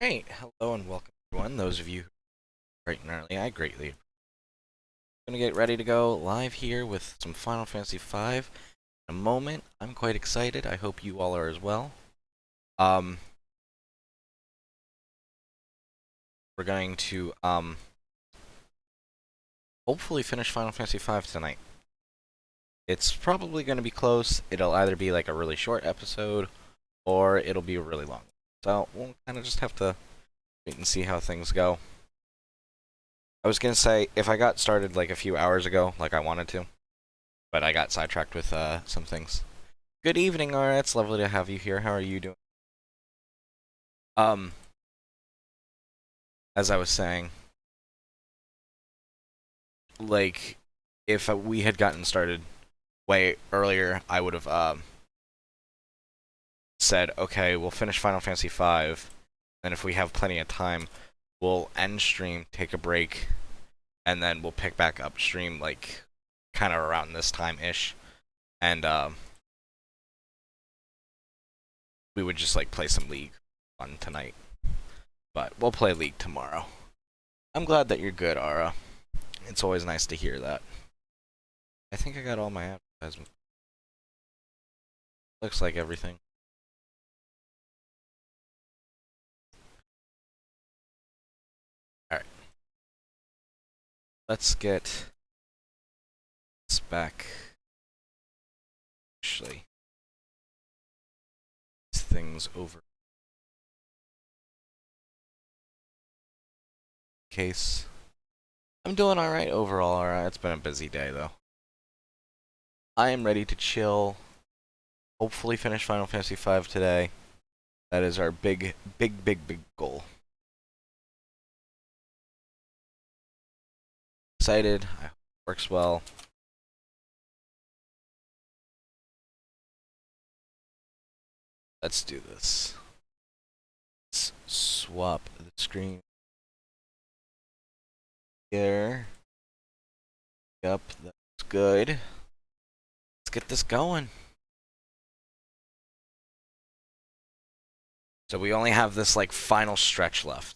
Hey, hello and welcome everyone. Those of you who are bright and early, I greatly appreciate. Gonna get ready to go live here with some Final Fantasy V in a moment. I'm quite excited. I hope you all are as well. Um, we're going to hopefully finish Final Fantasy V tonight. It's probably going to be close. It'll either be like a really short episode or it'll be really long. So we'll kind of just have to wait and see how things go. I was gonna say if I got started like a few hours ago, like I wanted to, but I got sidetracked with some things. Good evening, Aura. It's lovely to have you here. How are you doing? Um, as I was saying, like, if we had gotten started way earlier, I would have said, okay, we'll finish Final Fantasy V, and if we have plenty of time, we'll end stream, take a break, and then we'll pick back up stream, like, kind of around this time-ish, and we would just, like, play some League on tonight. But we'll play League tomorrow. I'm glad that you're good, Ara. It's always nice to hear that. I think I got all my advertisements. Looks like everything. Alright. Let's get this back. Actually, these things over. Case. I'm doing alright overall, alright. It's been a busy day, though. I am ready to chill. Hopefully finish Final Fantasy V today. That is our big goal. Excited. I hope it works well. Let's do this. Let's swap the screen. Here. Yep, that's good. Let's get this going. So we only have this, like, final stretch left.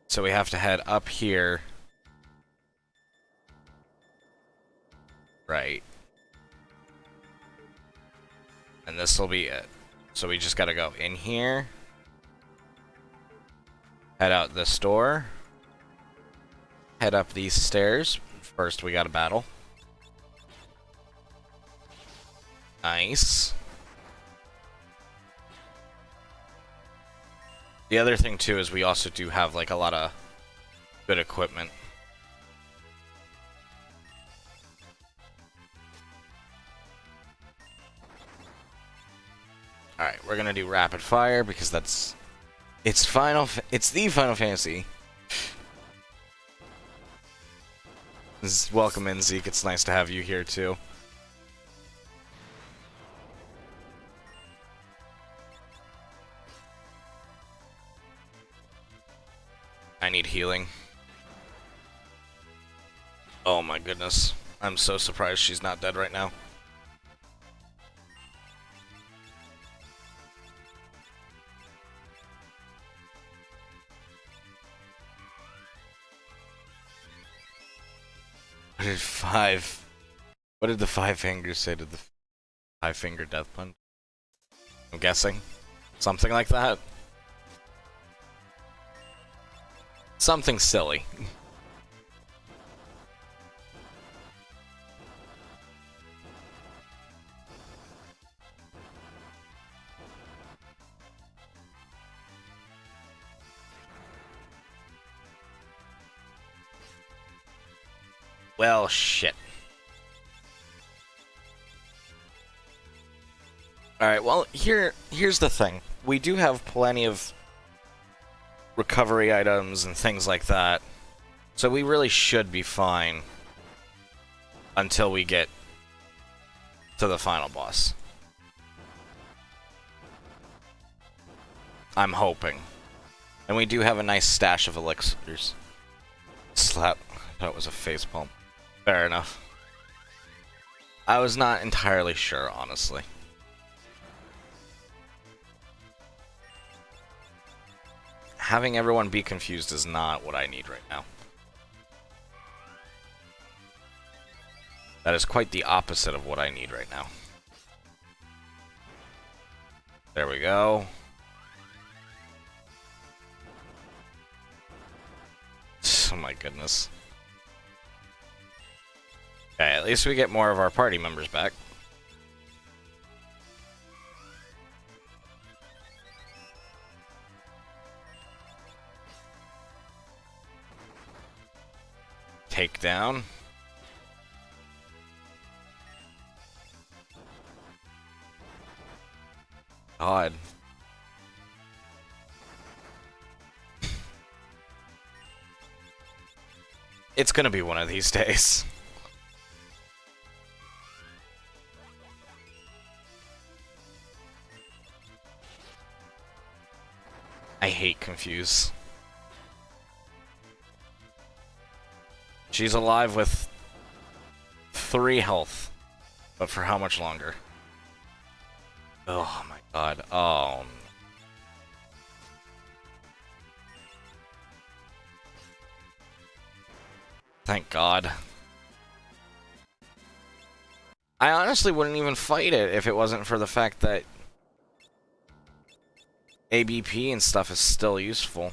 So we have to head up here. Right. And this will be it. So we just gotta go in here. Head out this door. Head up these stairs. First we gotta battle. Nice. The other thing too is we also do have like a lot of good equipment. Alright, we're gonna do rapid fire because that's... It's the Final Fantasy. Welcome in, Zeke. It's nice to have you here too. I need healing. Oh my goodness. I'm so surprised she's not dead right now. What did the five fingers say to the five-finger death punch? I'm guessing. Something like that. Something silly. Well, shit. Alright, well, here's the thing. We do have plenty of recovery items and things like that. So we really should be fine until we get to the final boss. I'm hoping. And we do have a nice stash of elixirs. Slap. I thought it was a facepalm. Fair enough. I was not entirely sure, honestly. Having everyone be confused is not what I need right now. That is quite the opposite of what I need right now. There we go. Oh my goodness. Okay, at least we get more of our party members back. Takedown. God. It's gonna be one of these days. I hate Confuse. She's alive with 3 health. But for how much longer? Oh my god. Oh. Thank God. I honestly wouldn't even fight it if it wasn't for the fact that ABP and stuff is still useful.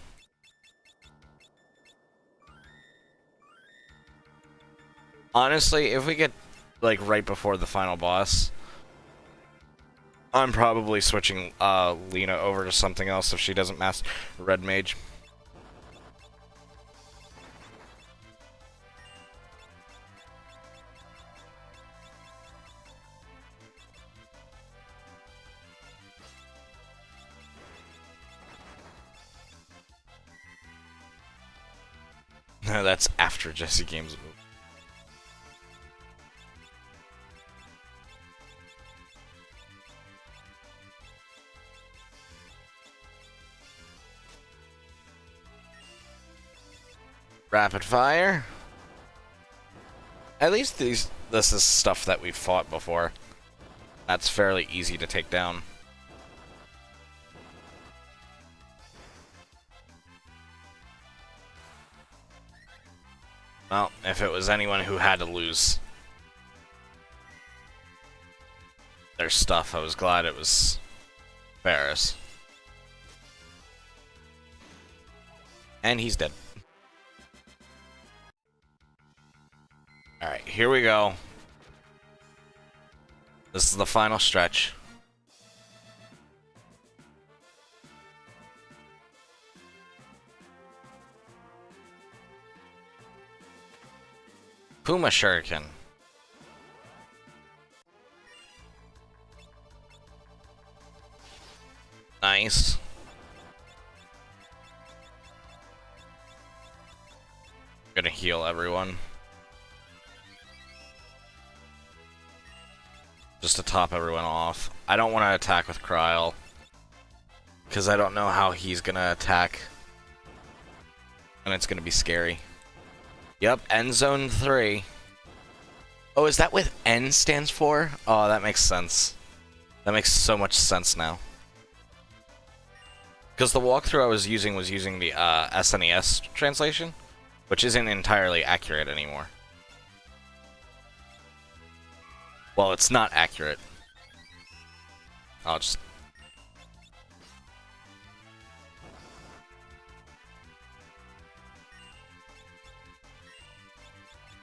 Honestly, if we get, like, right before the final boss, I'm probably switching Lena over to something else if she doesn't master Red Mage. That's after Jesse Games move. Rapid fire. At least this is stuff that we've fought before. That's fairly easy to take down. Well, if it was anyone who had to lose their stuff, I was glad it was Ferris. And he's dead. Alright, here we go. This is the final stretch. Puma Shuriken. Nice. Gonna heal everyone. Just to top everyone off. I don't want to attack with Kryl, because I don't know how he's gonna attack. And it's gonna be scary. Yep, End Zone 3. Oh, is that what N stands for? Oh, that makes sense. That makes so much sense now. Because the walkthrough I was using the SNES translation, which isn't entirely accurate anymore. Well, it's not accurate. I'll just...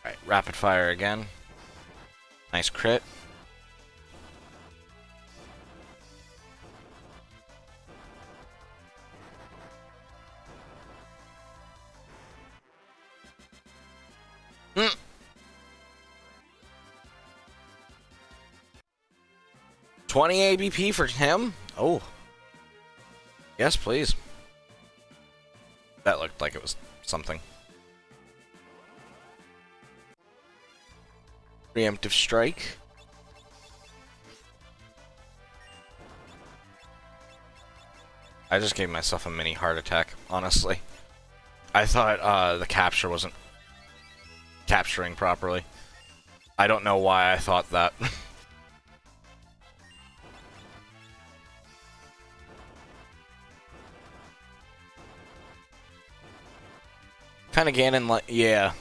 Alright, rapid fire again. Nice crit. Mm. 20 ABP for him? Oh. Yes, please. That looked like it was something. Preemptive strike. I just gave myself a mini heart attack, honestly. I thought the capture wasn't capturing properly. I don't know why I thought that. Kind of Ganon like, yeah.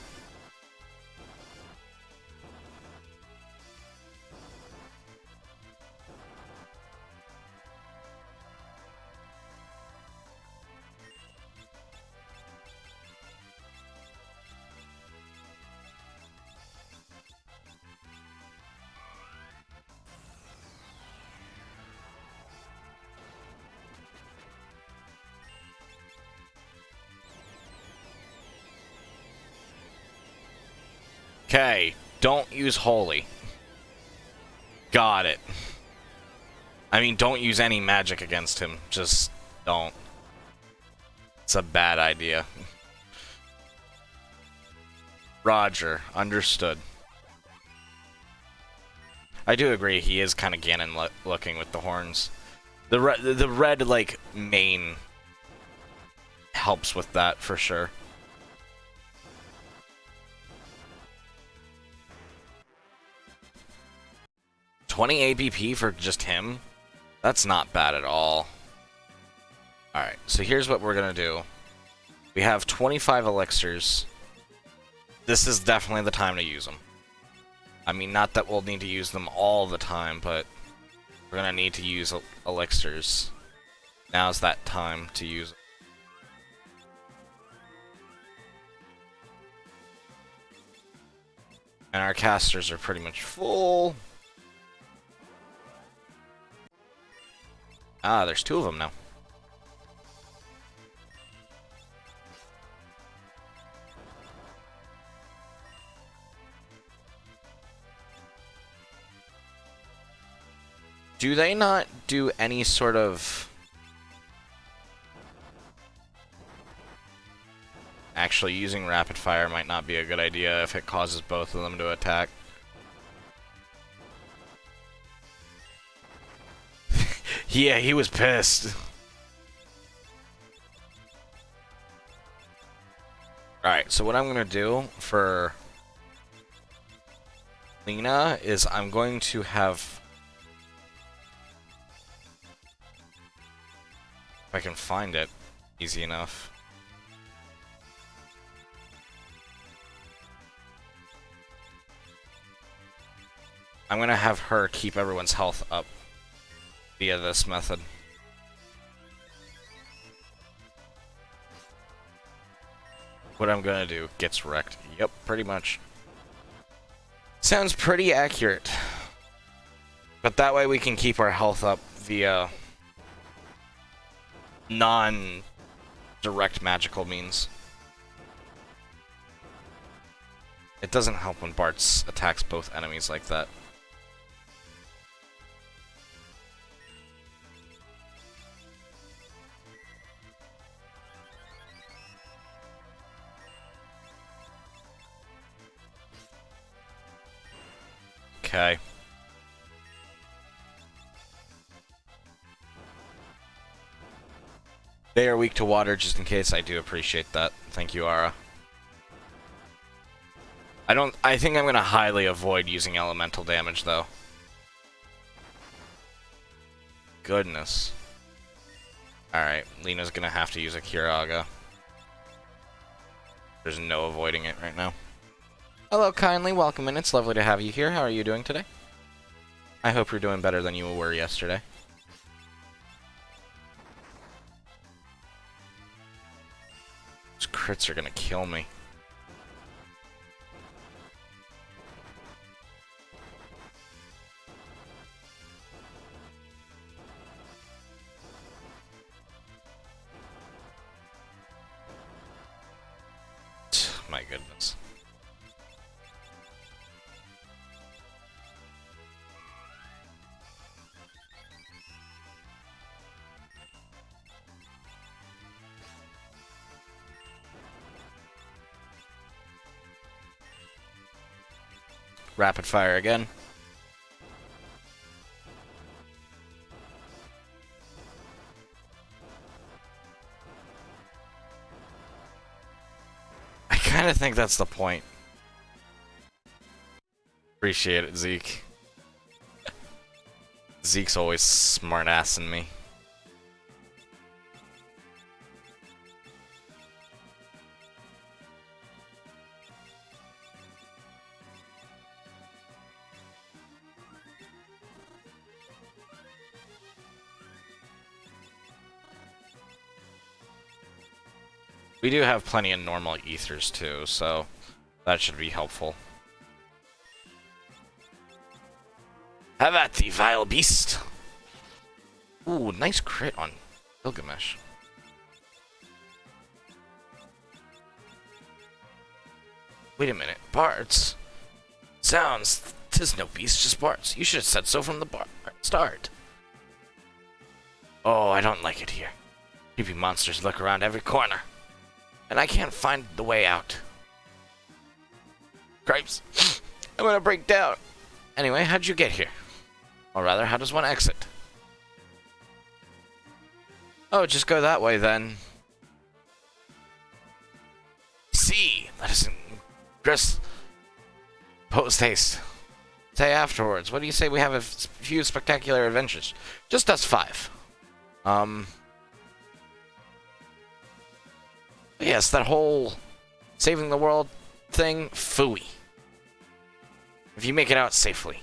Okay, don't use Holy. Got it. I mean, don't use any magic against him. Just don't. It's a bad idea. Roger, understood. I do agree, he is kind of Ganon looking with the horns. The red, like, mane helps with that, for sure. $20 ABP for just him? That's not bad at all. Alright, so here's what we're gonna do. We have 25 elixirs. This is definitely the time to use them. I mean, not that we'll need to use them all the time, but we're gonna need to use elixirs. Now's that time to use them. And our casters are pretty much full. Ah, there's 2 of them now. Do they not do any sort of... Actually, using rapid fire might not be a good idea if it causes both of them to attack. Yeah, he was pissed. Alright, so what I'm going to do for Lena is I'm going to have... If I can find it easy enough. I'm going to have her keep everyone's health up via this method. What I'm gonna do gets wrecked. Yep, pretty much. Sounds pretty accurate. But that way we can keep our health up via non-direct magical means. It doesn't help when Bartz attacks both enemies like that. Okay. They are weak to water, just in case. I do appreciate that. Thank you, Ara. I think I'm gonna highly avoid using elemental damage, though. Goodness. Alright, Lena's gonna have to use a Kiraga. There's no avoiding it right now. Hello, kindly. Welcome in. It's lovely to have you here. How are you doing today? I hope you're doing better than you were yesterday. Those crits are gonna kill me. My goodness. Rapid fire again. I kind of think that's the point. Appreciate it, Zeke. Zeke's always smart-assing me. We do have plenty of normal ethers too, so that should be helpful. Have at thee, vile beast! Ooh, nice crit on Gilgamesh. Wait a minute, bards? Sounds, 'tis no beast, just bards. You should have said so from the start. Oh, I don't like it here. Creepy monsters lurk around every corner. And I can't find the way out. Cripes, I'm gonna break down. Anyway, how'd you get here? Or rather, how does one exit? Oh, just go that way then. See, let us dress post haste. Say afterwards. What do you say we have a few spectacular adventures? Just us 5. Yes, that whole saving the world thing, phooey. If you make it out safely.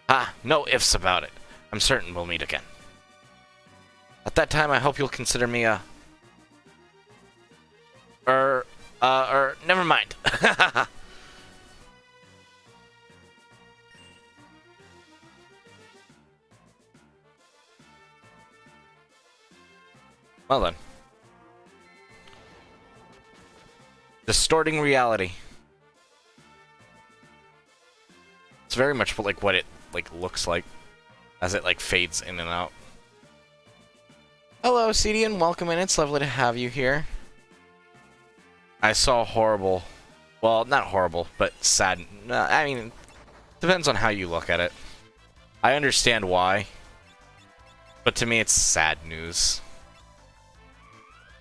Ah, no ifs about it. I'm certain we'll meet again. At that time, I hope you'll consider me a... never mind. Well then. Distorting reality. It's very much like what it looks like as it fades in and out. Hello, CDN, welcome in. It's lovely to have you here. I saw horrible, well, not horrible, but sad. I mean, depends on how you look at it. I understand why, but to me it's sad news.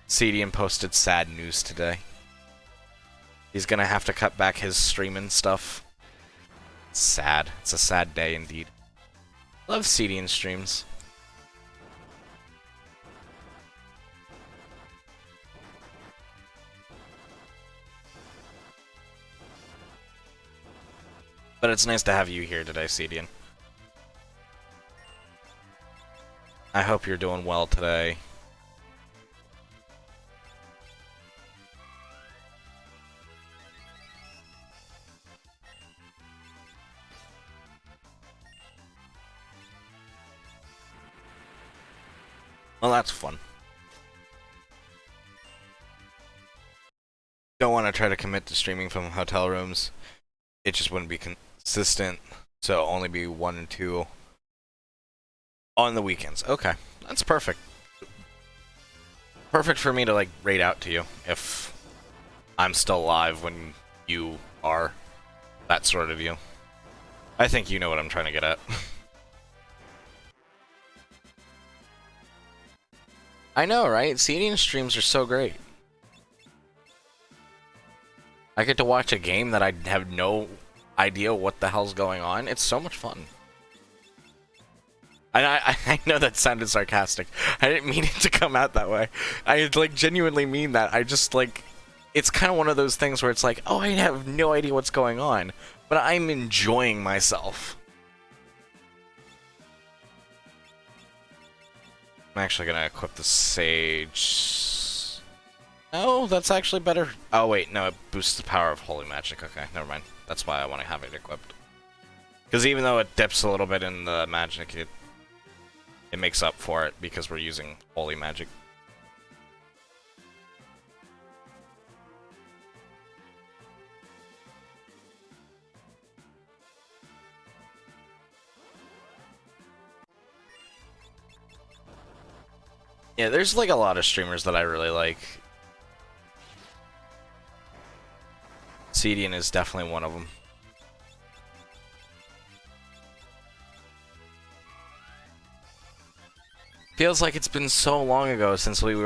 CDN posted sad news today. He's gonna have to cut back his streaming stuff. It's sad. It's a sad day indeed. Love CDN streams. But it's nice to have you here today, CDN. I hope you're doing well today. Well, that's fun. Don't want to try to commit to streaming from hotel rooms. It just wouldn't be consistent, so only be 1 and 2 on the weekends. Okay, that's perfect. Perfect for me to raid out to you if I'm still alive when you are. That sort of you. I think you know what I'm trying to get at. I know, right? CDN streams are so great. I get to watch a game that I have no idea what the hell's going on. It's so much fun. And I know that sounded sarcastic. I didn't mean it to come out that way. I genuinely mean that. I just it's kind of one of those things where it's oh, I have no idea what's going on, but I'm enjoying myself. I'm actually gonna equip the Sage. No, that's actually better. Oh wait, no, it boosts the power of Holy Magic. Okay, never mind. That's why I want to have it equipped. Because even though it dips a little bit in the magic, it makes up for it because we're using Holy Magic. Yeah, there's a lot of streamers that I really like. CDN is definitely one of them. Feels like it's been so long ago since me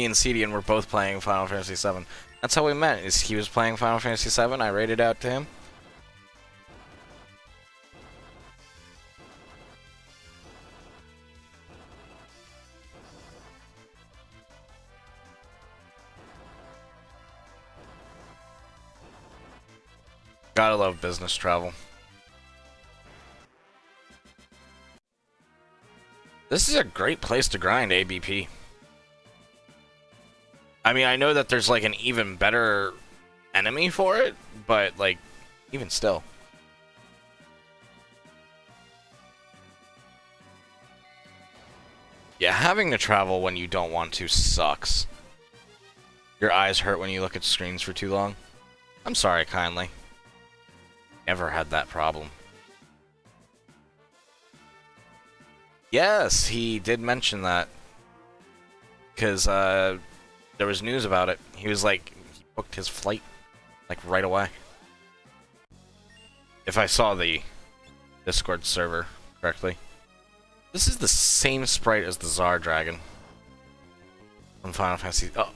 and CDN were both playing Final Fantasy VII. That's how we met. He was playing Final Fantasy VII, I raided out to him, Gotta love business travel. This is a great place to grind ABP. I mean, I know that there's like an even better enemy for it, but like, even still. Yeah, having to travel when you don't want to sucks. Your eyes hurt when you look at screens for too long. I'm sorry, kindly. Never had that problem. Yes, he did mention that. Because, there was news about it. He was like, he booked his flight, like, right away. If I saw the Discord server correctly. This is the same sprite as the Tsar Dragon from Final Fantasy. Oh.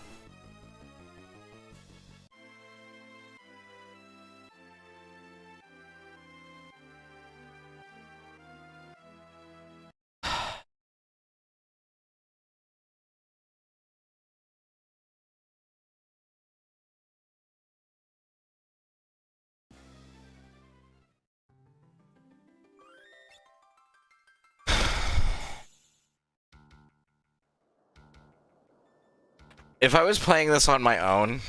If I was playing this on my own,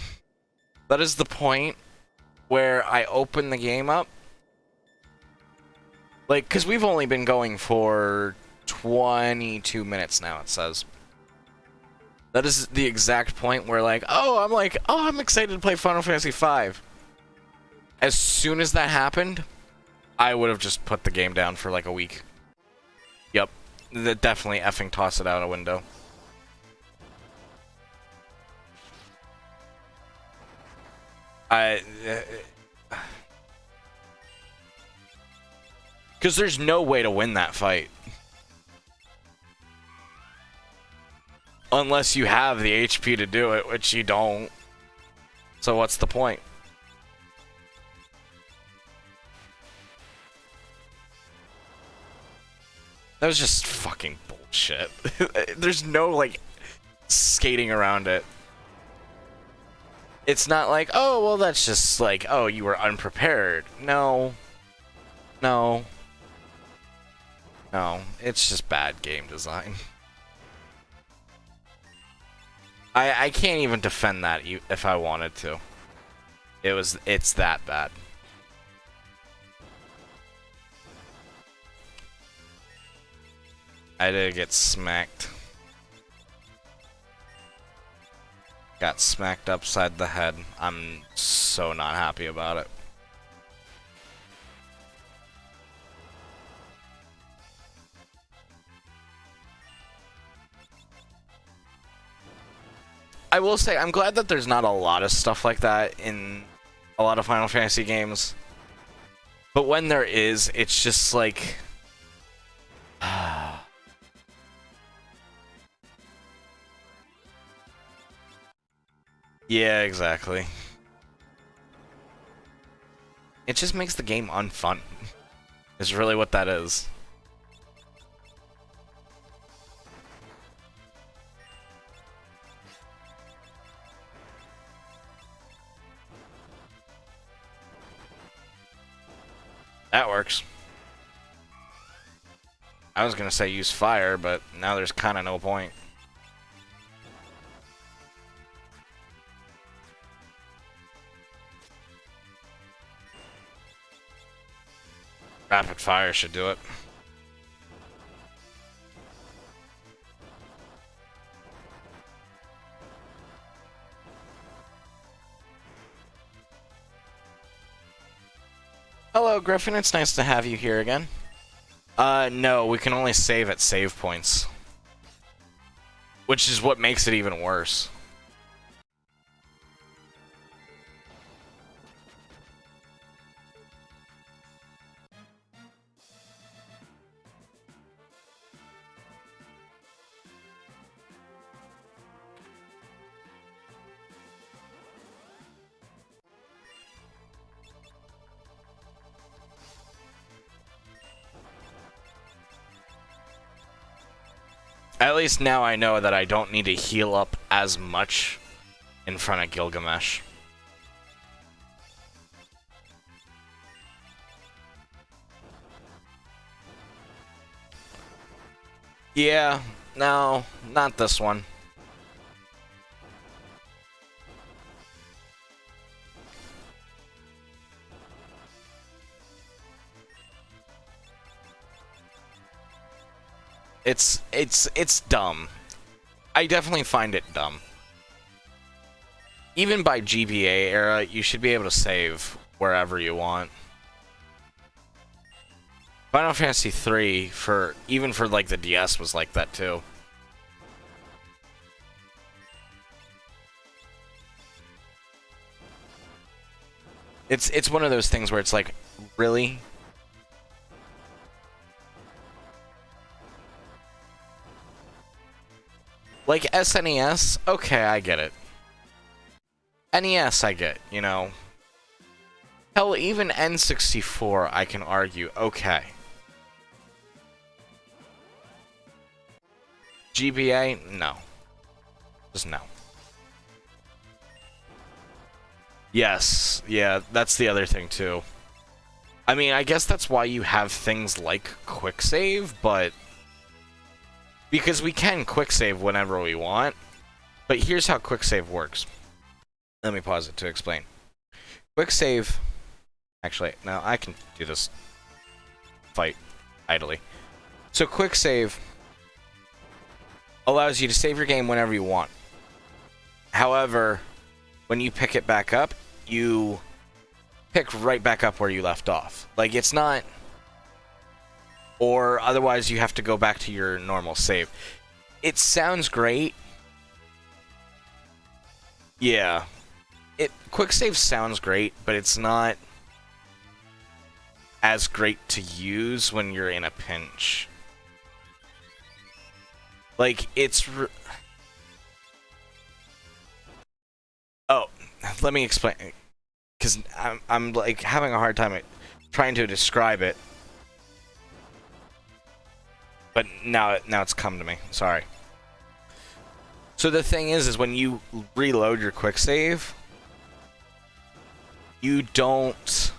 that is the point where I open the game up. Like, because we've only been going for 22 minutes now, it says. That is the exact point where, like, I'm excited to play Final Fantasy V. As soon as that happened, I would have just put the game down for, like, a week. Yep. Definitely effing toss it out a window. Because there's no way to win that fight. Unless you have the HP to do it, which you don't. So what's the point? That was just fucking bullshit. There's no, like, skating around it. It's not like, oh, well, that's just like, oh, you were unprepared. No. No. No. It's just bad game design. I can't even defend that if I wanted to. It's that bad. I did get smacked. Got smacked upside the head. I'm so not happy about it. I will say, I'm glad that there's not a lot of stuff like that in a lot of Final Fantasy games. But when there is, it's just like... Yeah, exactly. It just makes the game unfun. Is really what that is. That works. I was gonna say use fire, but now there's kind of no point. Rapid fire should do it. Hello, Griffin. It's nice to have you here again. No, we can only save at save points. Which is what makes it even worse. At least now I know that I don't need to heal up as much in front of Gilgamesh. Yeah, no, not this one. It's dumb. I definitely find it dumb. Even by GBA era, you should be able to save wherever you want. Final Fantasy 3 even for like the DS was like that too. It's one of those things where it's like, really? Like SNES, okay, I get it. NES, I get, you know. Hell, even N64, I can argue, okay. GBA, no. Just no. Yes, yeah, that's the other thing too. I mean, I guess that's why you have things like quick save, but because we can quick save whenever we want. But here's how quick save works. Let me pause it to explain. Quick save. Actually, no, I can do this fight idly. So quick save allows you to save your game whenever you want. However, when you pick it back up, you pick right back up where you left off. Like, it's not... Or otherwise you have to go back to your normal save. It sounds great. Yeah. Quick save sounds great, but it's not as great to use when you're in a pinch. Like, it's... Oh, let me explain. Because I'm like having a hard time trying to describe it. But now it's come to me. Sorry. So the thing is when you reload your quick save, you don't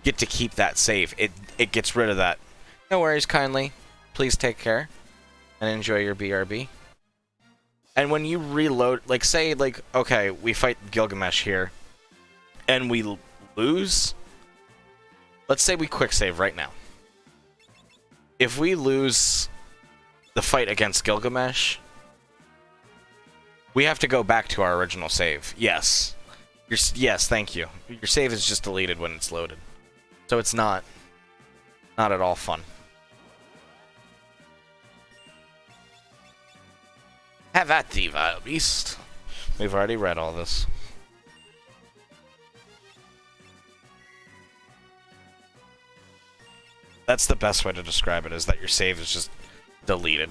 get to keep that save. It gets rid of that. No worries, kindly. Please take care and enjoy your BRB. And when you reload, like, say, like, okay, we fight Gilgamesh here, and we lose. Let's say we quick save right now. If we lose the fight against Gilgamesh, we have to go back to our original save. Yes. Yes, thank you. Your save is just deleted when it's loaded. So it's not at all fun. Have at thee, vile beast. We've already read all this. That's the best way to describe it, is that your save is just deleted.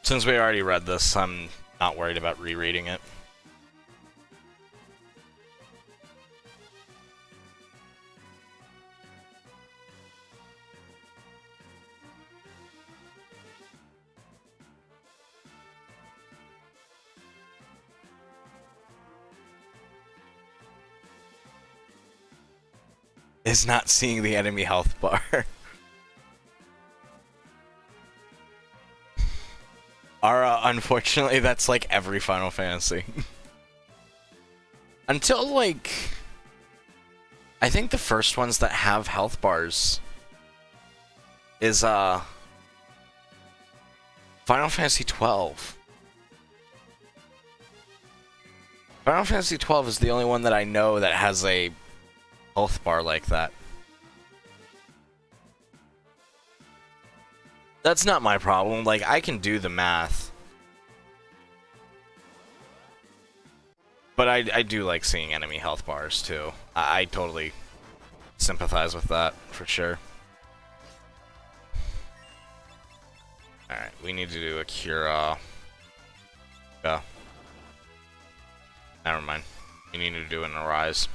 Since we already read this, I'm not worried about rereading it. Is not seeing the enemy health bar. Unfortunately, that's like every Final Fantasy. Until, like... I think the first ones that have health bars is, Final Fantasy 12. Final Fantasy 12 is the only one that I know that has a health bar like that. That's not my problem. Like, I can do the math. But I do like seeing enemy health bars, too. I totally sympathize with that, for sure. Alright, we need to do a cure. Yeah. Never mind. You need to do an Arise.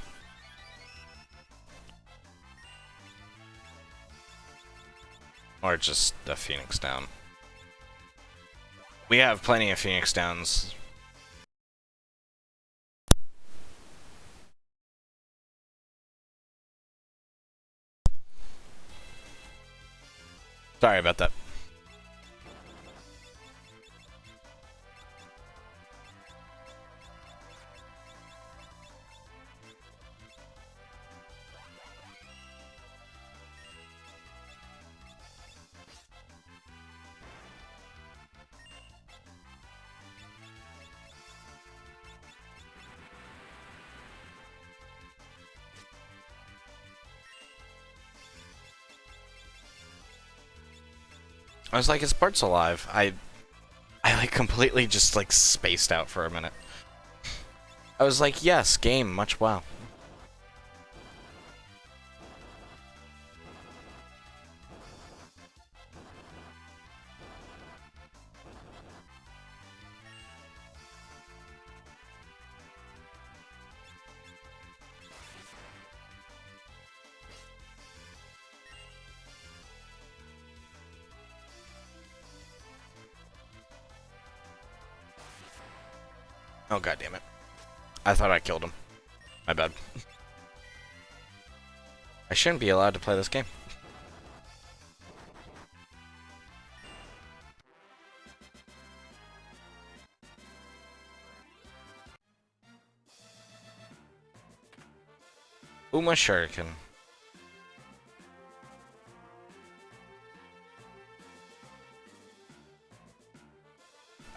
Or just the Phoenix down. We have plenty of Phoenix downs. Sorry about that. I was like, is Bart's alive? I like completely just like spaced out for a minute. I was like, yes, game, much wow. Oh god damn it. I thought I killed him. My bad. I shouldn't be allowed to play this game. Uma Shuriken.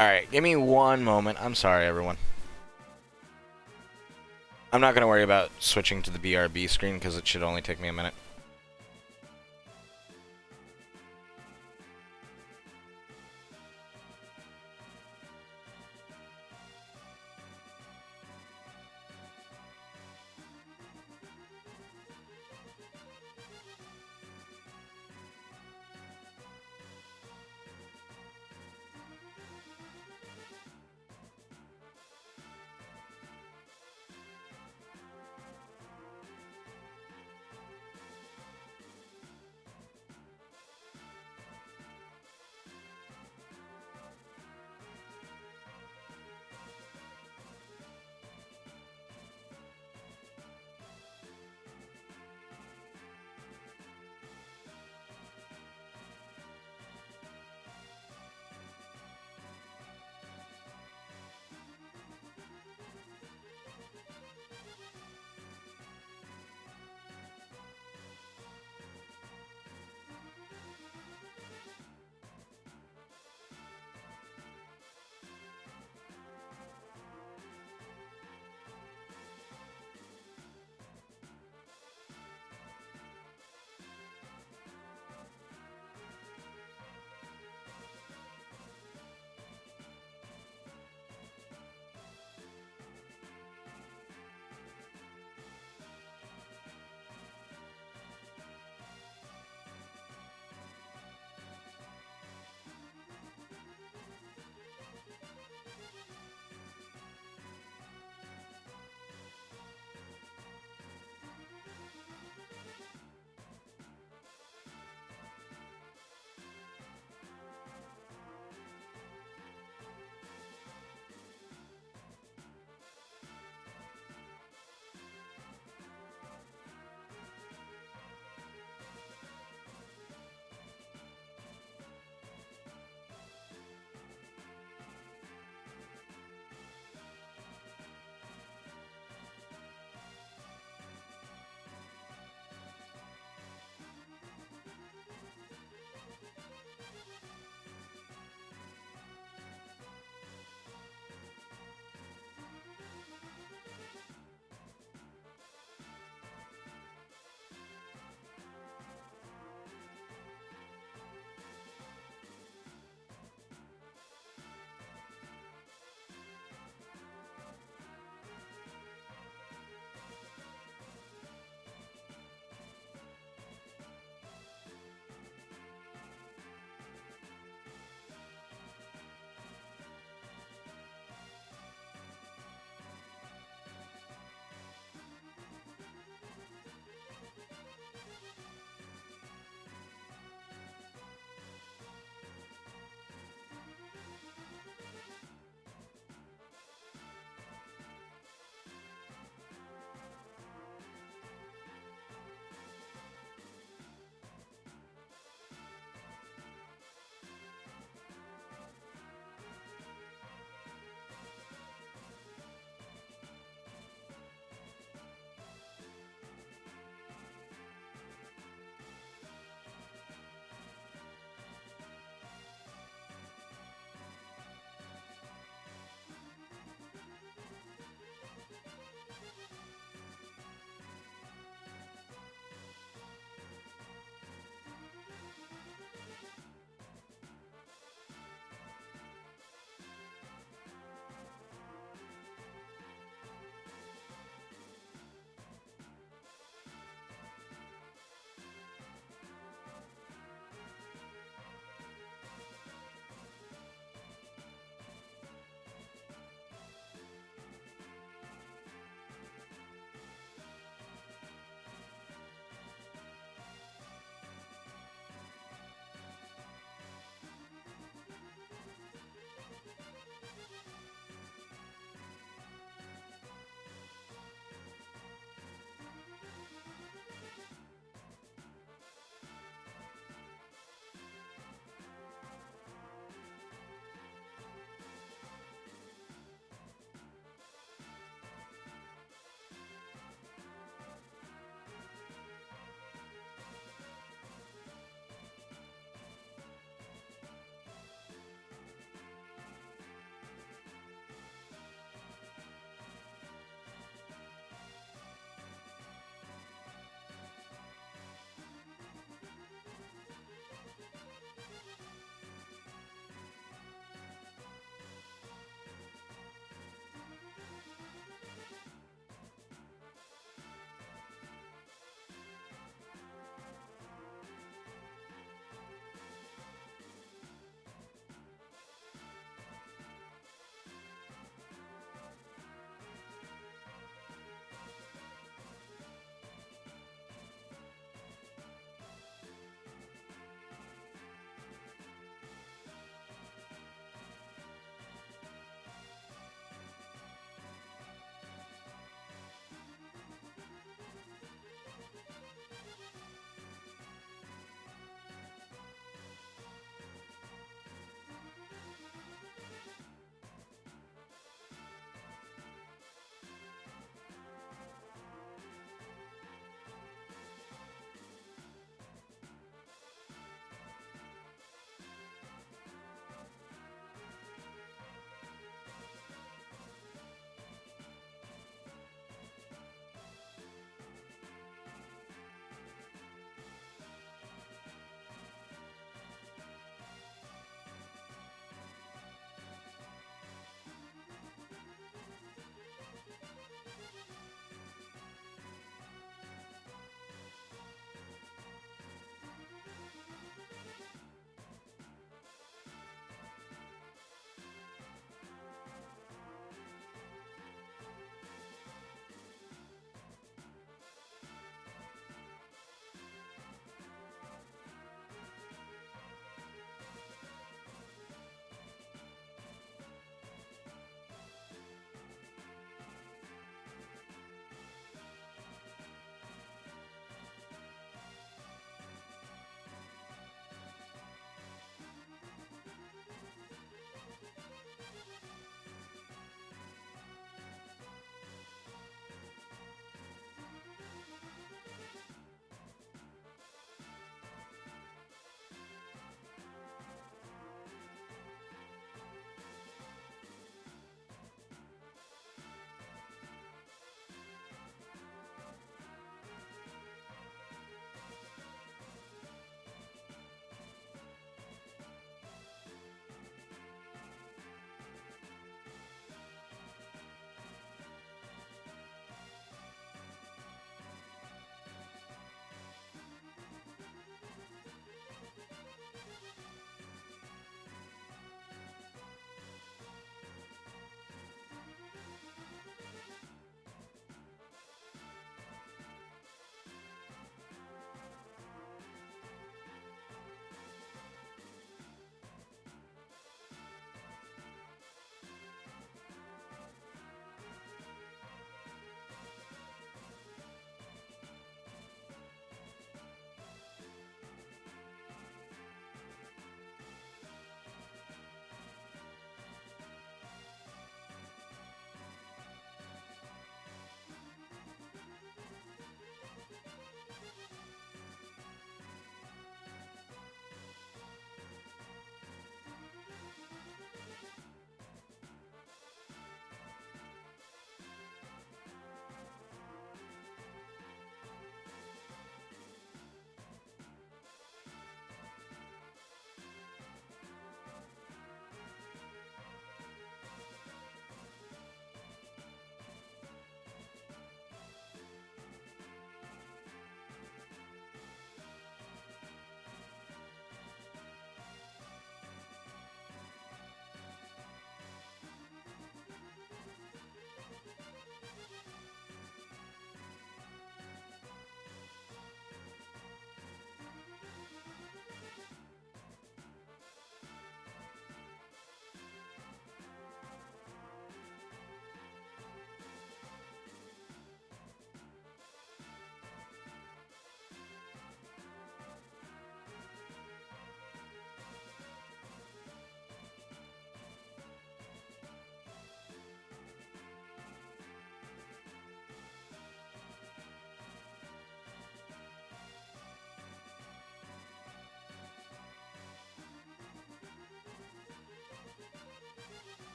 Alright, give me one moment. I'm sorry, everyone. I'm not going to worry about switching to the BRB screen because it should only take me a minute.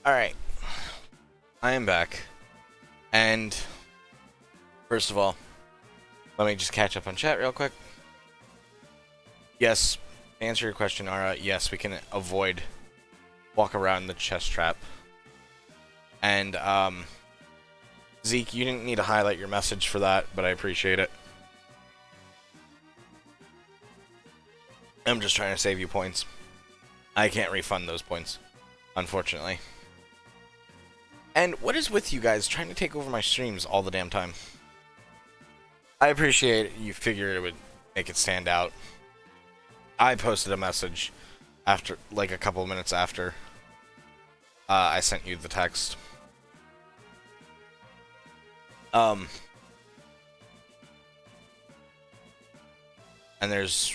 Alright, I am back. And, first of all, let me just catch up on chat real quick. Yes, to answer your question, Ara, yes, we can avoid walk around the chest trap. And, Zeke, you didn't need to highlight your message for that, but I appreciate it. I'm just trying to save you points. I can't refund those points, unfortunately. And what is with you guys trying to take over my streams all the damn time? I appreciate you figured it would make it stand out. I posted a message after, like a couple of minutes after I sent you the text. And there's...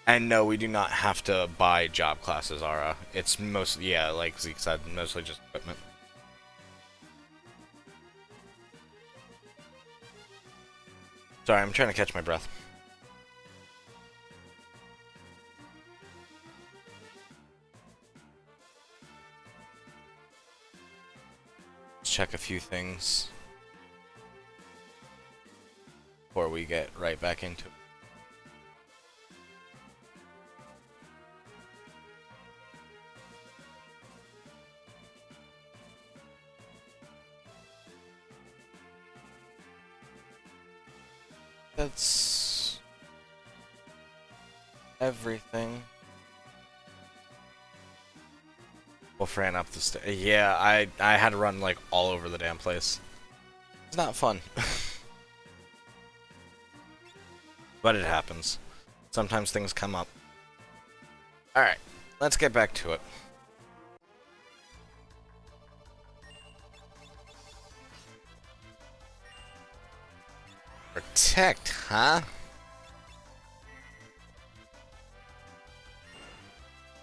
And no, we do not have to buy job classes, Ara. It's mostly, yeah, like Zeke said, mostly just equipment. Sorry, I'm trying to catch my breath. Let's check a few things before we get right back into it. That's everything. Wolf ran up the stairs. Yeah, I had to run like all over the damn place. It's not fun. But it happens. Sometimes things come up. Alright, let's get back to it. Protect, huh?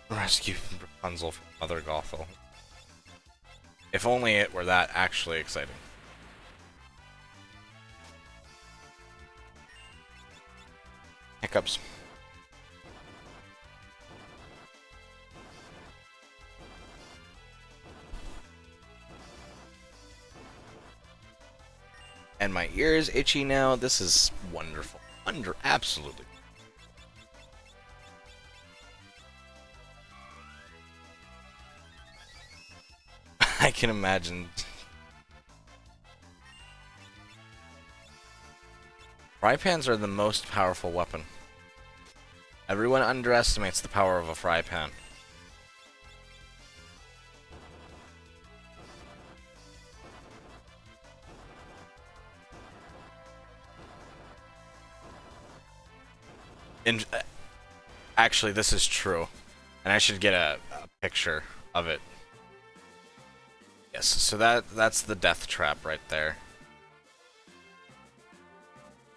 Rescue Rapunzel from Mother Gothel. If only it were that actually exciting. Hiccups. And my ear is itchy now. This is wonderful. Absolutely. I can imagine. Fry pans are the most powerful weapon. Everyone underestimates the power of a fry pan. Actually, this is true. And I should get a picture of it. Yes, so that's the death trap right there.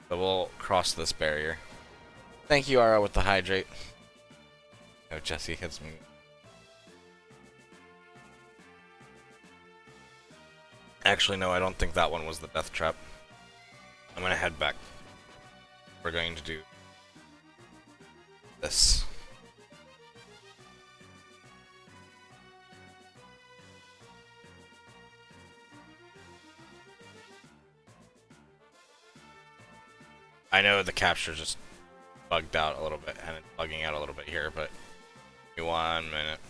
So we'll cross this barrier. Thank you, Ara, with the hydrate. Oh, Jesse hits me. Actually, no, I don't think that one was the death trap. I'm gonna head back. We're going to do this. I know the capture just bugged out a little bit, and it's bugging out a little bit here, but give me 1 minute.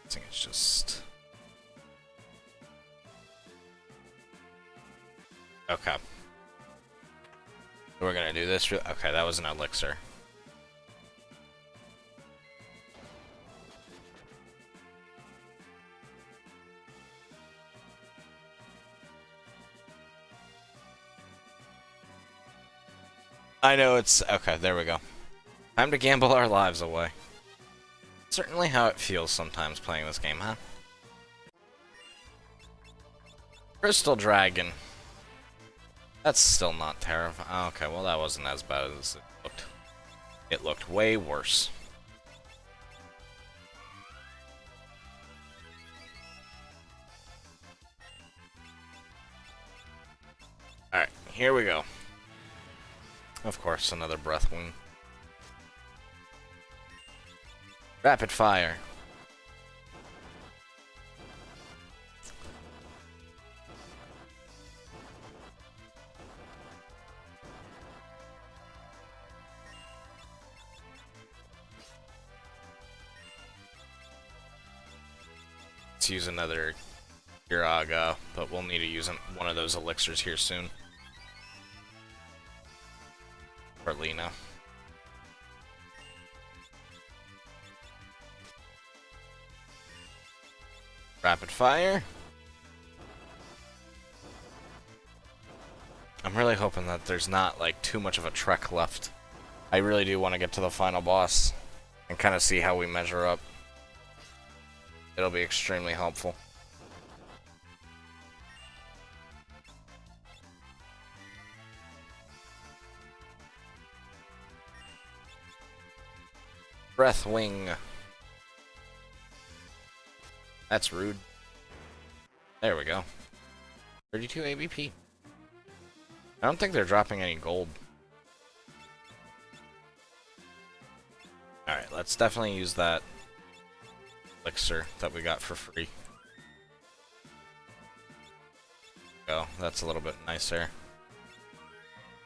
I think it's just... Okay. We're gonna do this. Okay, that was an elixir. I know it's... Okay, there we go. Time to gamble our lives away. Certainly how it feels sometimes playing this game, huh? Crystal Dragon. That's still not terrifying. Okay, well that wasn't as bad as it looked. It looked way worse. Alright, here we go. Of course, another breath wing. Rapid fire. Let's use another Uraga, but we'll need to use one of those elixirs here soon. For Lena. Rapid fire. I'm really hoping that there's not like too much of a trek left. I really do want to get to the final boss and kind of see how we measure up. It'll be extremely helpful. Breath wing. That's rude. There we go. 32 ABP. I don't think they're dropping any gold. Alright, let's definitely use that elixir that we got for free. Go. That's a little bit nicer.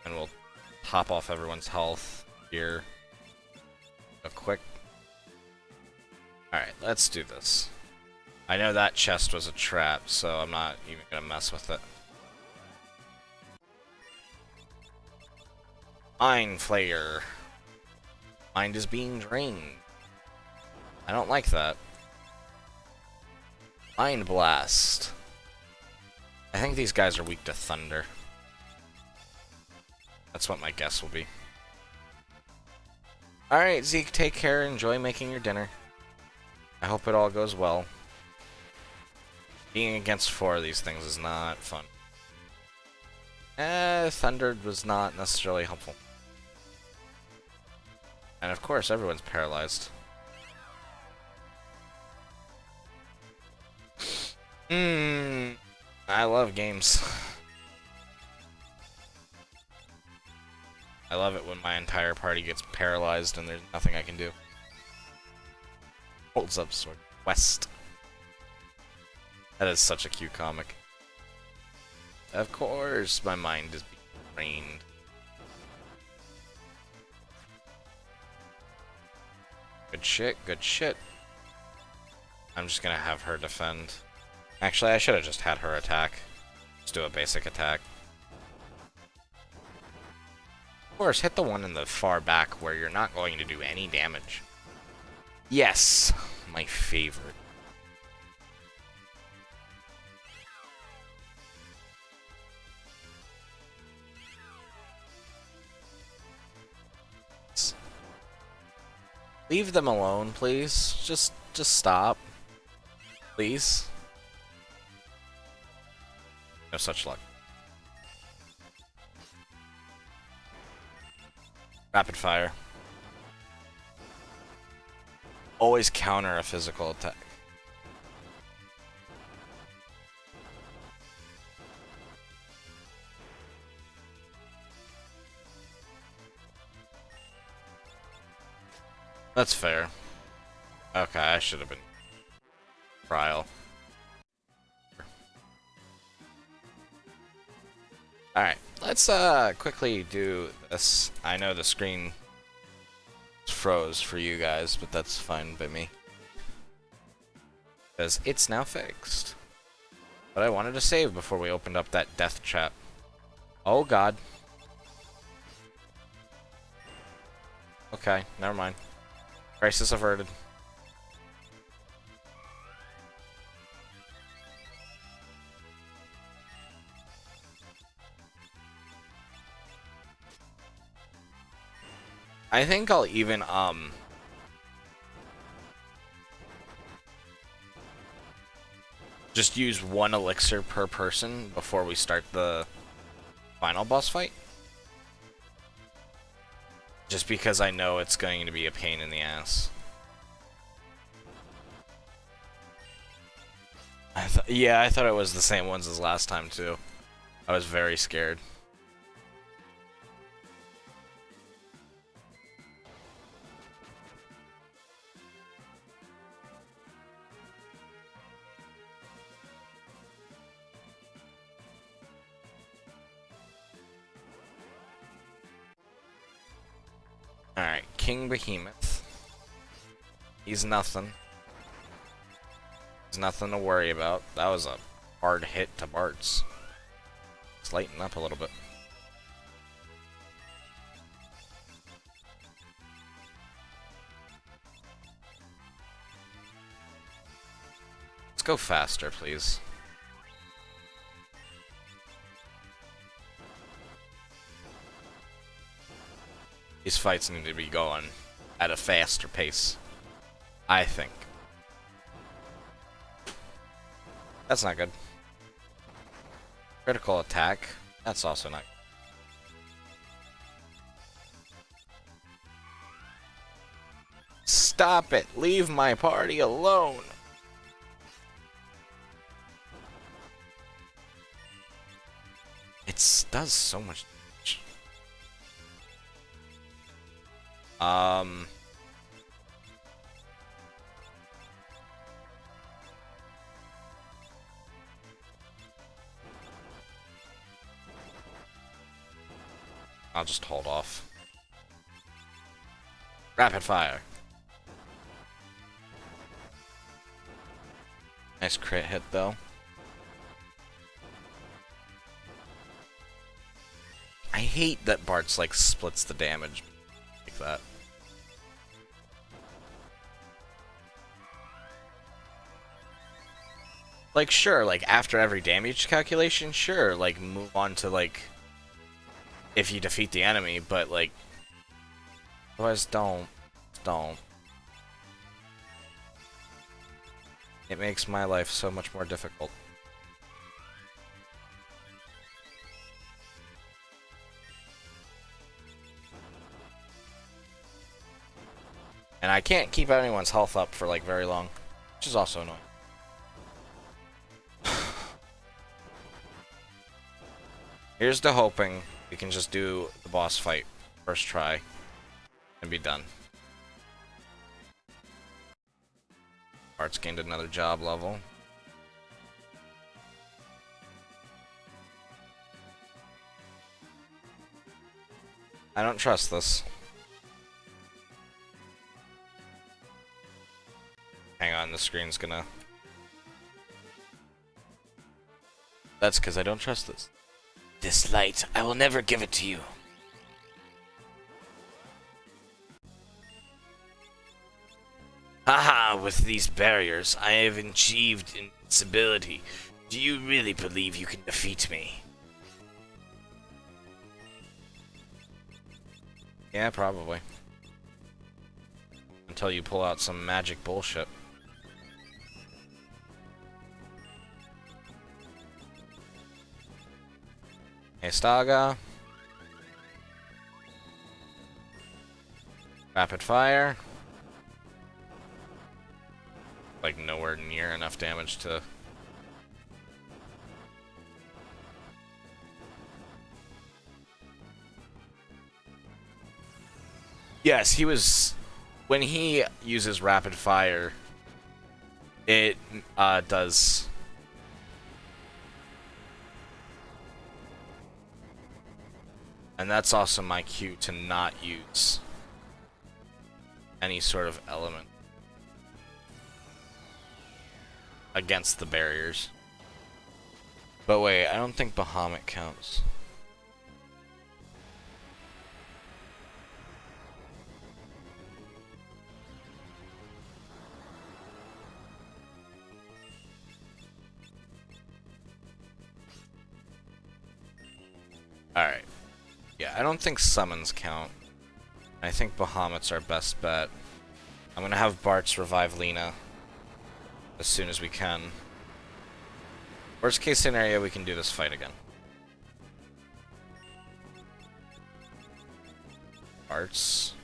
And we'll top off everyone's health here. A quick. Alright, let's do this. I know that chest was a trap, so I'm not even gonna mess with it. Mind Flayer. Mind is being drained. I don't like that. Mind Blast. I think these guys are weak to thunder. That's what my guess will be. Alright, Zeke, take care. Enjoy making your dinner. I hope it all goes well. Being against 4 of these things is not fun. Thunder was not necessarily helpful. And of course, everyone's paralyzed. I love games. I love it when my entire party gets paralyzed and there's nothing I can do. Holds up sword. Quest. That is such a cute comic. Of course, my mind is being drained. Good shit, good shit. I'm just gonna have her defend. Actually, I should have just had her attack. Just do a basic attack. Of course, hit the one in the far back where you're not going to do any damage. Yes! My favorite. Leave them alone, please. Just stop. Please. No such luck. Rapid fire. Always counter a physical attack. That's fair. Okay, I should have been trial. Alright, let's quickly do this. I know the screen froze for you guys, but that's fine by me. Because it's now fixed. But I wanted to save before we opened up that death trap. Oh god. Okay, never mind. Crisis averted. I think I'll even, just use 1 elixir per person before we start the final boss fight. Just because I know it's going to be a pain in the ass. Yeah, I thought it was the same ones as last time too. I was very scared. King Behemoth. He's nothing. He's nothing to worry about. That was a hard hit to Bart's. Let's lighten up a little bit. Let's go faster, please. These fights need to be going at a faster pace, I think. That's not good. Critical attack. That's also not good. Stop it! Leave my party alone! It does so much damage. I'll just hold off. Rapid fire. Nice crit hit, though. I hate that Bart's, like, splits the damage like that. Like, sure, like, after every damage calculation, sure, like, move on to, like, if you defeat the enemy, but, like, otherwise, don't. It makes my life so much more difficult. And I can't keep anyone's health up for, like, very long, which is also annoying. Here's to hoping we can just do the boss fight first try and be done. Art's gained another job level. I don't trust this. Hang on, the screen's gonna... That's because I don't trust this. This light, I will never give it to you. Haha, with these barriers, I have achieved invincibility. Do you really believe you can defeat me? Yeah, probably. Until you pull out some magic bullshit. Hey, Staga. Rapid fire. Like, nowhere near enough damage to... Yes, he was... When he uses rapid fire, it does... And that's also my cue to not use any sort of element against the barriers. But wait, I don't think Bahamut counts. Alright. Yeah, I don't think summons count. I think Bahamut's our best bet. I'm gonna have Bart's revive Lena as soon as we can. Worst case scenario, we can do this fight again. Bart's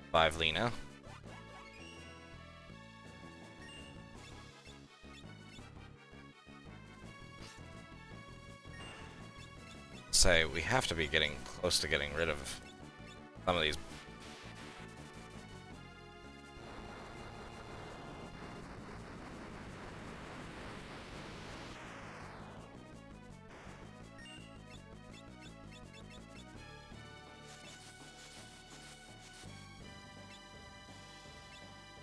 revive Lena. Say, we have to be getting close to getting rid of some of these.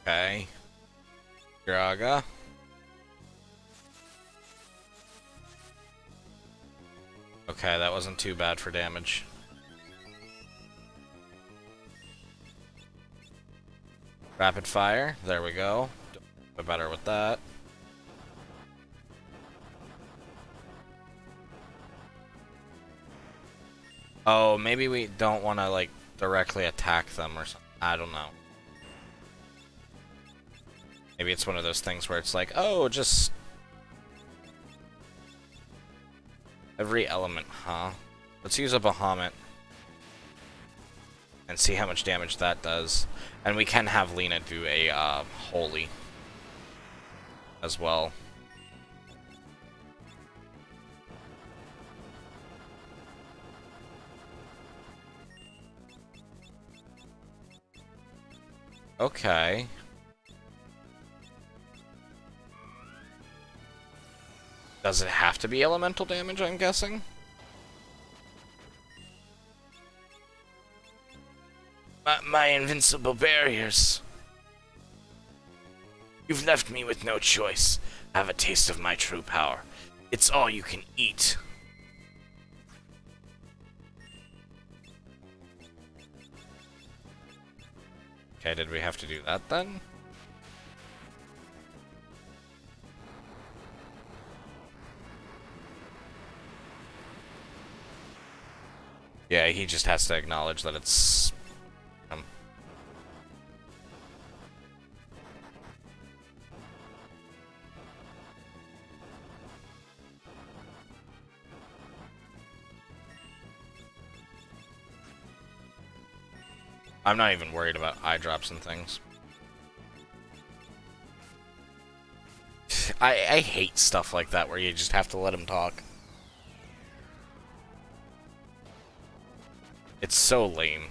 Okay. Graga. Okay, that wasn't too bad for damage. Rapid fire. There we go. Do better with that. Oh, maybe we don't want to, like, directly attack them or something. I don't know. Maybe it's one of those things where it's like, oh, just... every element, huh? Let's use a Bahamut. And see how much damage that does. And we can have Lena do a, Holy. As well. Okay. Does it have to be elemental damage, I'm guessing? My invincible barriers. You've left me with no choice. Have a taste of my true power. It's all you can eat. Okay, did we have to do that then? Yeah, he just has to acknowledge that it's... I'm not even worried about eye drops and things. I hate stuff like that where you just have to let him talk. It's so lame.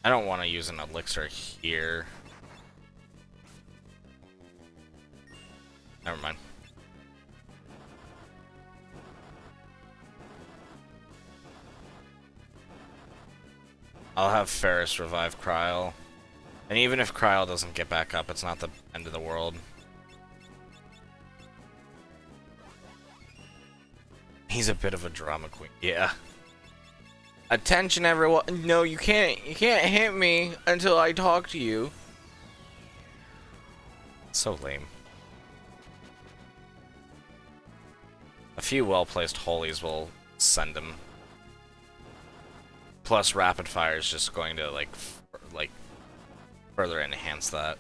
I don't want to use an elixir here. Never mind. I'll have Ferris revive Kryl. And even if Kryl doesn't get back up, it's not the end of the world. He's a bit of a drama queen. Yeah. Attention, everyone. No, you can't hit me until I talk to you. So lame. A few well-placed holies will send him. Plus, rapid fire is just going to, like further enhance that.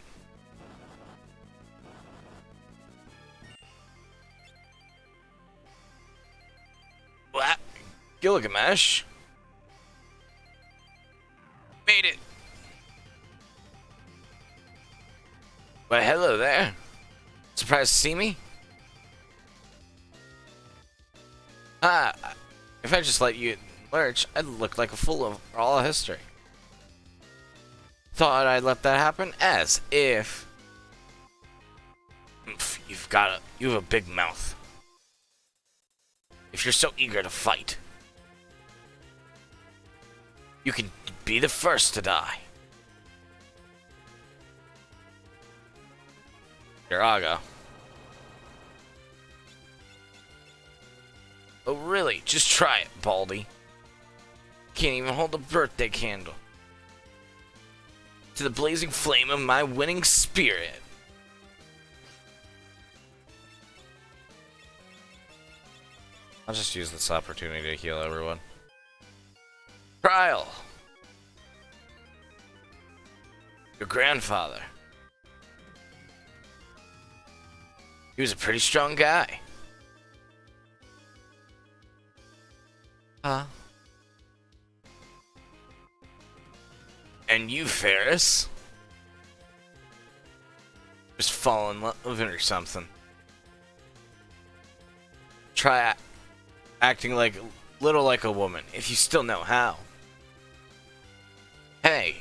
What? Gilgamesh? Made it! Well, hello there. Surprised to see me? Ah, if I just let you lurch, I'd look like a fool of all history. Thought I'd let that happen? As if... You have a big mouth. If you're so eager to fight, you can be the first to die. Garaga. Oh really? Just try it, Baldy. Can't even hold a birthday candle to the blazing flame of my winning spirit. I'll just use this opportunity to heal everyone. Kryl! Your grandfather. He was a pretty strong guy. Huh? And you, Ferris? Just fall in love with it or something. Try acting like little like a woman, if you still know how. Hey,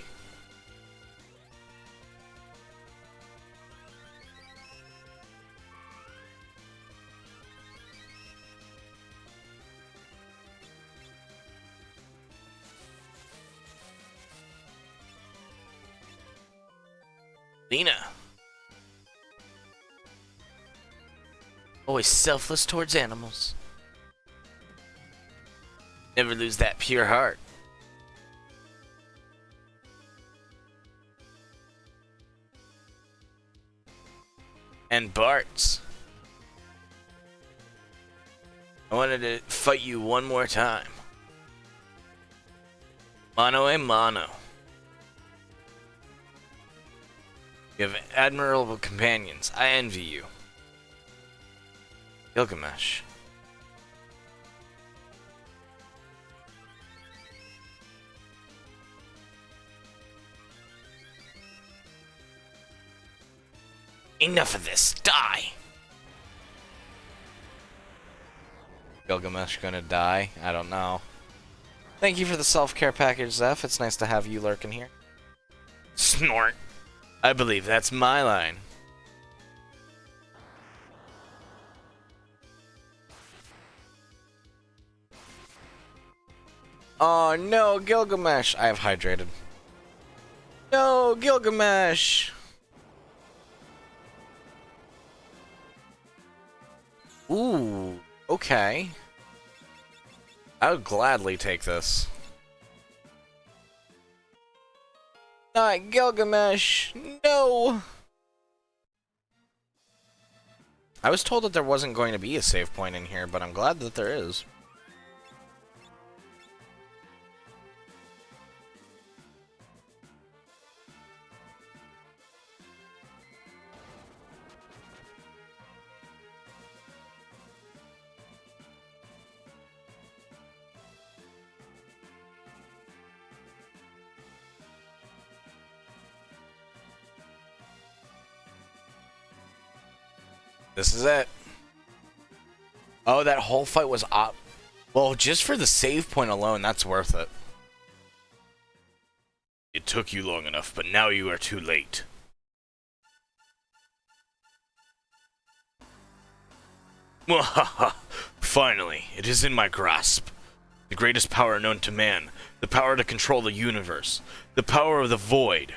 Lena. Always selfless towards animals. Never lose that pure heart. And Bart's. I wanted to fight you one more time. Mano a mano. You have admirable companions. I envy you. Gilgamesh. Enough of this. Die! Gilgamesh gonna die? I don't know. Thank you for the self-care package, Zeph. It's nice to have you lurking here. Snort. I believe that's my line. Oh no, Gilgamesh! I have hydrated. No, Gilgamesh! Ooh, okay. I would gladly take this. Not Gilgamesh! No! I was told that there wasn't going to be a save point in here, but I'm glad that there is. This is it. Oh, that whole fight was up. Well, just for the save point alone, that's worth it. It took you long enough, but now you are too late. Mwahaha! Finally, it is in my grasp. The greatest power known to man. The power to control the universe. The power of the void.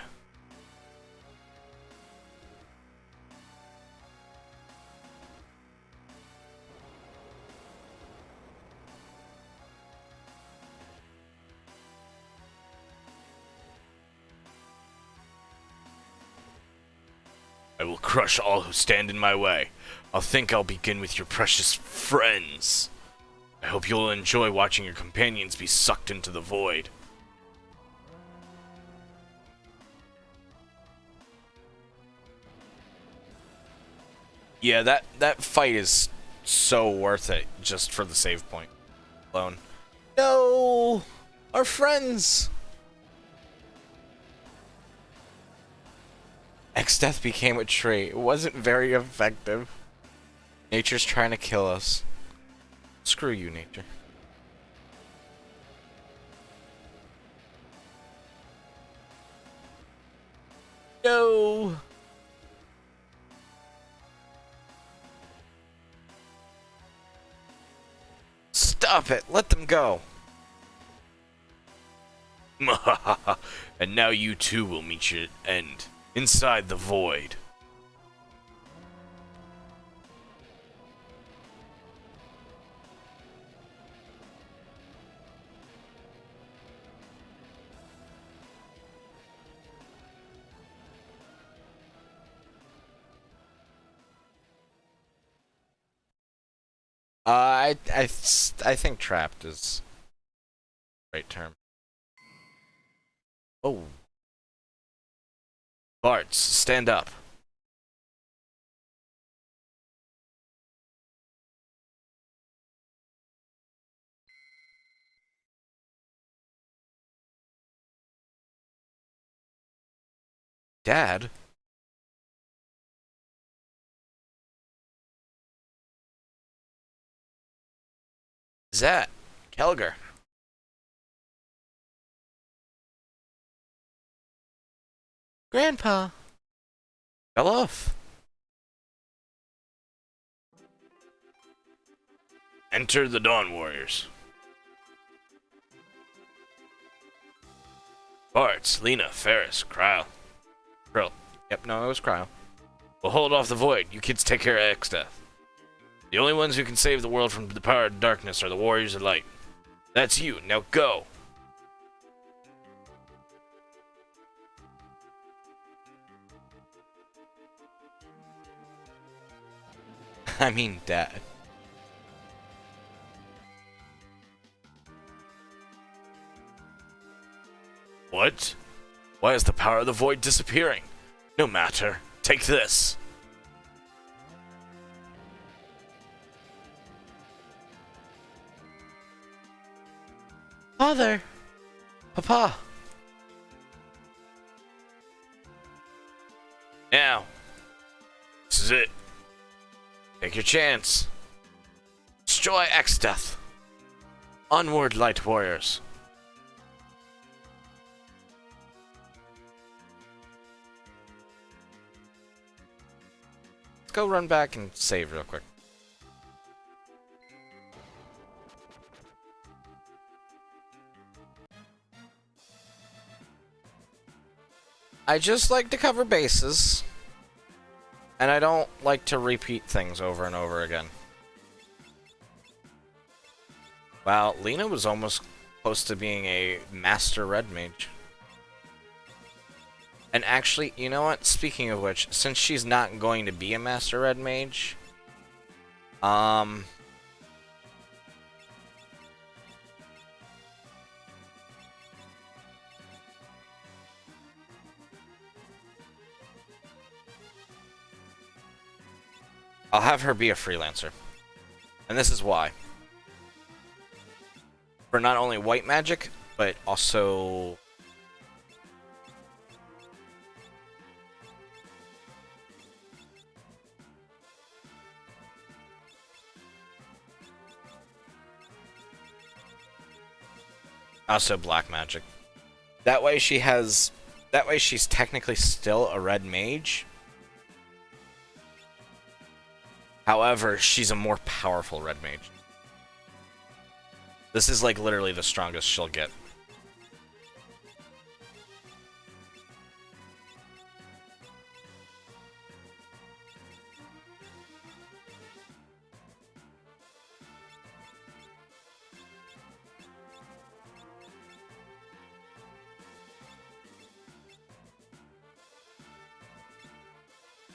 I will crush all who stand in my way. I'll begin with your precious friends. I hope you'll enjoy watching your companions be sucked into the void. Yeah, that fight is so worth it just for the save point alone. No! Our friends! X-Death became a tree. It wasn't very effective. Nature's trying to kill us. Screw you, nature. No! Stop it! Let them go! And now you too will meet your end. Inside the void. I think trapped is the right term. Oh. Barts, stand up. Dad? Zat? Kelger? Grandpa? Beloff? Enter the Dawn Warriors. Barts, Lena, Ferris, Krill. Yep, no, it was Cryo. Well, hold off the void. You kids take care of X-Death. The only ones who can save the world from the power of darkness are the Warriors of Light. That's you. Now go. I mean, Dad. What? Why is the power of the void disappearing? No matter. Take this. Father! Papa! Now. This is it. Take your chance. Destroy X-Death. Onward, Light Warriors. Let's go run back and save real quick. I just like to cover bases. And I don't like to repeat things over and over again. Wow, Lena was almost close to being a Master Red Mage. And actually, you know what? Speaking of which, since she's not going to be a Master Red Mage, I'll have her be a freelancer. And this is why. For not only white magic, but also black magic. That way she's technically still a red mage. However, she's a more powerful red mage. This is like literally the strongest she'll get.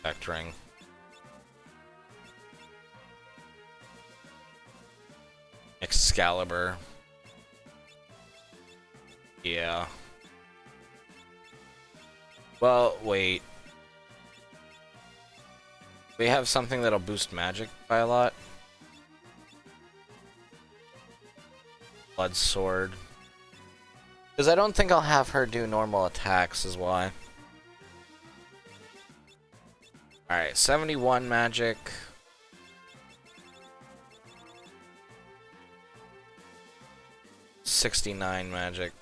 Vectoring. Excalibur. Yeah. Well, wait. We have something that'll boost magic by a lot. Blood Sword. Because I don't think I'll have her do normal attacks is why. Alright, 71 magic. $69 magic.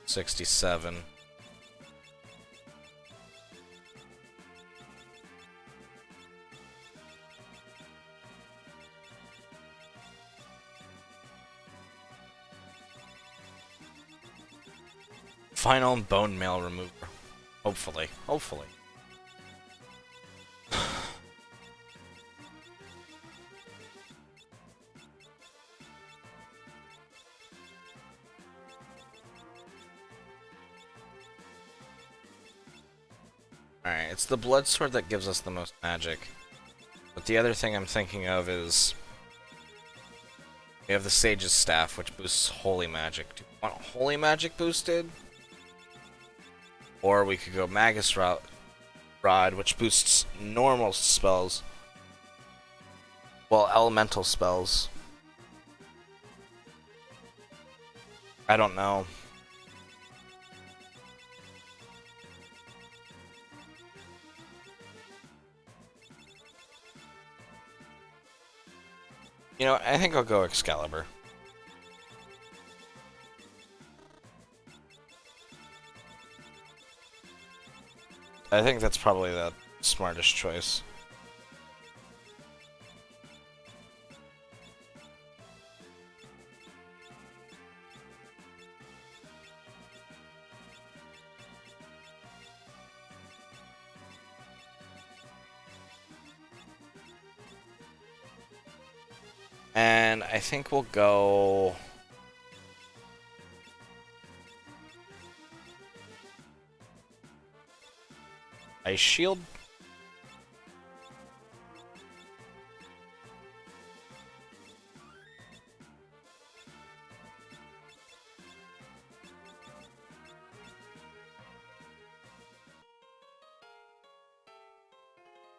$67. Final bone mail remover. Hopefully. Hopefully. Alright, it's the blood sword that gives us the most magic. But the other thing I'm thinking of is we have the Sage's Staff, which boosts holy magic. Do you want holy magic boosted? Or we could go Magus Rod, which boosts normal spells. Well, elemental spells. I don't know. You know, I think I'll go Excalibur. I think that's probably the smartest choice. And I think we'll go... Ice Shield?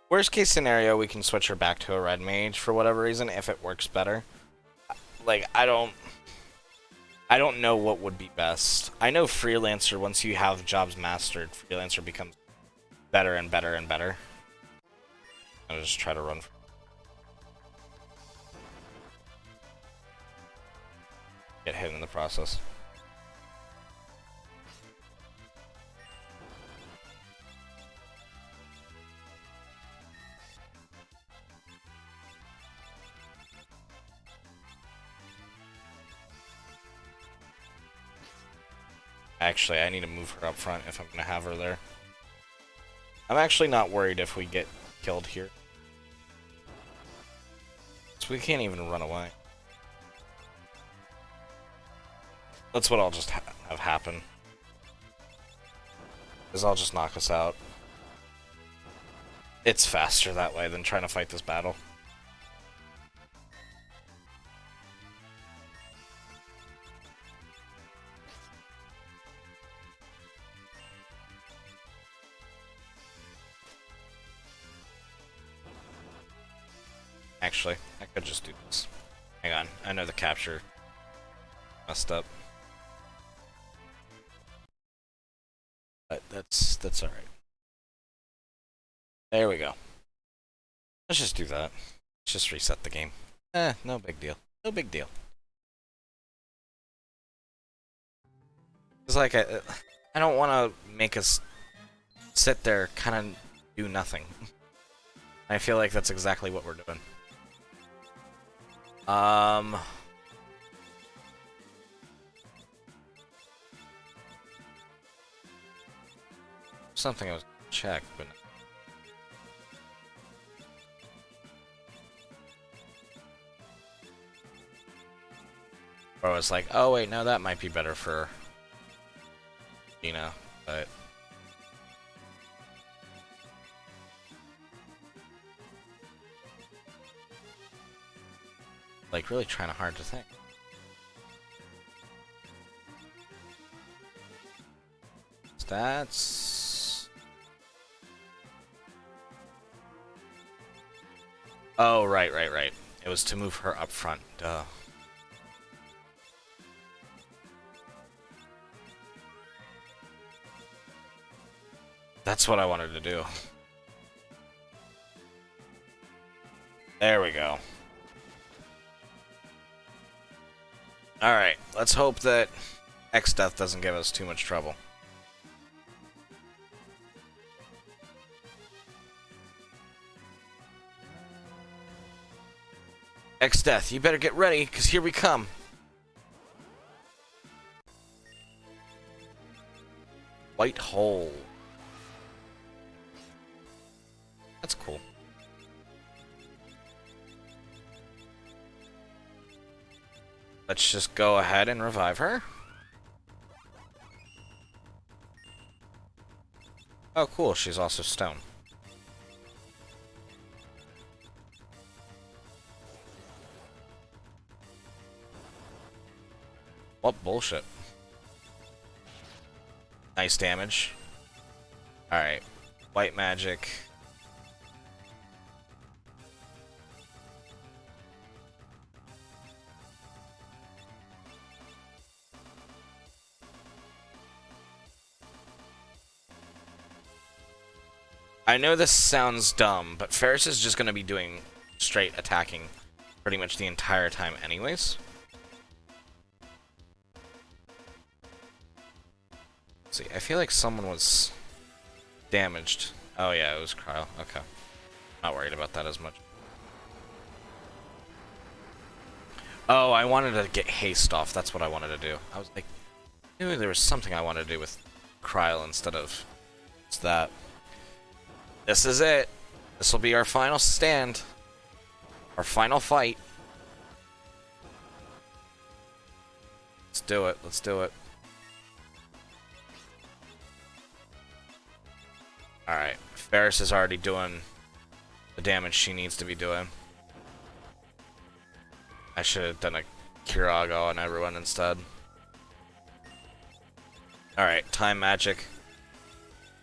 Worst case scenario, we can switch her back to a red mage for whatever reason if it works better. Like, I don't know what would be best. I know Freelancer, once you have jobs mastered, Freelancer becomes better and better and better. I'll just try to run. Get hit in the process. Actually, I need to move her up front if I'm going to have her there. I'm actually not worried if we get killed here. So we can't even run away. That's what I'll just have happen. Is I'll just knock us out. It's faster that way than trying to fight this battle. Actually, I could just do this. Hang on, I know the capture messed up. But that's alright. There we go. Let's just do that. Let's just reset the game. No big deal. No big deal. It's like, I don't want to make us sit there, kind of do nothing. I feel like that's exactly what we're doing. Something I was gonna check, but... Or I was like, oh wait, no, that might be better for... but... Like, really trying hard to think. Stats... Oh, right. It was to move her up front, duh. That's what I wanted to do. There we go. Alright, let's hope that X-Death doesn't give us too much trouble. X-Death, you better get ready, because here we come. White hole. That's cool. Let's just go ahead and revive her. Oh, cool. She's also stone. What bullshit. Nice damage. Alright. White magic. I know this sounds dumb, but Ferris is just going to be doing straight attacking pretty much the entire time anyways. Let's see, I feel like someone was damaged. Oh yeah, it was Cryo. Okay. Not worried about that as much. Oh, I wanted to get haste off. That's what I wanted to do. I was like, maybe there was something I wanted to do with Cryo instead of that. This is it. This will be our final stand. Our final fight. do it. Let's do it. Alright. Ferris is already doing the damage she needs to be doing. I should have done a Kirago on everyone instead. Alright, time magic.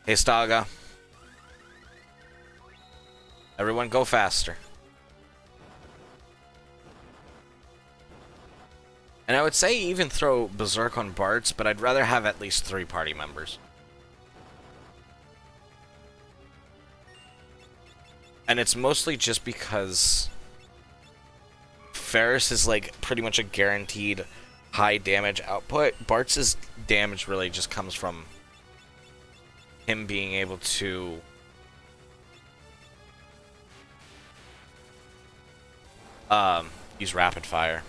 Hey, Staga. Everyone go faster. And I would say even throw Berserk on Bards, but I'd rather have at least 3 party members. And it's mostly just because Ferris is like pretty much a guaranteed high damage output. Bart's damage really just comes from him being able to use rapid fire.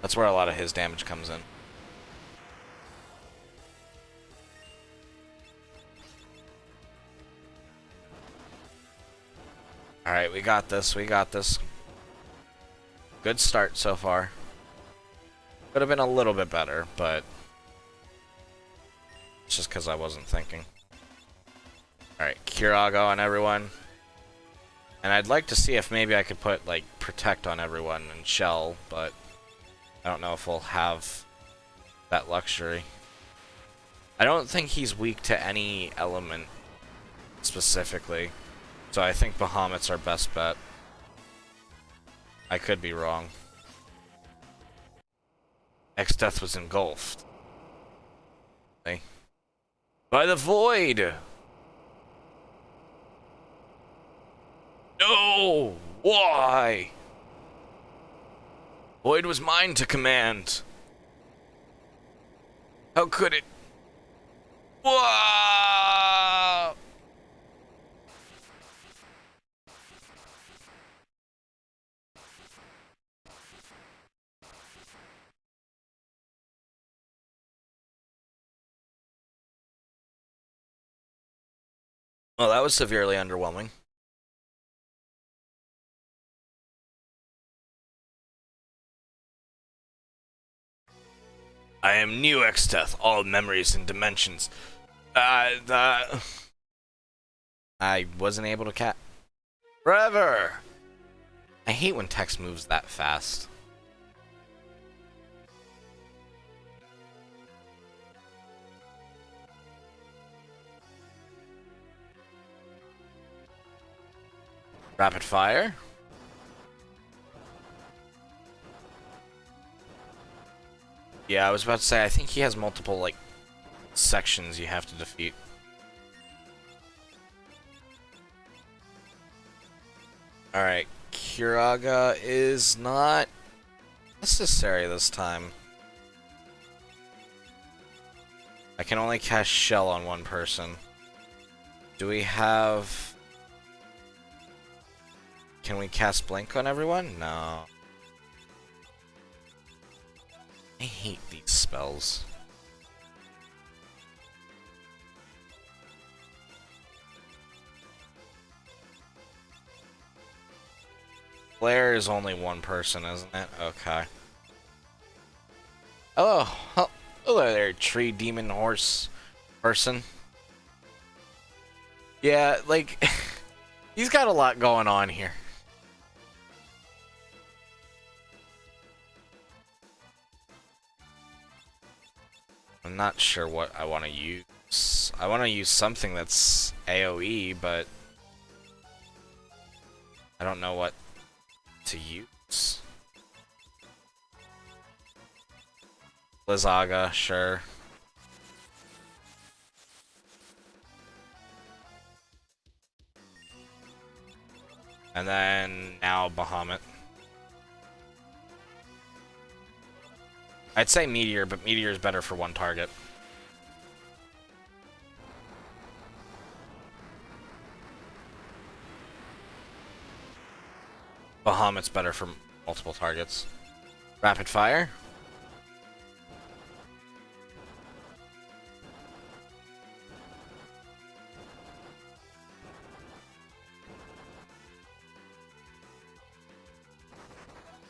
That's where a lot of his damage comes in. Alright, we got this, we got this. Good start so far. Could have been a little bit better, but it's just because I wasn't thinking. Alright, Kirago on everyone. And I'd like to see if maybe I could put, like, Protect on everyone and Shell, but I don't know if we'll have that luxury. I don't think he's weak to any element specifically, so I think Bahamut's our best bet. I could be wrong. X-Death was engulfed. Okay. By the Void! No! Why? Void was mine to command. How could it? Whoa! Well, that was severely underwhelming. I am new X-Death, all memories and dimensions. I wasn't able to Forever! I hate when text moves that fast. Rapid fire? Yeah, I was about to say, I think he has multiple, like, sections you have to defeat. Alright, Kiraga is not necessary this time. I can only cast Shell on one person. Do we have... Can we cast Blink on everyone? No. I hate these spells. Flare is only one person, isn't it? Okay. Hello. Hello there, tree demon horse person. Yeah, like, he's got a lot going on here. I'm not sure what I want to use. I want to use something that's AoE, but I don't know what to use. Blizzaga, sure. And then now Bahamut. I'd say Meteor, but Meteor is better for one target. Bahamut's better for multiple targets. Rapid fire.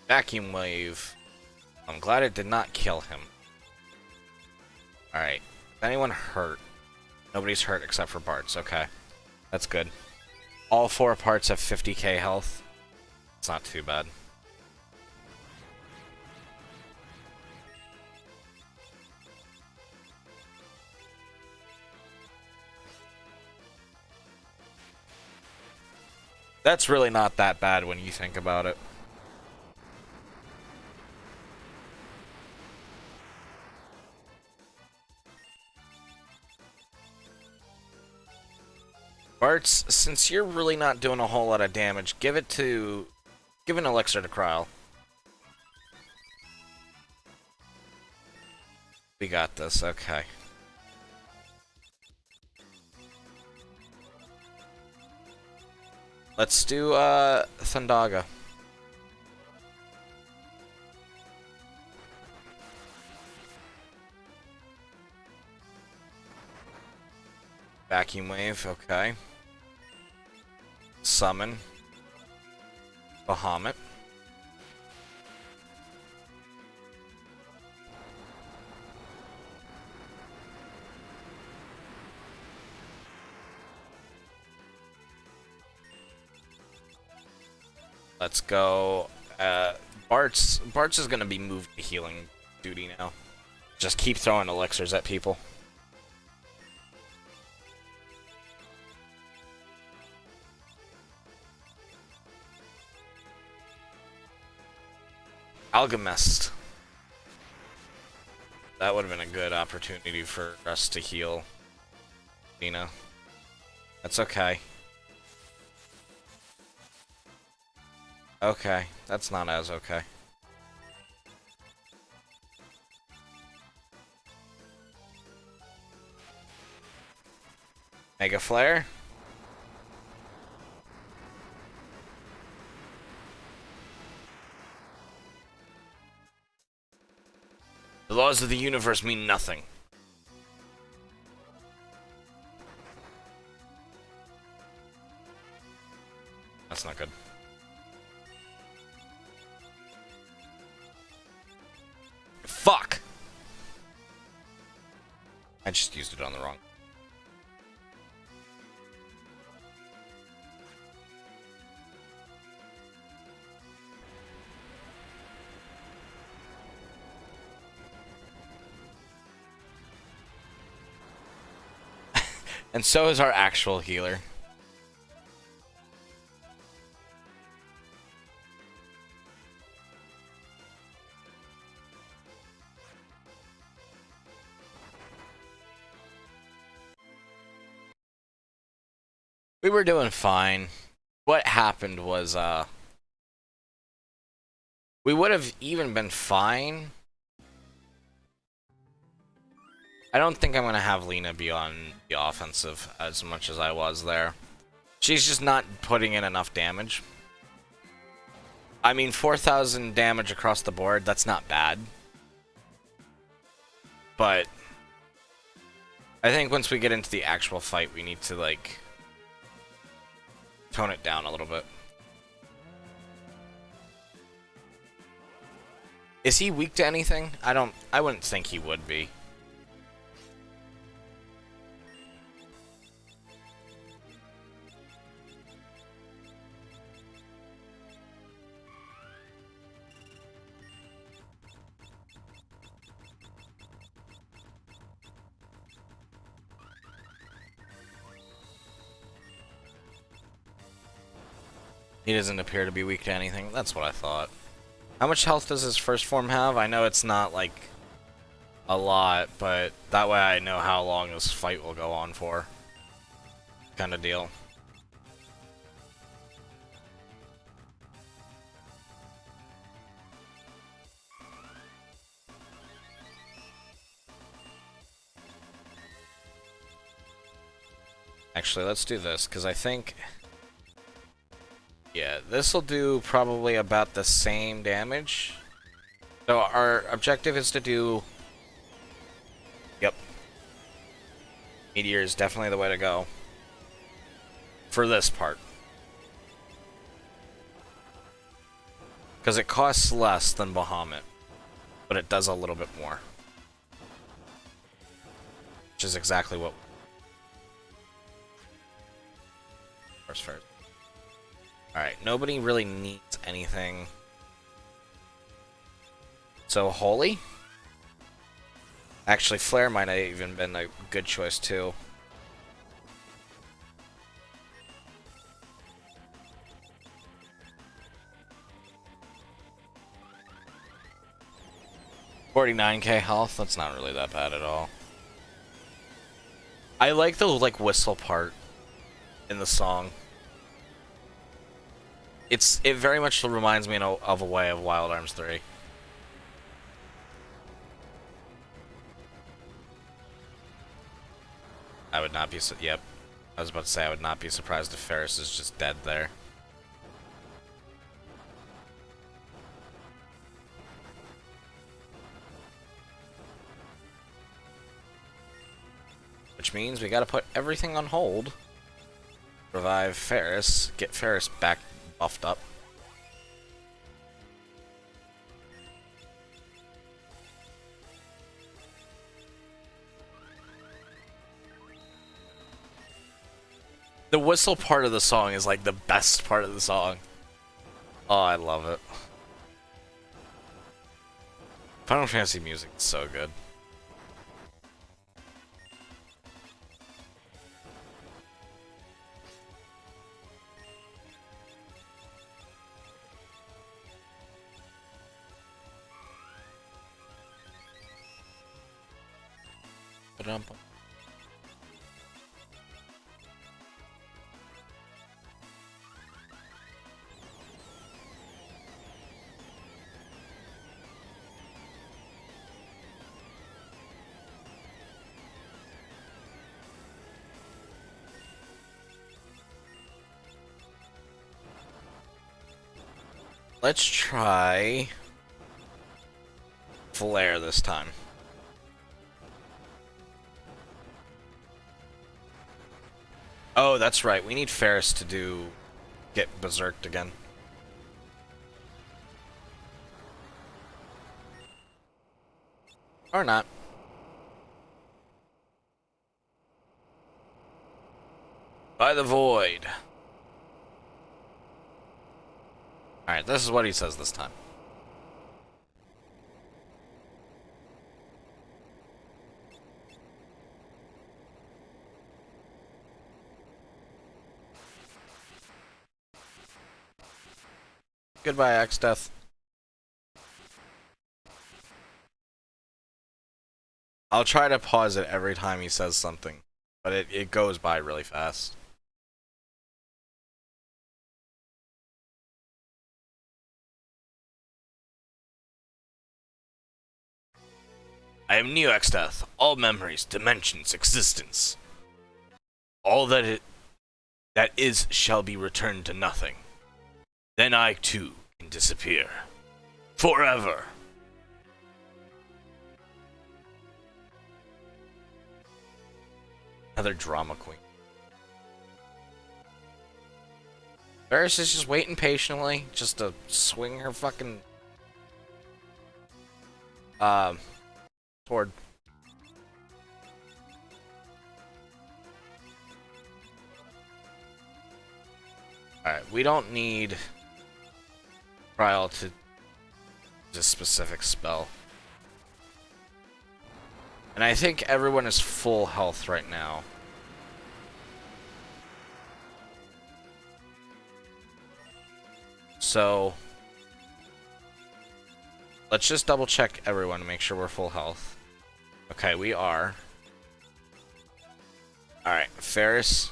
Vacuum wave. I'm glad it did not kill him. Alright. Is anyone hurt? Nobody's hurt except for parts. Okay. That's good. All 4 parts have 50k health. It's not too bad. That's really not that bad when you think about it. Bartz, since you're really not doing a whole lot of damage, give an elixir to Kryl. We got this, okay. Let's do, Thundaga. Vacuum Wave, okay. Summon. Bahamut. Let's go. Bart's is gonna be moved to healing duty now. Just keep throwing elixirs at people. Alchemist. That would have been a good opportunity for us to heal Dina. That's okay. Okay, that's not as okay. Mega Flare. The laws of the universe mean nothing. That's not good. Fuck! I just used it on the wrong. And so is our actual healer. We were doing fine. What happened was, we would have even been fine. I don't think I'm gonna have Lena be on the offensive as much as I was there. She's just not putting in enough damage. I mean, 4,000 damage across the board, that's not bad. But I think once we get into the actual fight, we need to, like, tone it down a little bit. Is he weak to anything? I wouldn't think he would be. He doesn't appear to be weak to anything. That's what I thought. How much health does his first form have? I know it's not, like, a lot, but that way I know how long this fight will go on for. Kind of deal. Actually, let's do this, because I think... Yeah, this will do probably about the same damage. So our objective is to do... Yep. Meteor is definitely the way to go. For this part. Because it costs less than Bahamut. But it does a little bit more. which is exactly what. First. All right, nobody really needs anything. So holy. Actually, Flare might have even been a good choice too. $49k health. That's not really that bad at all. I like the whistle part in the song. It very much reminds me of a way of Wild Arms 3. I would not be yep. I was about to say I would not be surprised if Ferris is just dead there. Which means we gotta put everything on hold. Revive Ferris, get Ferris back buffed up. The whistle part of the song is like the best part of the song. Oh, I love it. Final Fantasy music is so good. Ba-dum-bum. Let's try Flare this time. Oh, that's right. We need Ferris to get berserked again. Or not. By the void. Alright, this is what he says this time. Goodbye, X-Death. I'll try to pause it every time he says something, but it goes by really fast. I am Neo X-Death. All memories, dimensions, existence. All that is shall be returned to nothing. Then I too can disappear. Forever. Another drama queen. Varys is just waiting patiently, just to swing her fucking sword. Alright, we don't need trial to this specific spell. And I think everyone is full health right now. So let's just double check everyone to make sure we're full health. Okay, we are. Alright, Ferris,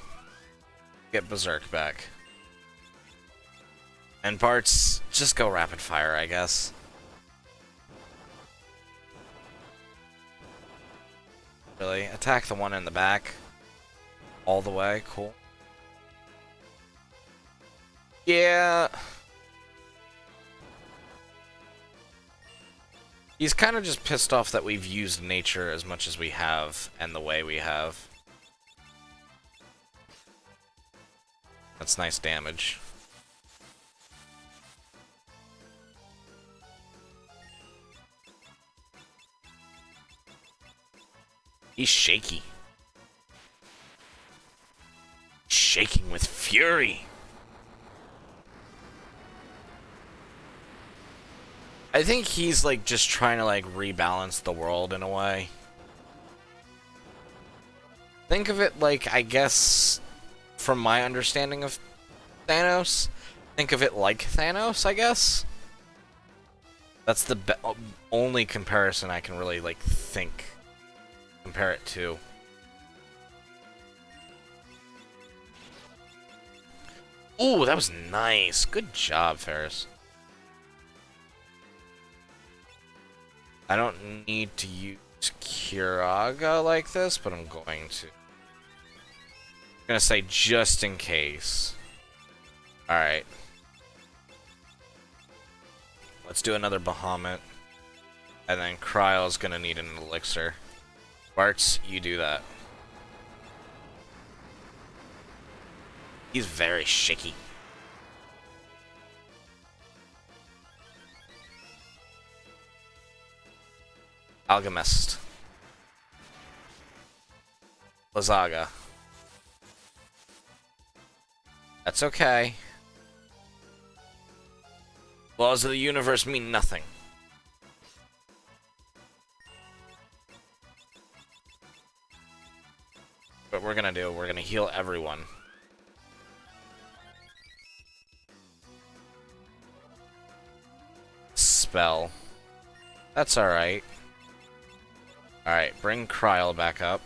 get Berserk back. And Bart's, just go rapid fire, I guess. Really? Attack the one in the back. All the way, cool. Yeah. He's kind of just pissed off that we've used nature as much as we have, and the way we have. That's nice damage. He's shaky. shaking with fury. I think he's like just trying to like rebalance the world in a way. Think of it like, I guess, from my understanding of Thanos, think of it like Thanos, I guess. That's the only comparison I can really like compare it to. Ooh, that was nice. Good job, Ferris. I don't need to use Kiraga like this, but I'm going to. I'm gonna say just in case. Alright. Let's do another Bahamut. And then Kryle's gonna need an elixir. Bartz, you do that. He's very shaky. Alchemist. Lazaga. That's okay. Laws of the universe mean nothing. What we're gonna do, we're gonna heal everyone. Spell. That's alright. Alright, bring Kryle back up.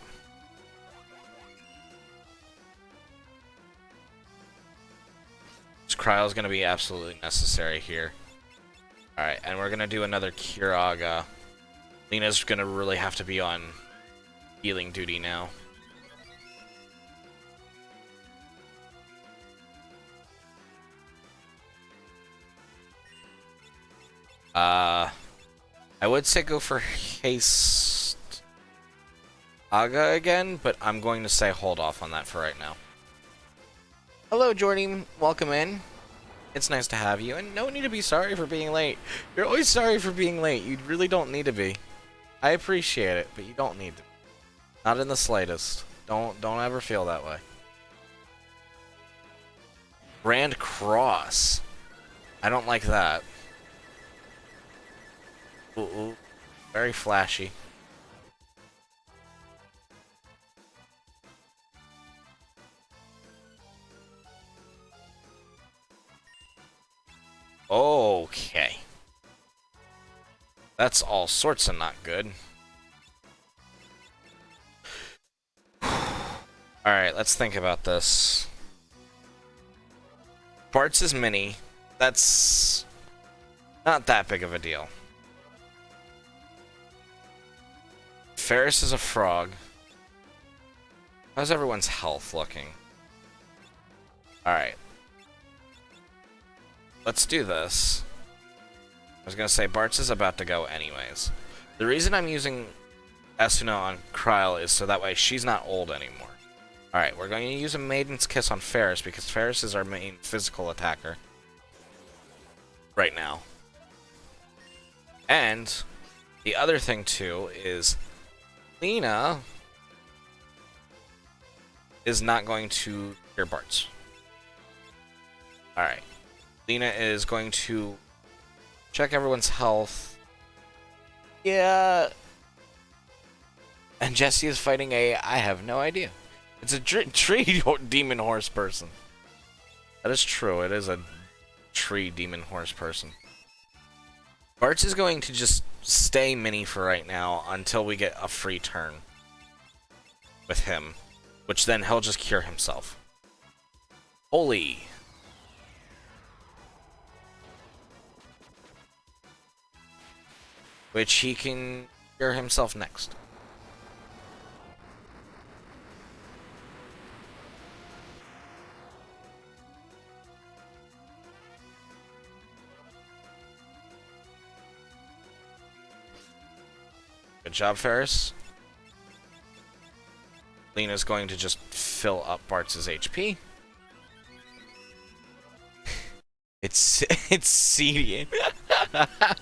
Kryle's gonna be absolutely necessary here. Alright, and we're gonna do another Kiraga. Lena's gonna really have to be on healing duty now. I would say go for Haste Aga again, but I'm going to say hold off on that for right now. Hello, Jordy. Welcome in. It's nice to have you, and no need to be sorry for being late. You're always sorry for being late. You really don't need to be. I appreciate it, but you don't need to. Not in the slightest. Don't ever feel that way. Grand Cross. I don't like that. Ooh. Very flashy. Okay. That's all sorts of not good. Alright, let's think about this. Bartz is mini. That's not that big of a deal. Ferris is a frog. How's everyone's health looking? Alright. Let's do this. I was gonna say, Bartz is about to go anyways. The reason I'm using Esuna on Kryle is so that way she's not old anymore. Alright, we're going to use a Maiden's Kiss on Ferris because Ferris is our main physical attacker right now. And the other thing too is Lena is not going to hear Bartz. Alright. Lena is going to check everyone's health. Yeah. And Jesse is fighting I have no idea. It's a tree demon horse person. That is true. It is a tree demon horse person. Bartz is going to just stay mini for right now until we get a free turn with him, which then he'll just cure himself. Holy. Which he can cure himself next. Good job, Ferris. Lena's going to just fill up Bartz's HP. it's seedy.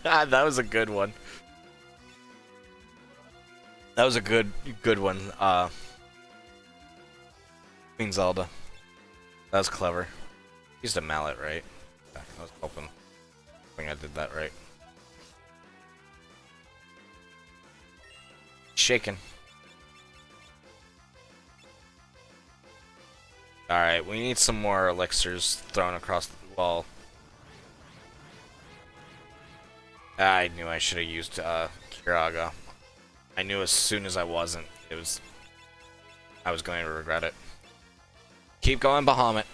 That was a good one. That was a good one, Queen Zelda. That was clever. Used a mallet, right? Yeah, I was hoping I did that right. Shaking. Alright, we need some more elixirs thrown across the wall. I knew I should have used Kiraga. I knew as soon as I wasn't, I was going to regret it. Keep going, Bahamut.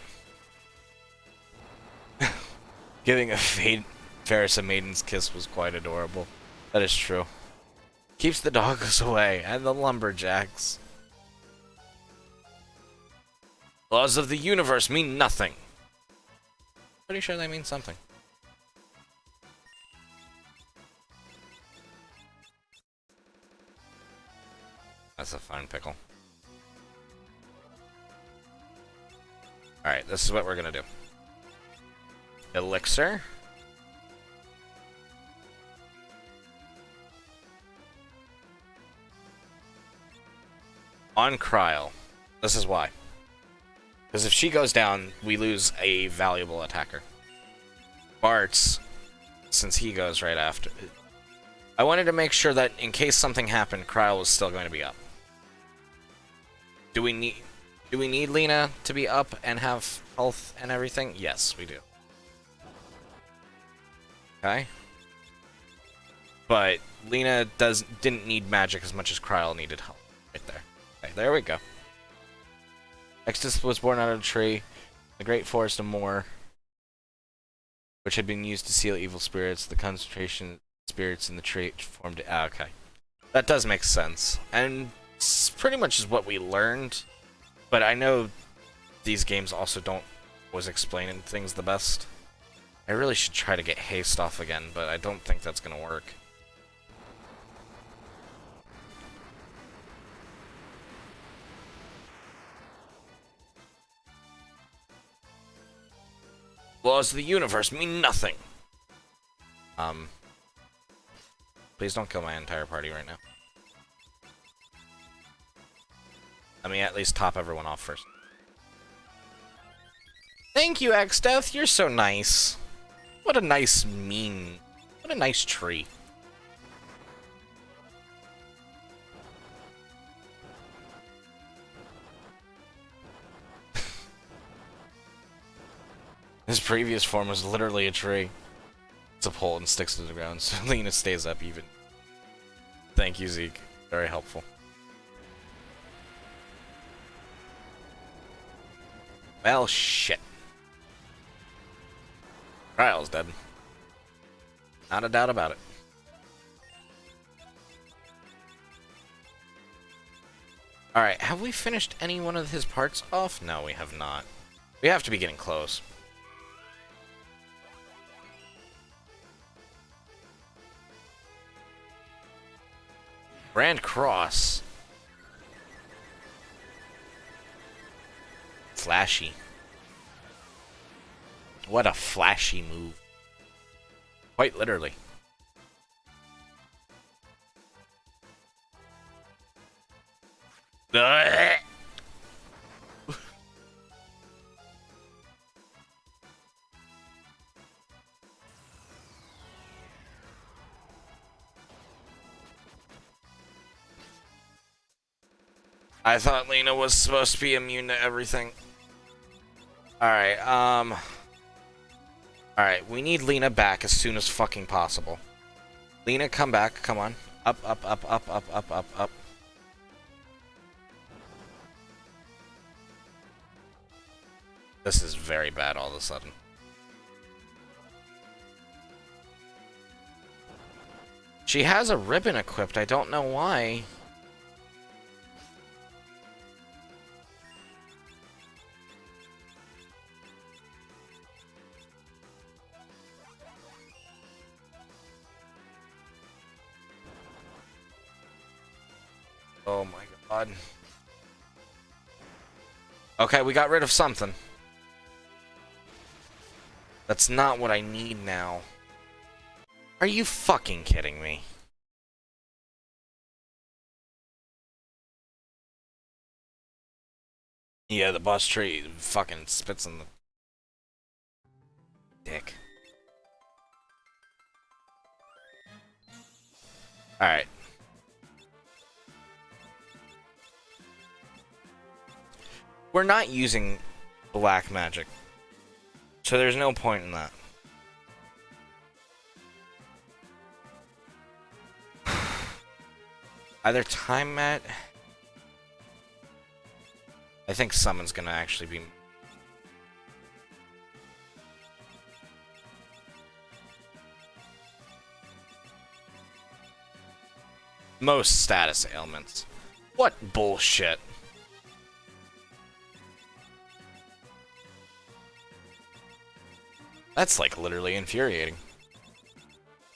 Giving a Ferris a maiden's kiss was quite adorable. That is true. Keeps the dogs away, and the lumberjacks. Laws of the universe mean nothing. Pretty sure they mean something. That's a fine pickle. Alright, this is what we're gonna do. Elixir. On Kryl. This is why. Because if she goes down, we lose a valuable attacker. Bart's, since he goes right after. I wanted to make sure that in case something happened, Kryl was still going to be up. Do we need Lena to be up and have health and everything? Yes, we do. Okay. But Lena didn't need magic as much as Kryl needed health. Right there. Okay, there we go. Extus was born out of a tree, the great forest of Moor, which had been used to seal evil spirits. The concentration spirits in the tree formed. Ah, okay. That does make sense. And it's pretty much is what we learned. But I know these games also don't always explain things the best. I really should try to get haste off again, but I don't think that's going to work. Laws of the universe mean nothing. Please don't kill my entire party right now. Let me at least top everyone off first. Thank you, X-Death. You're so nice. What a nice what a nice tree. His previous form was literally a tree. It's a pole and sticks to the ground, so Lena stays up even. Thank you, Zeke. Very helpful. Well, shit. Kryl's dead. Not a doubt about it. Alright, have we finished any one of his parts off? No, we have not. We have to be getting close. Grand Cross. Flashy. What a flashy move. Quite literally. I thought Lena was supposed to be immune to everything. Alright, Alright, we need Lena back as soon as fucking possible. Lena, come back. Come on. Up, up, up, up, up, up, up, up. This is very bad all of a sudden. She has a ribbon equipped. I don't know why. Oh my god. Okay, we got rid of something. That's not what I need now. Are you fucking kidding me? Yeah, the boss tree fucking spits in the dick. Alright. We're not using black magic, so there's no point in that. Either time mat. I think summon's gonna actually be. Most status ailments. What bullshit. That's like literally infuriating.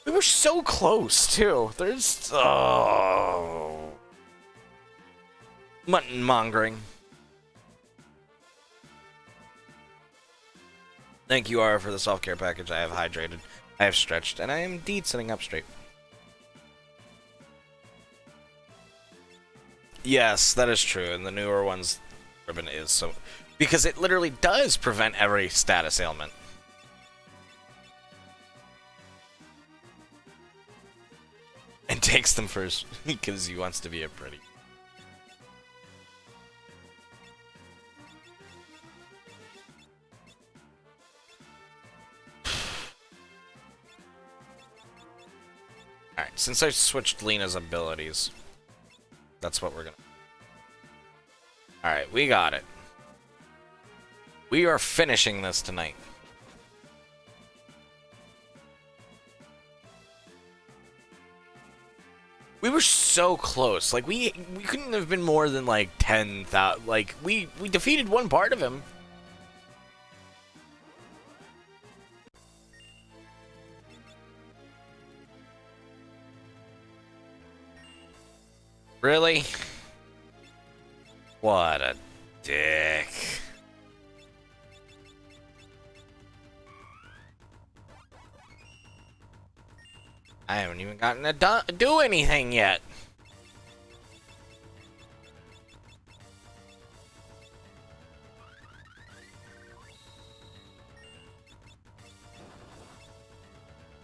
We were so close too. There's mutton mongering. Thank you, Ara, for the self-care package. I have hydrated, I have stretched, and I am indeed sitting up straight. Yes, that is true, and the newer ones, ribbon is so... Because it literally does prevent every status ailment. And takes them first, because he wants to be a pretty... Alright, since I switched Lena's abilities, that's what we're gonna... Alright, we got it. We are finishing this tonight. We were so close. Like, we couldn't have been more than, like, 10,000... Like, we defeated one part of him. Really? What a dick. I haven't even gotten to do anything yet.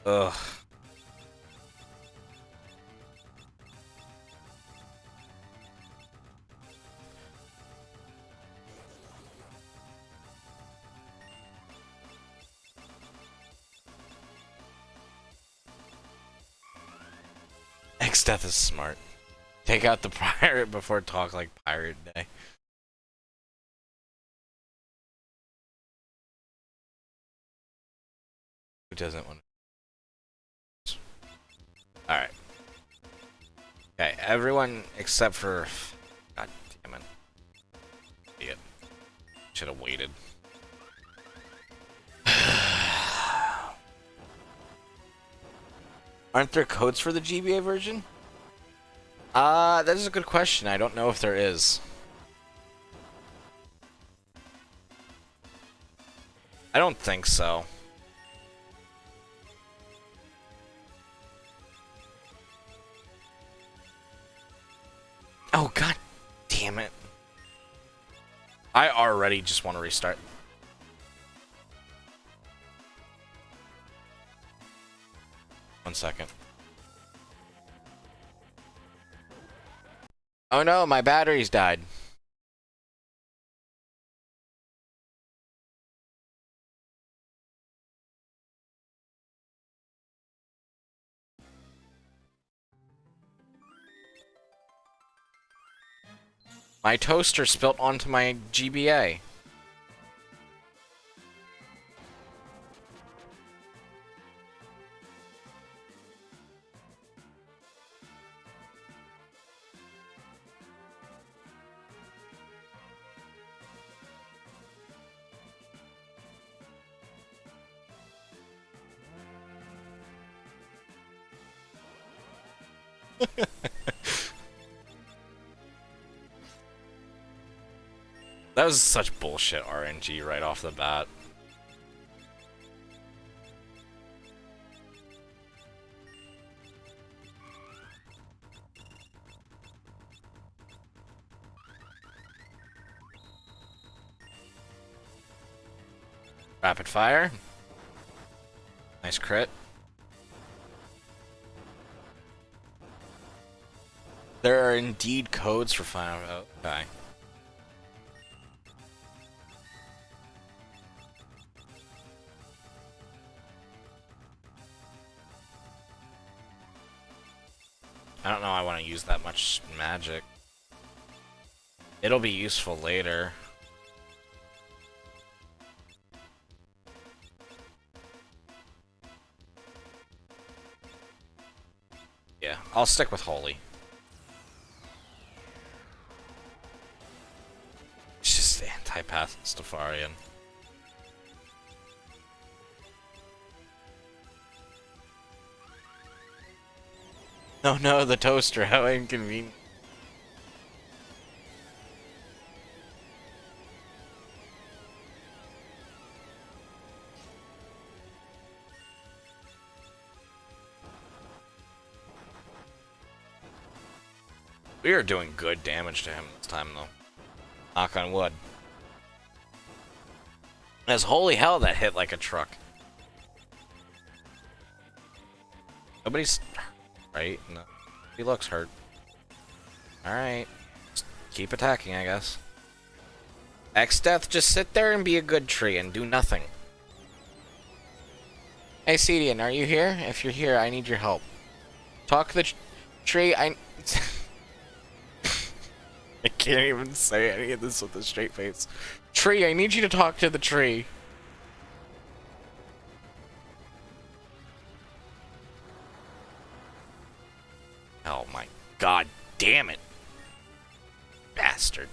Ugh. X-Death is smart. Take out the pirate before talk like Pirate Day. Who doesn't want to? Alright. Okay, everyone except for... God damn it. Idiot. Should have waited. Aren't there codes for the GBA version? That is a good question. I don't know if there is. I don't think so. Oh, god damn it. I already just want to restart. One second. Oh no, my batteries died. My toaster spilt onto my GBA. That was such bullshit RNG right off the bat. Rapid fire. Nice crit. There are indeed codes for final. Okay. I don't know I want to use that much magic. It'll be useful later. Yeah, I'll stick with Holy. It's just anti-path Stafarian. Oh no, the toaster, how inconvenient. We are doing good damage to him this time, though. Knock on wood. As holy hell, that hit like a truck. Nobody's right. No, he looks hurt. All right, just keep attacking, I guess. X-Death, just sit there and be a good tree and do nothing. Hey, Cedian, are you here? If you're here, I need your help. Talk to the tree. I can't even say any of this with a straight face. Tree, I need you to talk to the tree. Oh my god damn it. Bastard.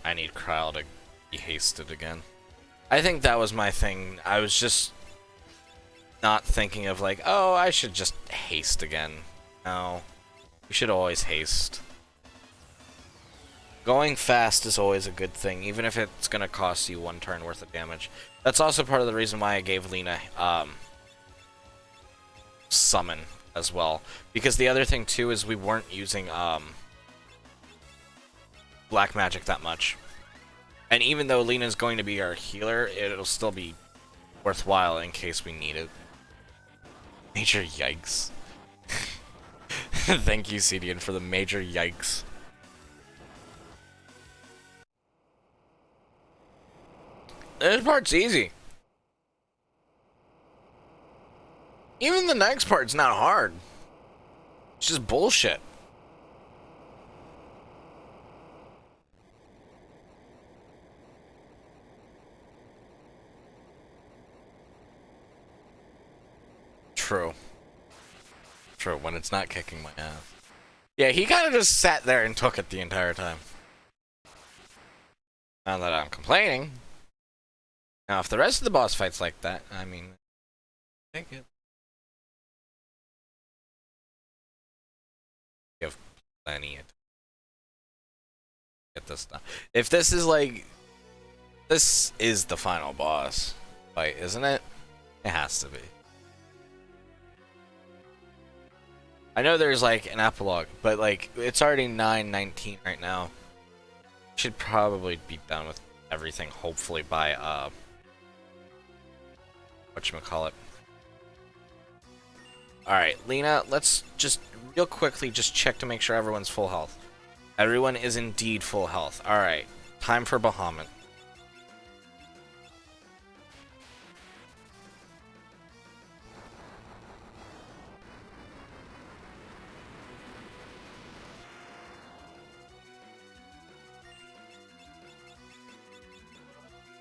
I need Kryle to be hasted again. I think that was my thing. I was just not thinking of like, oh, I should just haste again. No. You should always haste. Going fast is always a good thing, even if it's gonna cost you one turn worth of damage. That's also part of the reason why I gave Lena summon as well. Because the other thing too is we weren't using black magic that much. And even though Lena's going to be our healer, it'll still be worthwhile in case we need it. Major yikes. Thank you, Cedian, for the major yikes. This part's easy. Even the next part's not hard. It's just bullshit. True. True, when it's not kicking my ass. Yeah, he kind of just sat there and took it the entire time. Not that I'm complaining. Now, if the rest of the boss fight's like that, I mean, take it. Give plenty of get this done. If this is like, this is the final boss fight, isn't it? It has to be. I know there's like an epilogue, but like it's already 9:19 right now. Should probably be done with everything, hopefully by whatchamacallit. Alright, Lena, let's just real quickly just check to make sure everyone's full health. Everyone is indeed full health. Alright, time for Bahamut.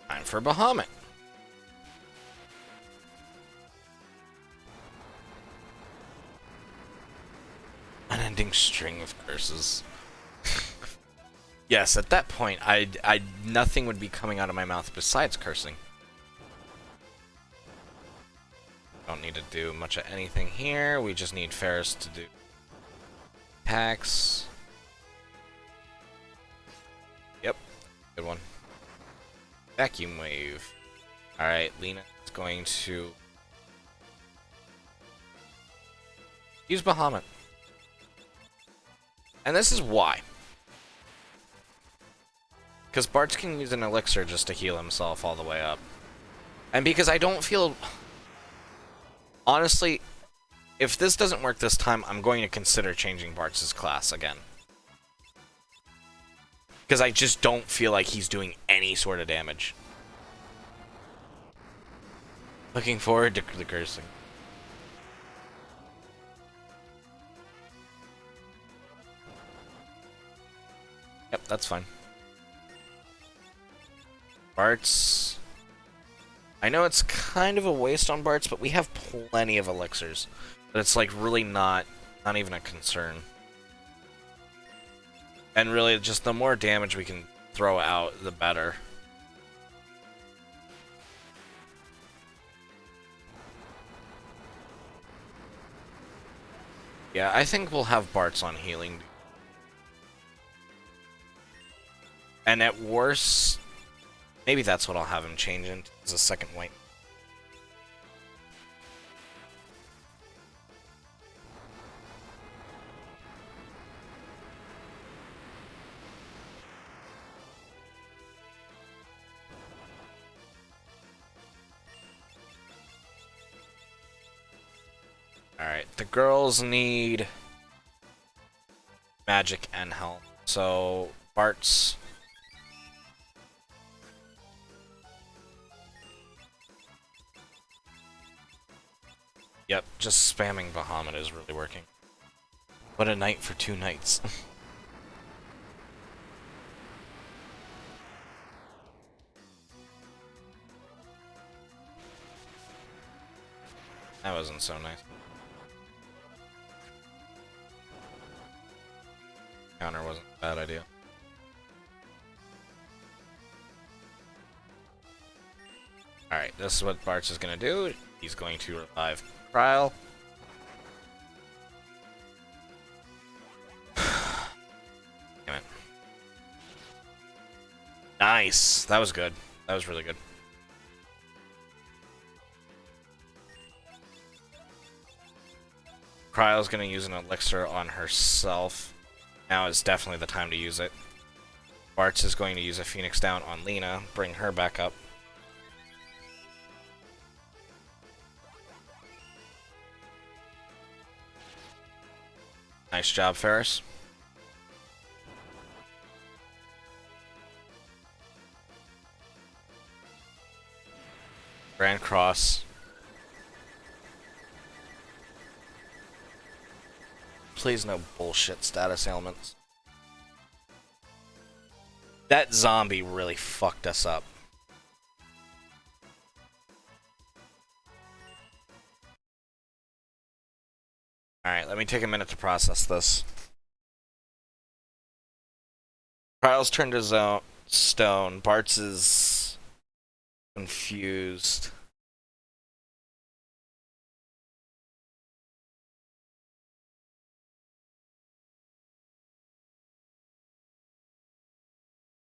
Time for Bahamut. Unending string of curses. Yes, at that point, nothing would be coming out of my mouth besides cursing. Don't need to do much of anything here. We just need Ferris to do attacks. Yep, good one. Vacuum wave. Alright, Lena is going to use Bahamut. And this is why. Because Bartz can use an elixir just to heal himself all the way up. And because I don't feel... Honestly, if this doesn't work this time, I'm going to consider changing Bartz's class again. Because I just don't feel like he's doing any sort of damage. Looking forward to the cursing. Yep, that's fine. Bartz... I know it's kind of a waste on Bartz, but we have plenty of elixirs. But it's like really not even a concern. And really, just the more damage we can throw out, the better. Yeah, I think we'll have Bartz on healing. And at worst, maybe that's what I'll have him change into, as a second white. Alright, the girls need magic and health. So, Bartz... Yep, just spamming Bahamut is really working. What a night for 2 nights. That wasn't so nice. Counter wasn't a bad idea. Alright, this is what Bartz is going to do. He's going to revive Kryl. Damn it. Nice! That was good. That was really good. Kryl's going to use an elixir on herself. Now is definitely the time to use it. Bartz is going to use a Phoenix Down on Lena, bring her back up. Nice job, Ferris. Grand Cross. Please no bullshit status ailments. That zombie really fucked us up. Alright, let me take a minute to process this. Kryl's turned his own stone. Bartz is confused.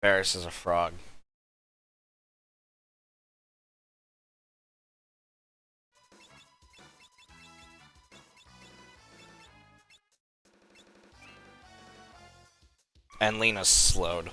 Ferris is a frog. And Lena's slowed.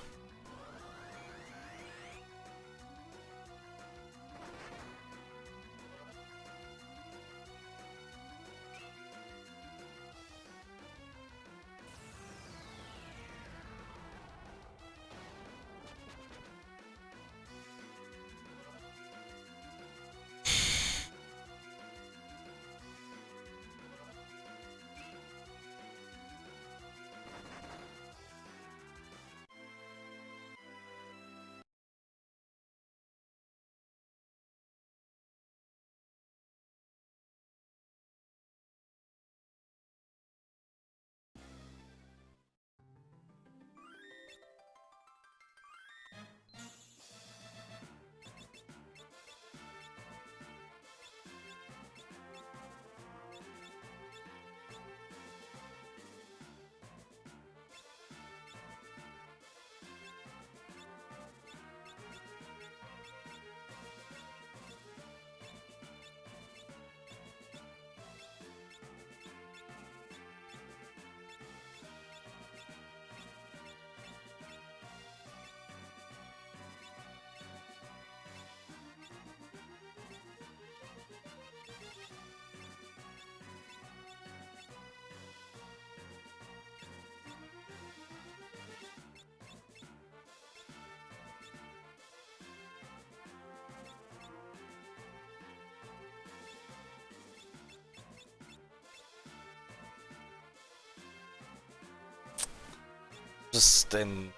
just in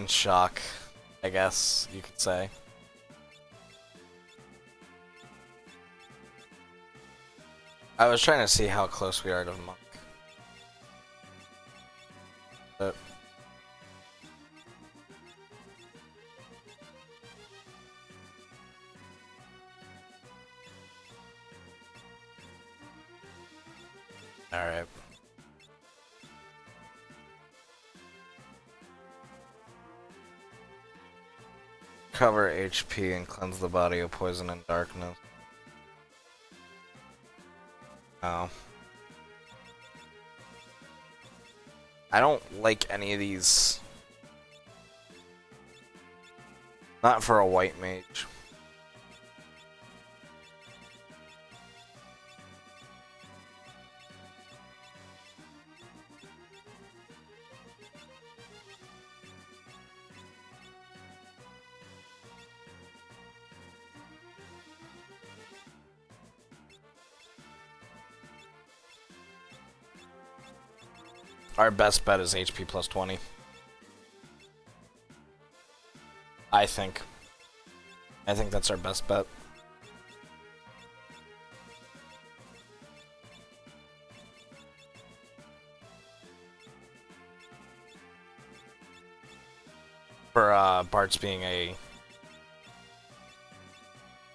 shock, I guess you could say. I was trying to see how close we are to Monk. But alright. Cover HP and cleanse the body of poison and darkness. Oh. I don't like any of these. Not for a white mage. Our best bet is HP plus 20. I think. I think that's our best bet. For Bart's being a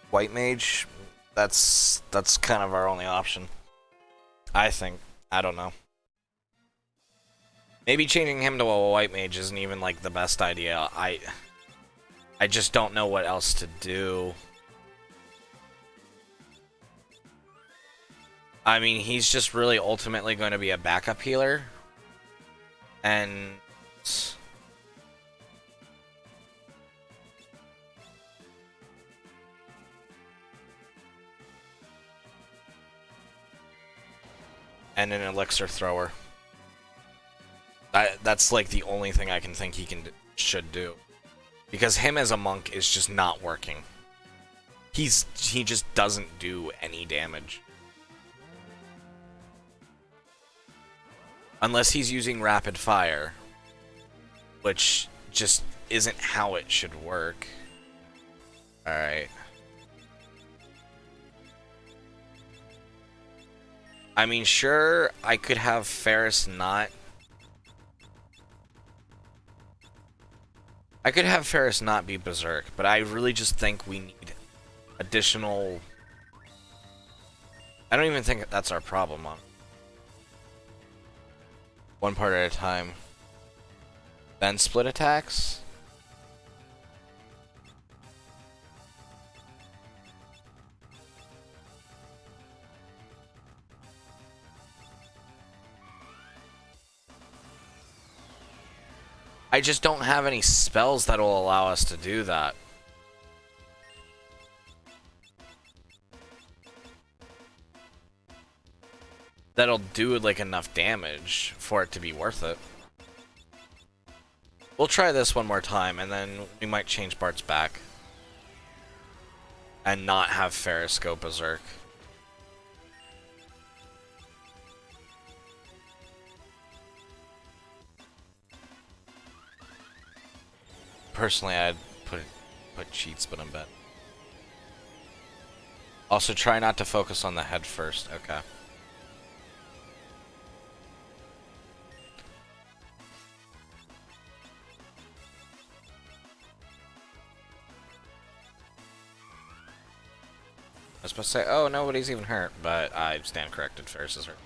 white mage, that's kind of our only option. I think. I don't know. Maybe changing him to a white mage isn't even like the best idea. I just don't know what else to do. I mean, he's just really ultimately going to be a backup healer. And an elixir thrower. That's like the only thing I can think he should do. Because him as a monk is just not working. He just doesn't do any damage. Unless he's using rapid fire. Which just isn't how it should work. Alright. I mean, sure, I could have Ferris not... I could have Ferris not be Berserk, but I really just think we need additional... I don't even think that's our problem on one part at a time. Then split attacks? I just don't have any spells that'll allow us to do that. That'll do like enough damage for it to be worth it. We'll try this one more time and then we might change Bart's back. And not have Ferris go Berserk. Personally, I'd put cheats, but I'm bet. Also, try not to focus on the head first. Okay. I was supposed to say, oh, nobody's even hurt, but I stand corrected. Ferris is hurt.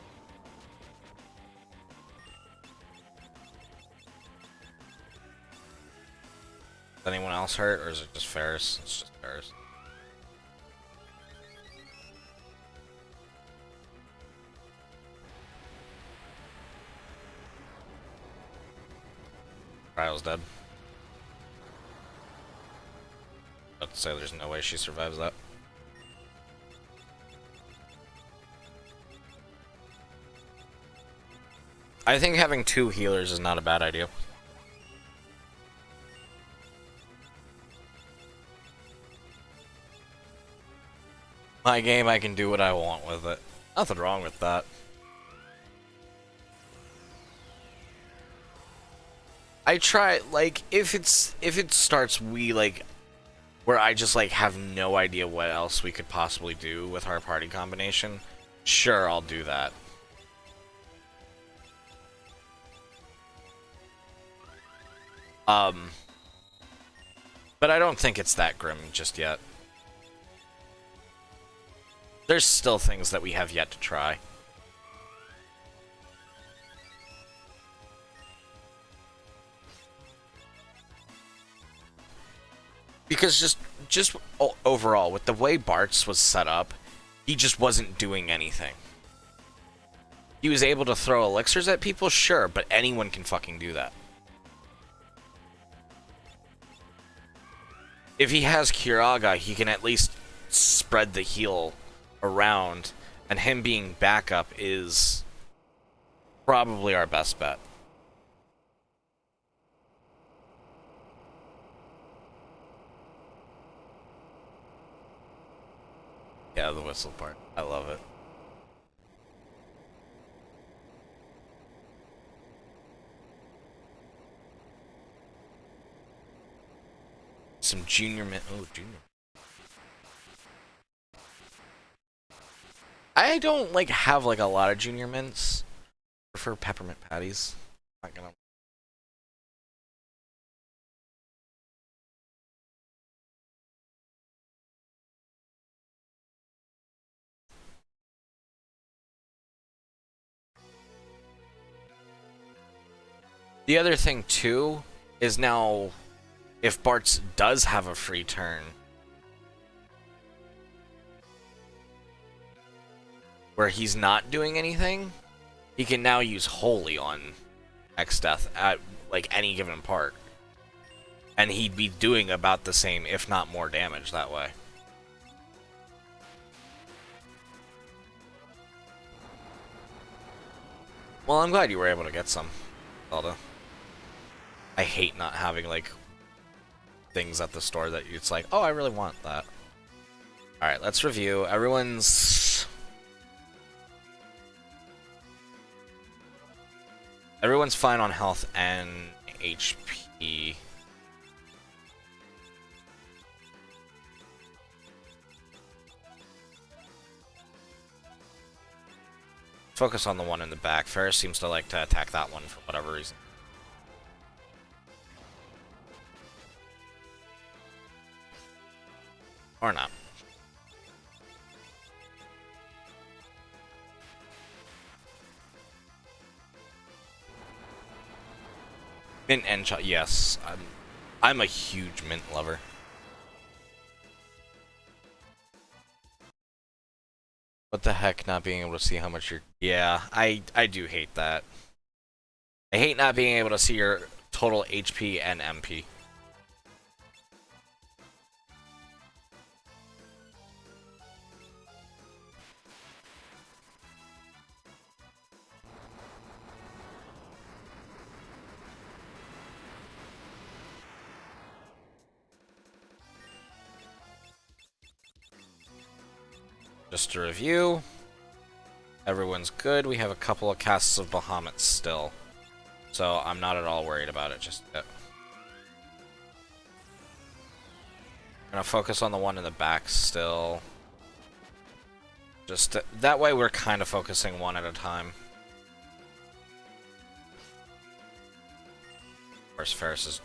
Is anyone else hurt, or is it just Ferris? It's just Ferris. Ryle's dead. About to say there's no way she survives that. I think having 2 healers is not a bad idea. My game, I can do what I want with it. Nothing wrong with that. I try, like, if it starts where I just like have no idea what else we could possibly do with our party combination, sure, I'll do that. But I don't think it's that grim just yet. There's still things that we have yet to try. Because just overall, with the way Bart's was set up, he just wasn't doing anything. He was able to throw elixirs at people, sure, but anyone can fucking do that. If he has Kiraga, he can at least spread the heal around, and him being backup is probably our best bet. Yeah, the whistle part. I love it. Some junior mint. Oh, junior. I don't like have like a lot of junior mints. I prefer peppermint patties. Not gonna. The other thing too is now, if Bart's does have a free turn, where he's not doing anything, he can now use Holy on X-Death at like any given part. And he'd be doing about the same, if not more damage that way. Well, I'm glad you were able to get some, Zelda. I hate not having, like, things at the store that it's like, oh, I really want that. Alright, let's review. Everyone's fine on health and HP. Focus on the one in the back. Ferris seems to like to attack that one for whatever reason. Or not. Mint and yes, I'm a huge mint lover. What the heck, not being able to see how much you're... Yeah, I do hate that. I hate not being able to see your total HP and MP. Just to review, everyone's good. We have a couple of casts of Bahamut still, so I'm not at all worried about it just yet. I'm gonna focus on the one in the back still. Just that way we're kind of focusing one at a time. Of course, Ferris is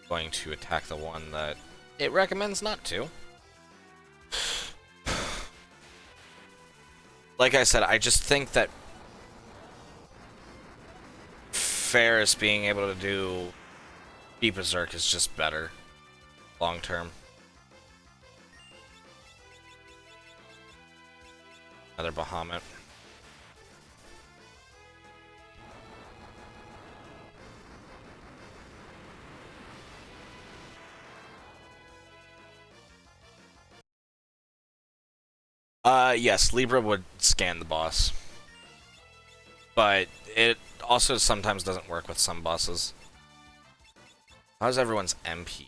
going to attack the one that it recommends not to. Like I said, I just think that Ferris being able to do Deep Berserk is just better long term. Another Bahamut. Yes, Libra would scan the boss. But it also sometimes doesn't work with some bosses. How's everyone's MP?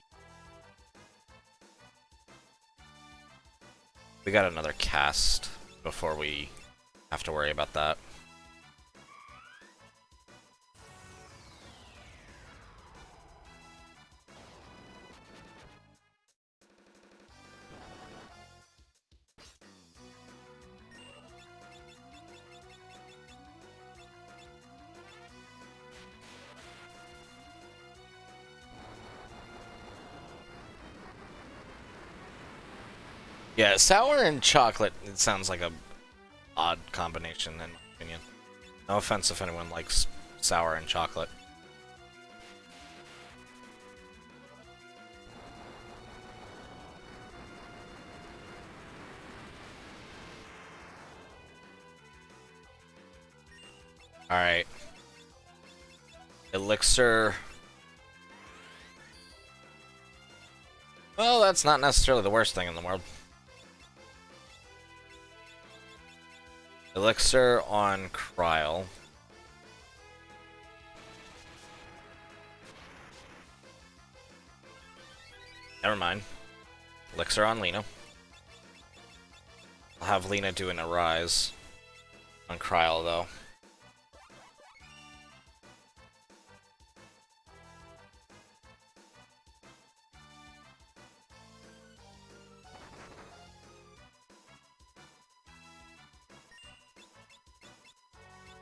We got another cast before we have to worry about that. Yeah, sour and chocolate, it sounds like a odd combination in my opinion. No offense if anyone likes sour and chocolate. Alright. Elixir. Well, that's not necessarily the worst thing in the world. Elixir on Kryl. Never mind. Elixir on Lena. I'll have Lena do an Arise on Kryl, though.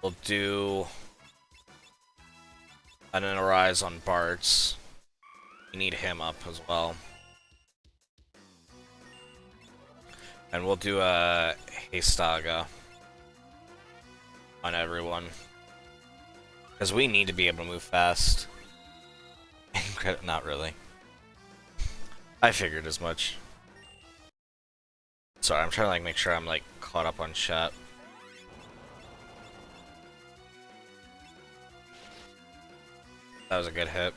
We'll do an Arise on Bartz. We need him up as well. And we'll do a Hastaga on everyone. Because we need to be able to move fast. Not really. I figured as much. Sorry, I'm trying to like make sure I'm like caught up on chat. That was a good hit.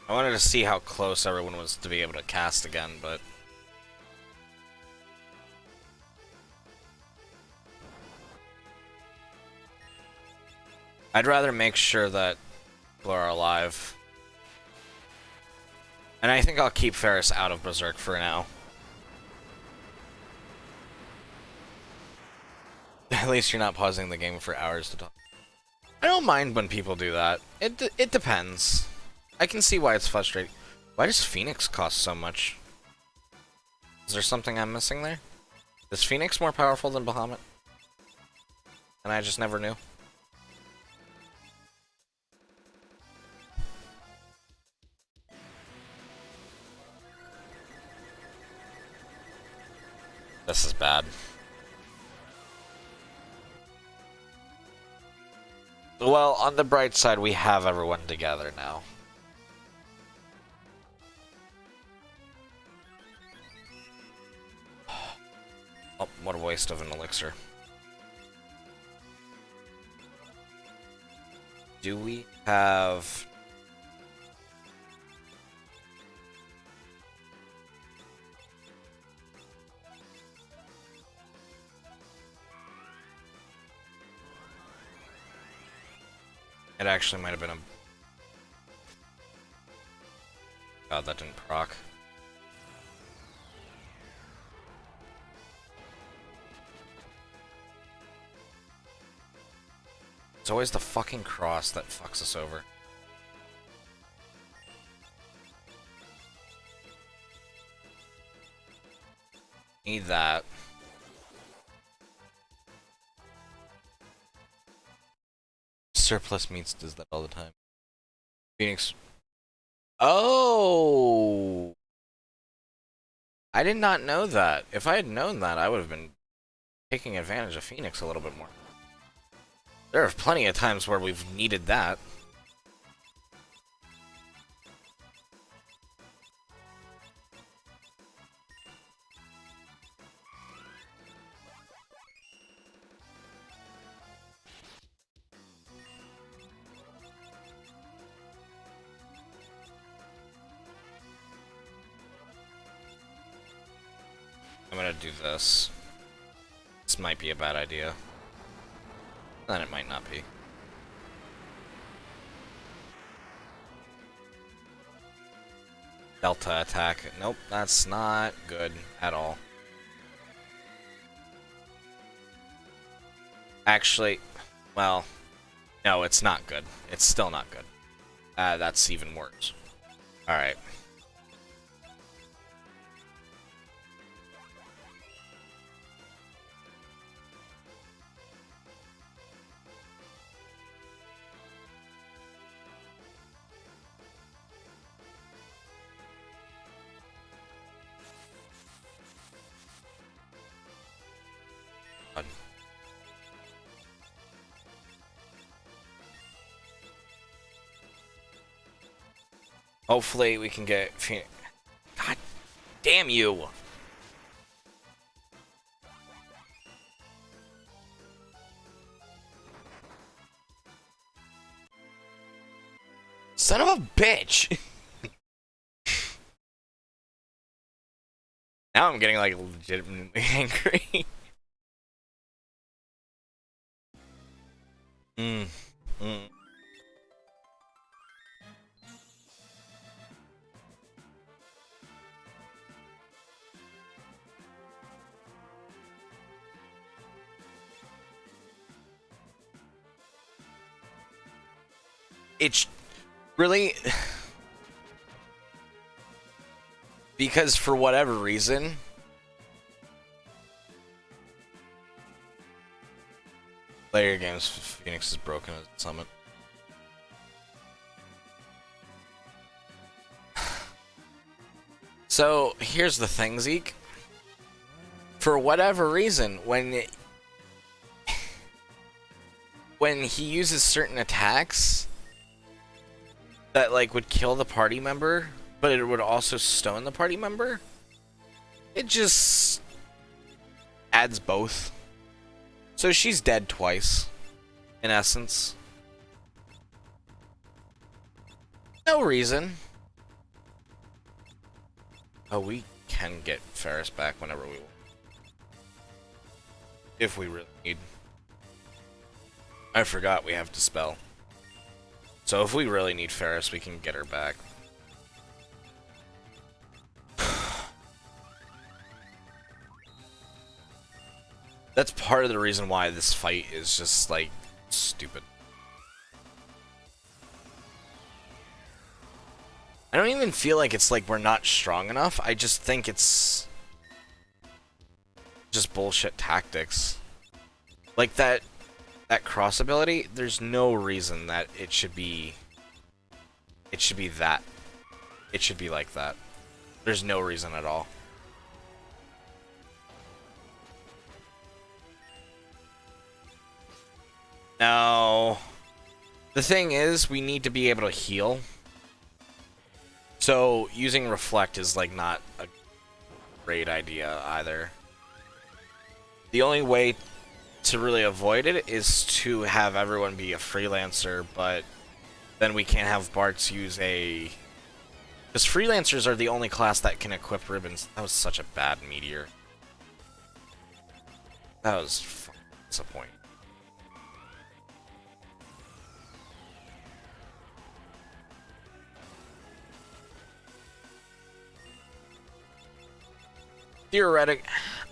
I wanted to see how close everyone was to be able to cast again, but I'd rather make sure that people are alive. And I think I'll keep Ferris out of Berserk for now. At least you're not pausing the game for hours to talk. I don't mind when people do that. It depends. I can see why it's frustrating. Why does Phoenix cost so much? Is there something I'm missing there? Is Phoenix more powerful than Bahamut? And I just never knew. This is bad. Well, on the bright side, we have everyone together now. Oh, what a waste of an elixir. Do we have... It actually might have been a... God, that didn't proc. It's always the fucking cross that fucks us over. Need that. Surplus Meats does that all the time. Phoenix. Oh! I did not know that. If I had known that, I would have been taking advantage of Phoenix a little bit more. There are plenty of times where we've needed that. I'm gonna do this. This might be a bad idea. Then it might not be. Delta attack. Nope, that's not good at all. Actually, well, no, it's not good. It's still not good. That's even worse. Alright. Hopefully we can get... God damn you! Son of a bitch! Now I'm getting, like, legitimately angry. mm. Mm. It's really... Because for whatever reason... Player games, Phoenix is broken at Summit. So, here's the thing, Zeke. For whatever reason, when he uses certain attacks that, like, would kill the party member, but it would also stun the party member, it just adds both. So she's dead twice, in essence. No reason. Oh, we can get Ferris back whenever we want. If we really need. I forgot we have to spell. So if we really need Ferris, we can get her back. That's part of the reason why this fight is just, like, stupid. I don't even feel like it's like we're not strong enough. I just think it's just bullshit tactics. Like that cross ability, there's no reason that it should be that. It should be like that. There's no reason at all. Now, the thing is, we need to be able to heal. So, using Reflect is, like, not a great idea either. The only way to really avoid it is to have everyone be a freelancer, but then we can't have Bartz use a... Because freelancers are the only class that can equip ribbons. That was such a bad meteor. That was fucking disappointing. Theoretic,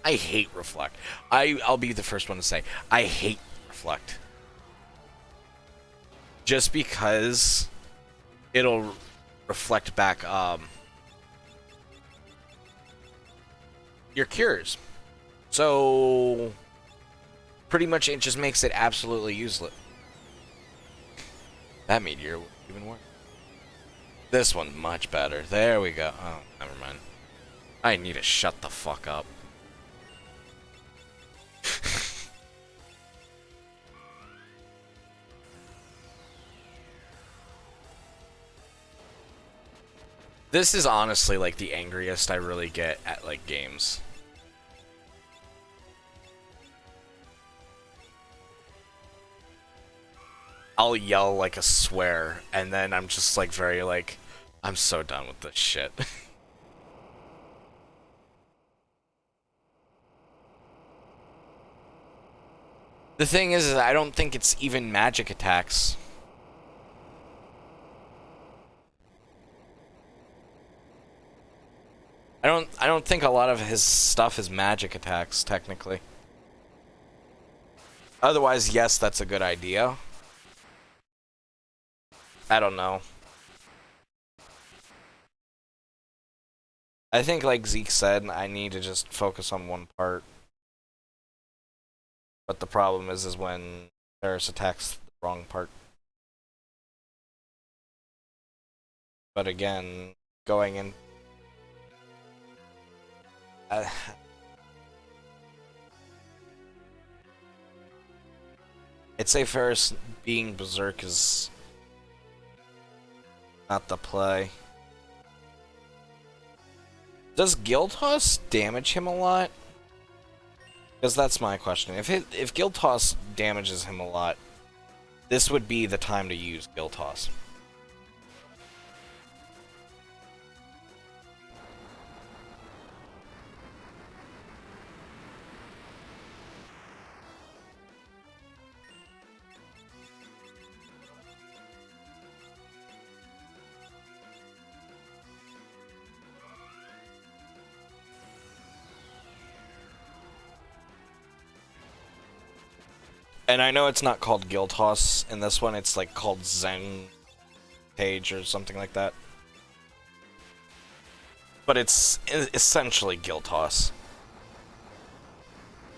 I hate Reflect. I'll be the first one to say I hate Reflect. Just because it'll reflect back your cures. So pretty much it just makes it absolutely useless. That meteor would even worse. This one's much better. There we go. Oh, never mind. I need to shut the fuck up. This is honestly like the angriest I really get at like games. I'll yell like a swear and then I'm just like very like I'm so done with this shit. The thing is I don't think it's even magic attacks. I don't think a lot of his stuff is magic attacks, technically. Otherwise, yes, that's a good idea. I don't know. I think, like Zeke said, I need to just focus on one part. But the problem is when Ferris attacks the wrong part. But again, going in... I'd say Ferris being Berserk is not the play. Does Guild Toss damage him a lot? Because that's my question. If Guild Toss damages him a lot, this would be the time to use Guild Toss. And I know it's not called Guild Toss in this one, it's like called Zen Page or something like that. But it's essentially Guild Toss.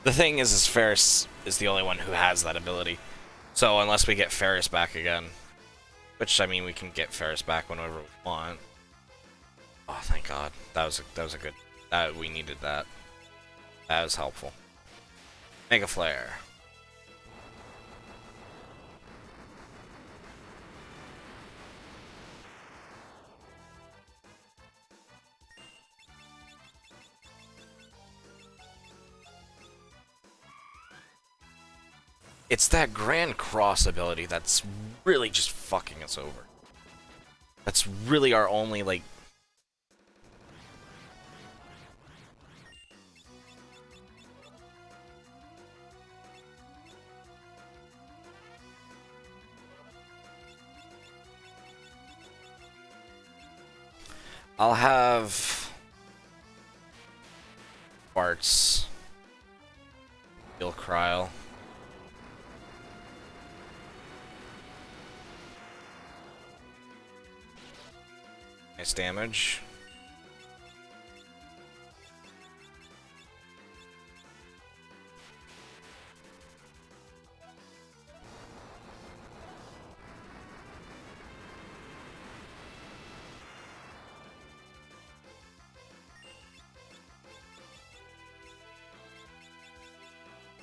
The thing is Ferris is the only one who has that ability. So unless we get Ferris back again, which I mean we can get Ferris back whenever we want. Oh, thank God. That was a good. We needed that. That was helpful. Mega Flare. It's that Grand Cross ability that's really just fucking us over. That's really our only, like... I'll have... Bart's... Bill Kryl. Nice damage.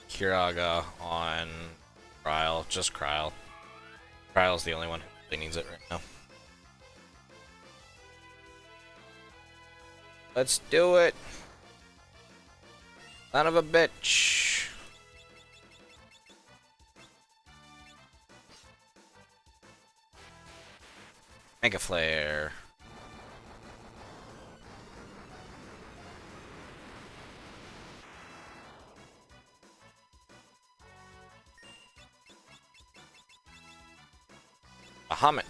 Kiraga on Kryl, just Kryl. Kryl's the only one who really needs it right now. Let's do it! Son of a bitch! Mega Flare. Bahamut.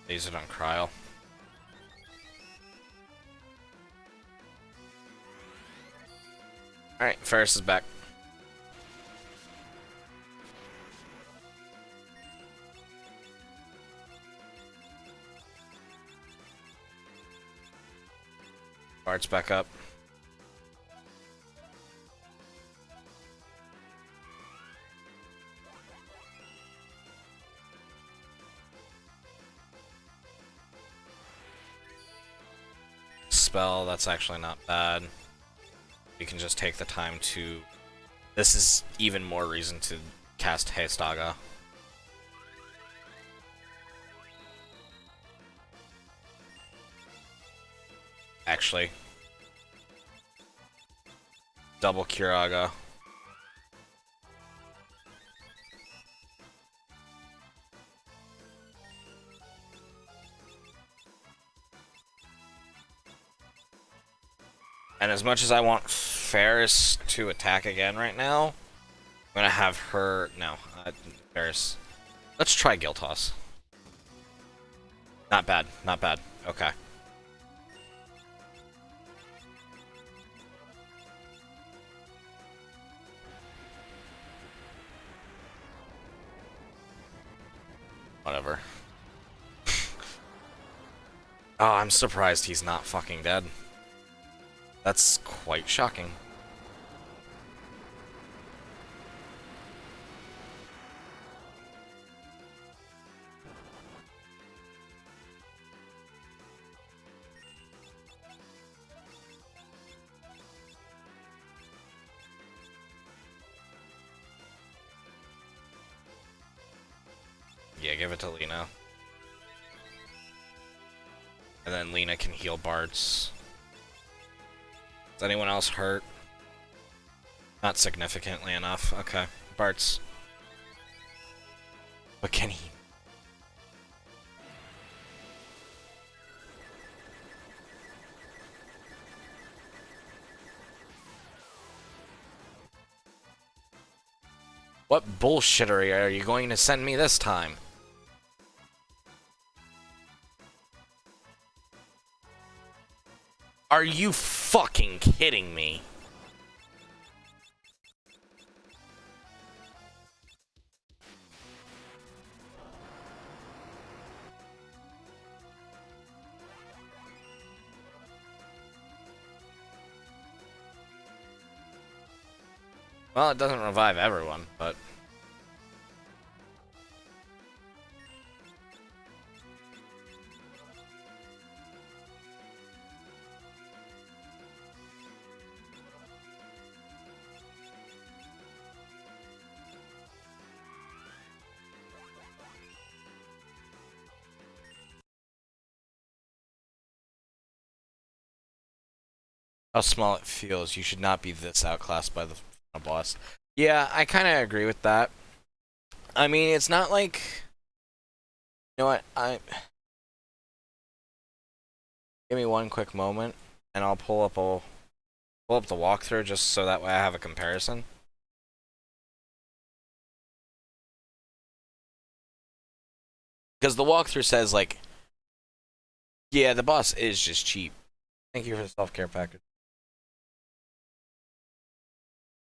Use it on Kryl. Alright, Ferris is back. Bart's back up. Spell, that's actually not bad. You can just take the time to... This is even more reason to cast Heistaga. Actually. Double Kiraga. And as much as I want Ferris to attack again right now, I'm gonna have her... No, Ferris. Let's try Guild Toss. Not bad, not bad. Okay. Whatever. Oh, I'm surprised he's not fucking dead. That's quite shocking. give it to Lena. And then Lena can heal Bart's. Is anyone else hurt? Not significantly enough. Okay. Bart's. But can he? What bullshittery are you going to send me this time? Are you fucking kidding me? Well, it doesn't revive everyone, but... how small it feels. You should not be this outclassed by the boss. Yeah, I kind of agree with that. I mean, it's not like... You know what? Give me one quick moment, and I'll pull up the walkthrough just so that way I have a comparison. Because the walkthrough says, like, yeah, the boss is just cheap. Thank you for the self-care package.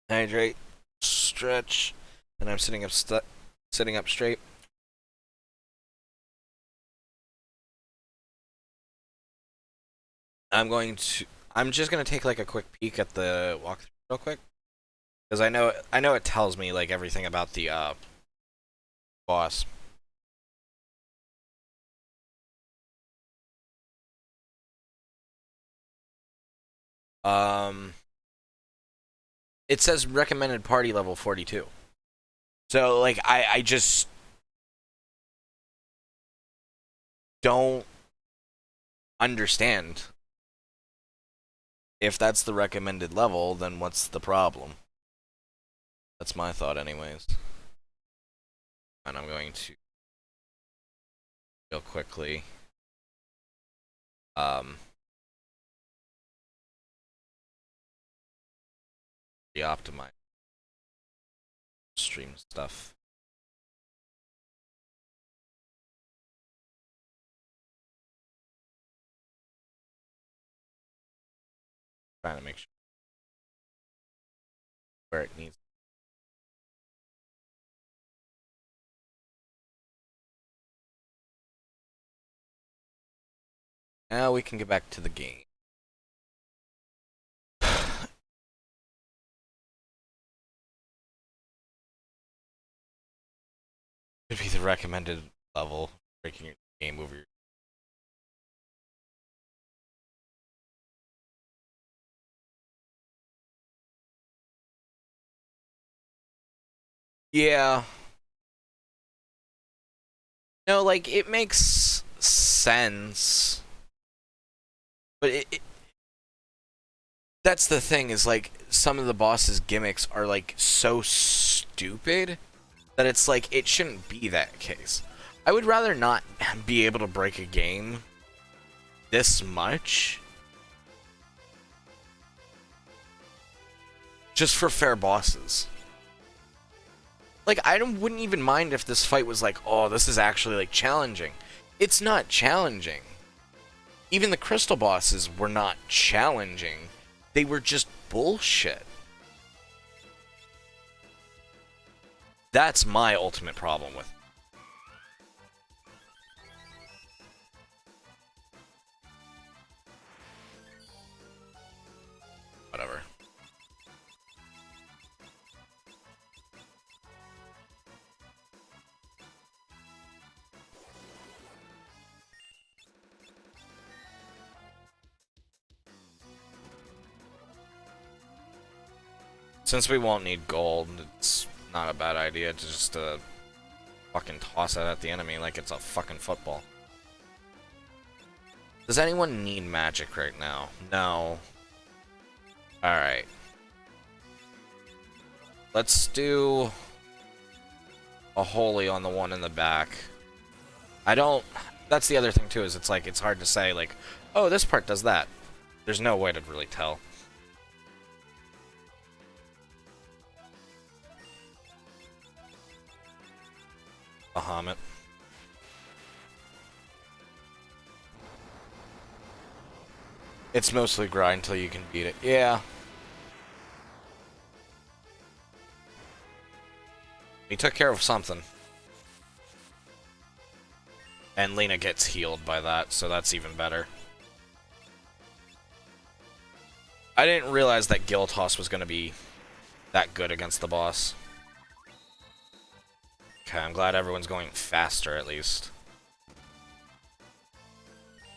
Hydrate, stretch, and I'm sitting up straight. I'm just gonna take like a quick peek at the walkthrough real quick, because I know it tells me like everything about the boss. It says recommended party level 42. So like I just don't understand. If that's the recommended level, then what's the problem? That's my thought anyways. And I'm going to real quickly re-optimize stream stuff. Trying to make sure where it needs. Now we can get back to the game. Could be the recommended level, breaking your game over your... Yeah. No, like, it makes sense. But that's the thing, is like, some of the boss's gimmicks are like so stupid that it's like, it shouldn't be that case. I would rather not be able to break a game this much just for fair bosses. Like, wouldn't even mind if this fight was like, oh, this is actually like challenging. It's not challenging. Even the crystal bosses were not challenging. They were just bullshit. That's my ultimate problem with it. Whatever. Since we won't need gold, it's not a bad idea to just fucking toss it at the enemy like it's a fucking football. Does anyone need magic right now? No. Alright. Let's do a holy on the one in the back. I don't... That's the other thing, too, is it's like, it's hard to say, like, oh, this part does that. There's no way to really tell. Bahamut. It's mostly grind till you can beat it. Yeah. He took care of something. And Lena gets healed by that, so that's even better. I didn't realize that Gil Toss was going to be that good against the boss. Okay, I'm glad everyone's going faster, at least.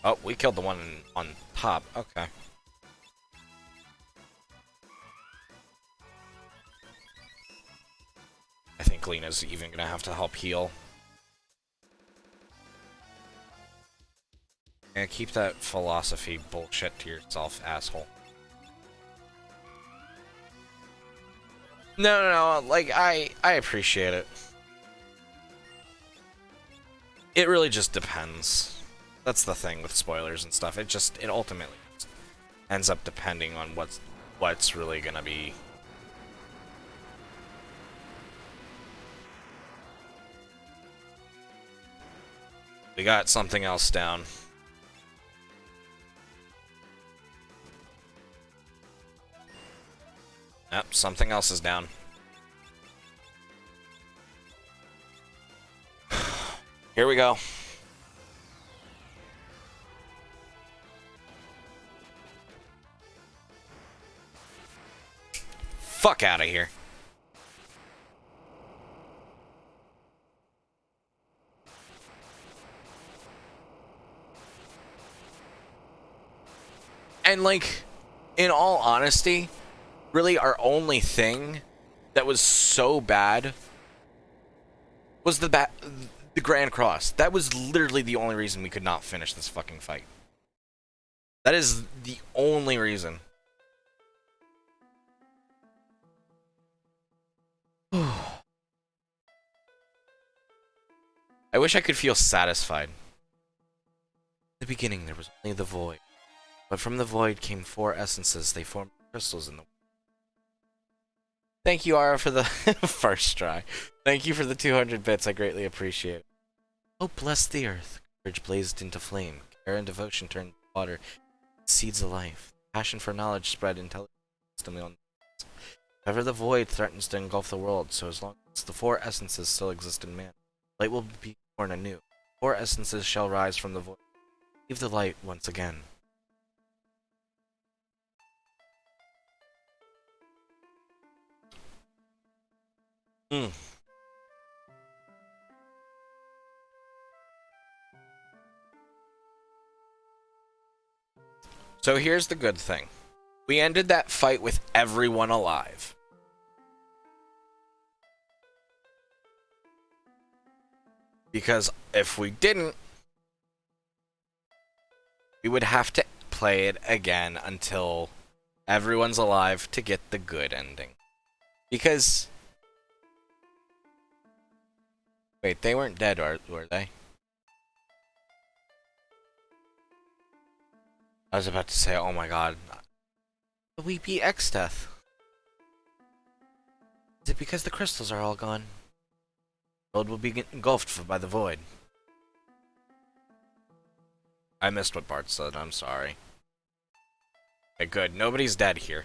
Oh, we killed the one on top. Okay. I think Lena's even going to have to help heal. And keep that philosophy bullshit to yourself, asshole. No, like, I appreciate it. It really just depends. That's the thing with spoilers and stuff. It ultimately ends up depending on what's really gonna be. We got something else down. Yep, something else is down. Here we go. Fuck out of here. And like, in all honesty, really our only thing that was so bad was the Grand Cross. That was literally the only reason we could not finish this fucking fight. That is the only reason. I wish I could feel satisfied. In the beginning, there was only the void. But from the void came 4 essences. They formed crystals in the... Thank you, Ara, for the first try. Thank you for the 200 bits. I greatly appreciate it. Oh, bless the earth. Courage blazed into flame. Care and devotion turned to water. Seeds of life. Passion for knowledge spread intelligence. However, the void threatens to engulf the world, so as long as the 4 essences still exist in man, light will be born anew. 4 essences shall rise from the void. Leave the light once again. Hmm. So here's the good thing. We ended that fight with everyone alive. Because if we didn't, we would have to play it again until everyone's alive to get the good ending. Because... Wait, they weren't dead, were they? I was about to say, oh my god. We beat X-Death. Is it because the crystals are all gone? The world will be engulfed by the void. I missed what Bart said, I'm sorry. Okay, good. Nobody's dead here.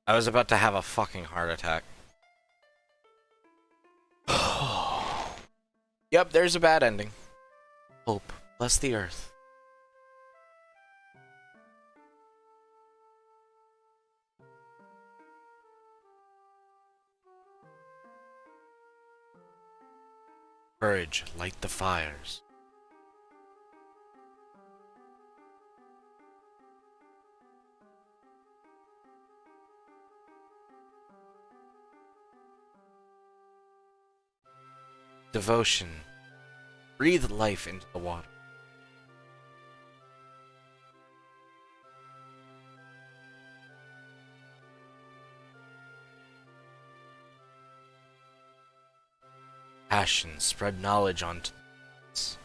I was about to have a fucking heart attack. Yep, there's a bad ending. Hope, bless the earth. Courage, light the fires. devotion. Breathe life into the water. Passion. Spread knowledge onto the lands.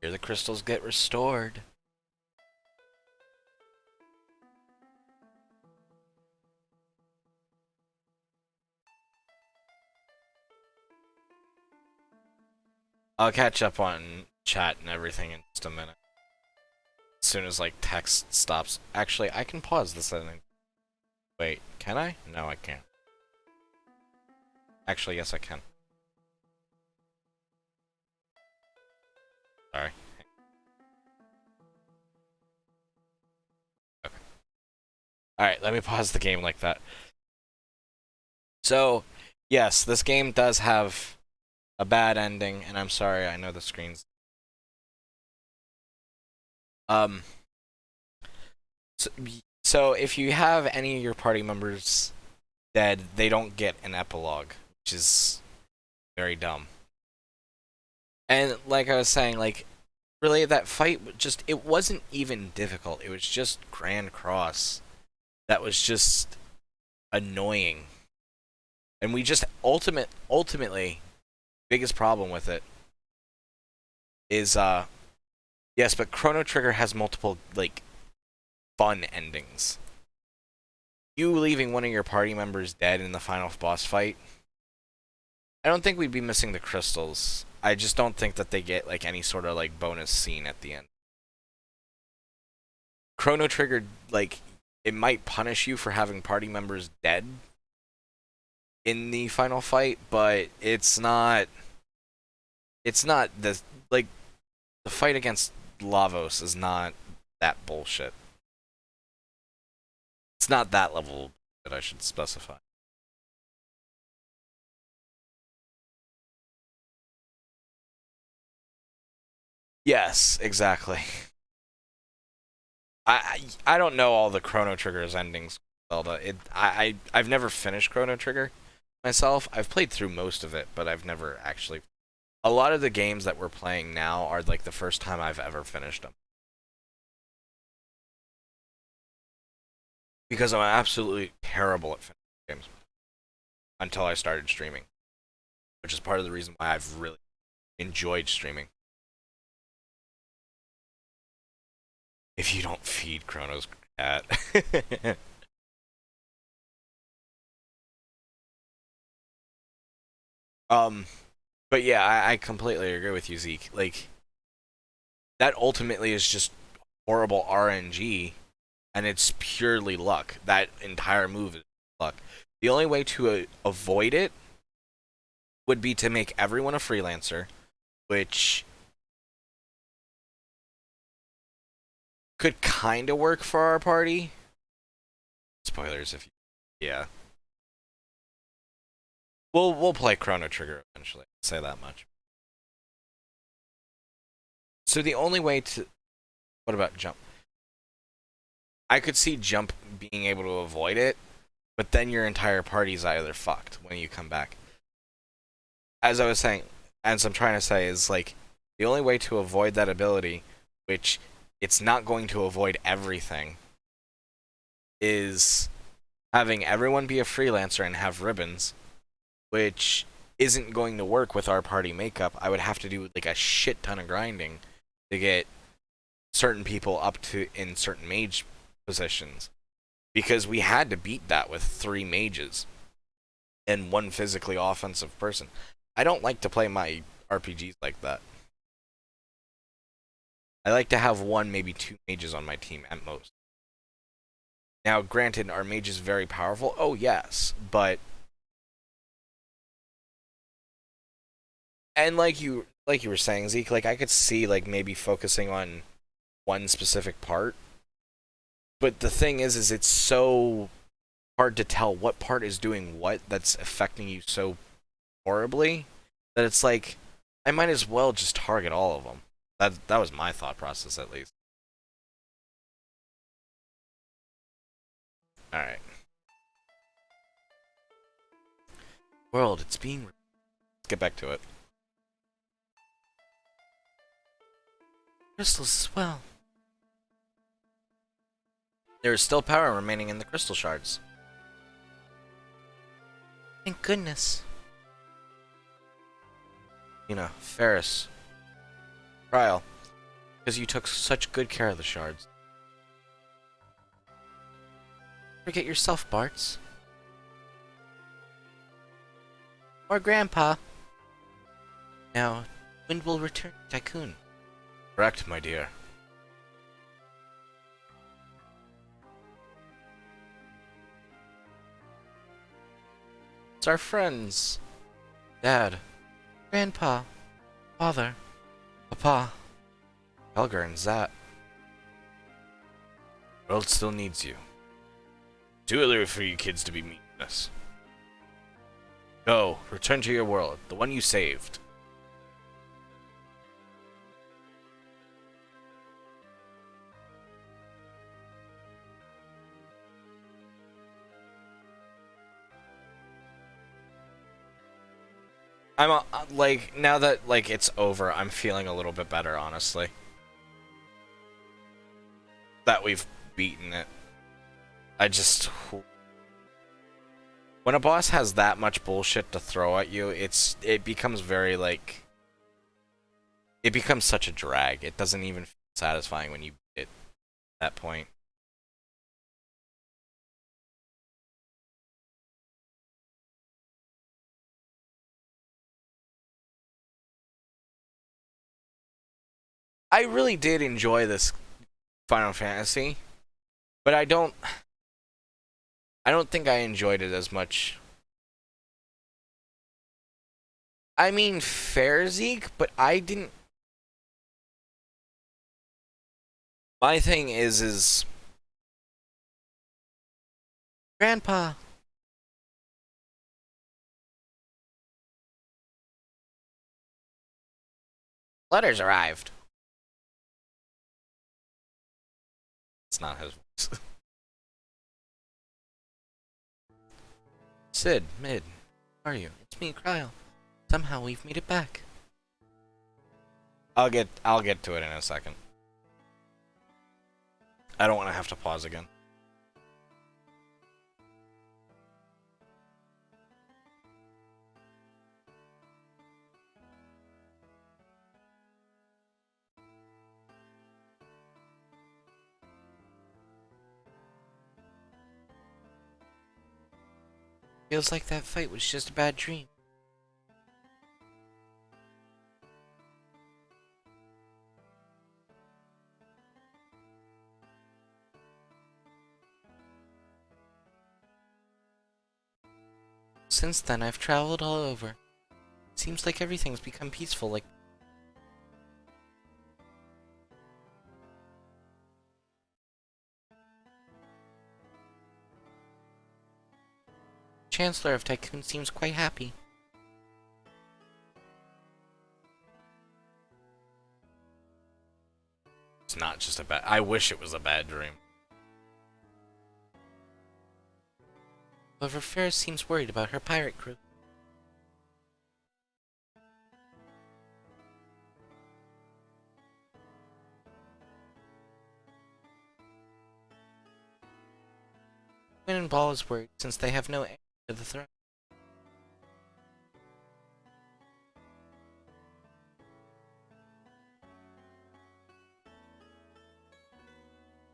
Here the crystals get restored. I'll catch up on chat and everything in just a minute. As soon as, like, text stops. Actually, I can pause this editing. Wait, can I? No, I can't. Actually, yes, I can. Sorry. Okay. Alright, let me pause the game like that. So, yes, this game does have a bad ending, and I'm sorry, I know the screen's... So, so if you have any of your party members dead, they don't get an epilogue, which is very dumb. And like I was saying, like, really, that fight just, it wasn't even difficult. It was just Grand Cross that was just annoying. And we just ultimately, biggest problem with it is, yes, but Chrono Trigger has multiple, like, fun endings. You leaving one of your party members dead in the final boss fight, I don't think we'd be missing the crystals. I just don't think that they get, like, any sort of, like, bonus scene at the end. Chrono Trigger, like, it might punish you for having party members dead in the final fight, but it's not the, like, the fight against Lavos is not that bullshit. It's not that level that I should specify. Yes, exactly. I don't know all the Chrono Trigger's endings, Zelda. I've never finished Chrono Trigger myself. I've played through most of it, but I've never actually. A lot of the games that we're playing now are like the first time I've ever finished them. Because I'm absolutely terrible at finishing games until I started streaming, which is part of the reason why I've really enjoyed streaming. If you don't feed Chrono's cat. um, but yeah, I completely agree with you, Zeke. Like, that ultimately is just horrible RNG, and it's purely luck. That entire move is luck. The only way to avoid it would be to make everyone a freelancer, which could kind of work for our party. Spoilers if you... Yeah. We'll play Chrono Trigger eventually. I'll say that much. So the only way to... What about Jump? I could see Jump being able to avoid it, but then your entire party's either fucked when you come back. As I was saying, as I'm trying to say, is like, the only way to avoid that ability, which it's not going to avoid everything, is having everyone be a freelancer and have ribbons, which isn't going to work with our party makeup. I would have to do like a shit ton of grinding to get certain people up to in certain mage positions, because we had to beat that with 3 mages and 1 physically offensive person. I don't like to play my RPGs like that. I like to have 1, maybe 2 mages on my team at most. Now, granted, our mage is very powerful. Oh, yes, but... And like you were saying, Zeke, like, I could see, like, maybe focusing on one specific part. But the thing is it's so hard to tell what part is doing what that's affecting you so horribly that it's like I might as well just target all of them. That was my thought process at least. All right, world, it's being. Let's get back to it. Crystals as well. There is still power remaining in the crystal shards. Thank goodness. You know, Ferris, Trial, because you took such good care of the shards. Forget yourself, Bartz. Or Grandpa. Now, when will return Tycoon? Correct, my dear. It's our friends. Dad. Grandpa. Father. Papa. Helga and Zat. The world still needs you. Too early for you kids to be meeting us. Go, return to your world, the one you saved. I'm like now that like it's over, I'm feeling a little bit better, honestly. That we've beaten it. I just when a boss has that much bullshit to throw at you, it becomes very like it becomes such a drag. It doesn't even feel satisfying when you beat it at that point. I really did enjoy this Final Fantasy, but I don't think I enjoyed it as much. I mean, fair Zeke, but I didn't. My thing is Grandpa. Letters arrived. It's not his voice. Sid, Mid, how are you? It's me, Cryle. Somehow we've made it back. I'll get to it in a second. I don't want to have to pause again. Feels like that fight was just a bad dream. Since then, I've traveled all over. Seems like everything's become peaceful, like... Chancellor of Tycoon seems quite happy. It's not just a bad... I wish it was a bad dream. However, Ferris seems worried about her pirate crew. Quinn and Ball is worried since they have no heir to the throne.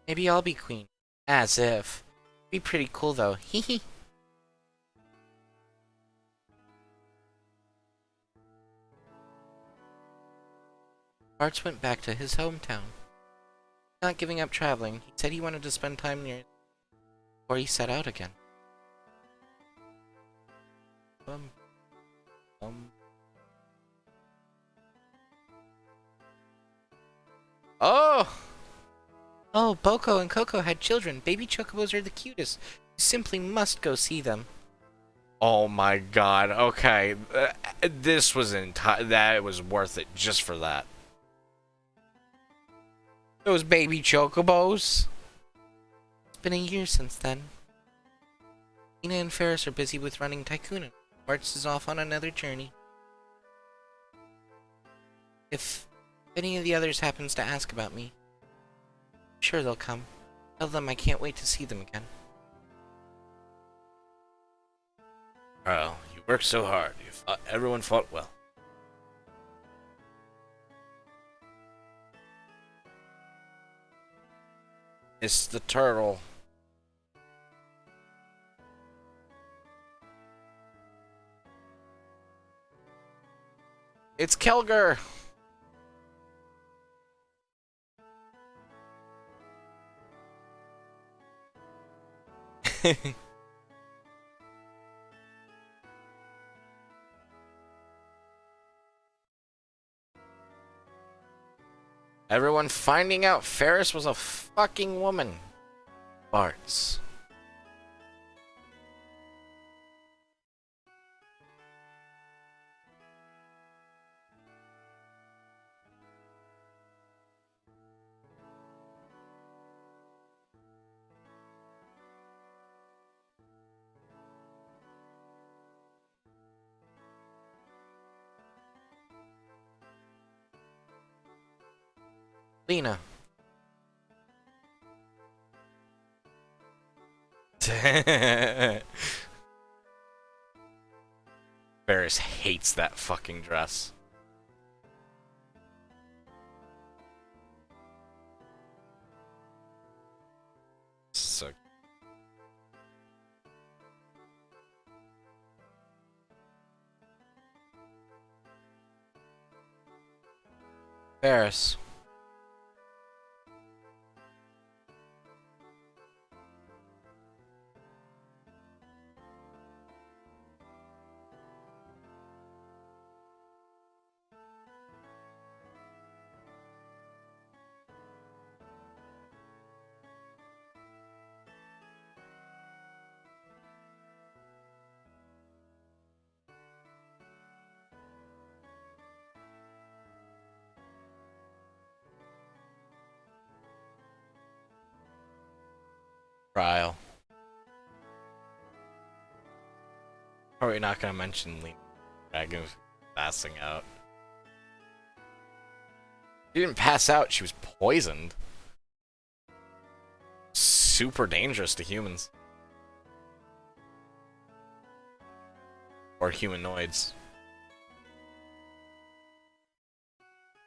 Maybe I'll be queen. As if. Be pretty cool though, hee hee. Bartz went back to his hometown. Not giving up traveling, he said he wanted to spend time near before he set out again. Um, um. Oh! Oh, Boko and Coco had children. Baby chocobos are the cutest. You simply must go see them. Oh my god. Okay. This was that was worth it just for that. Those baby chocobos. It's been a year since then. Lena and Ferris are busy with running Tycoon, and March is off on another journey. If any of the others happens to ask about me, I'm sure they'll come. Tell them I can't wait to see them again. Carl, you worked so hard. Everyone fought well. It's the turtle. It's Kelger! Everyone finding out Ferris was a fucking woman. Barts. Lena. Ferris hates that fucking dress. So Ferris. Trial. Probably not gonna mention Lena Dragons passing out. She didn't pass out, she was poisoned. Super dangerous to humans. Or humanoids.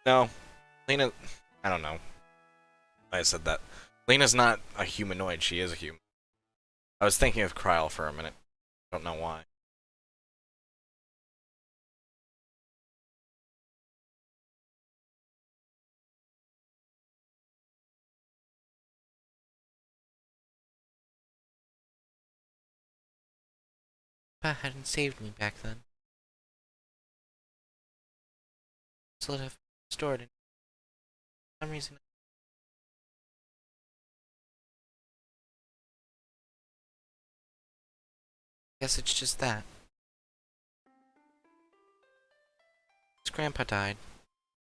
No. Lena... I don't know why I said that. Lena's not a humanoid, she is a human. I was thinking of Kryl for a minute. Don't know why. Pa hadn't saved me back then. So I'd have stored it. For some reason. I guess it's just that. His grandpa died.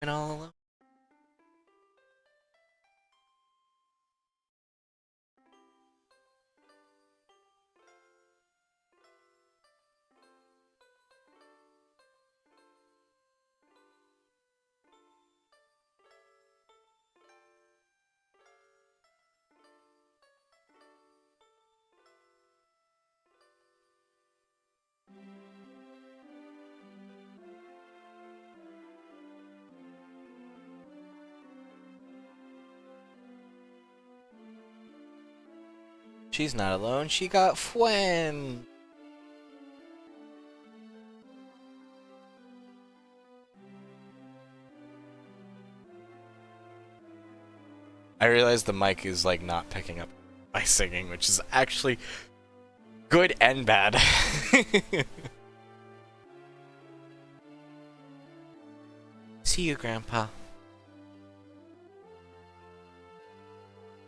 And all alone. She's not alone, she got Fwen! I realized the mic is like not picking up my singing, which is actually good and bad. See you, Grandpa.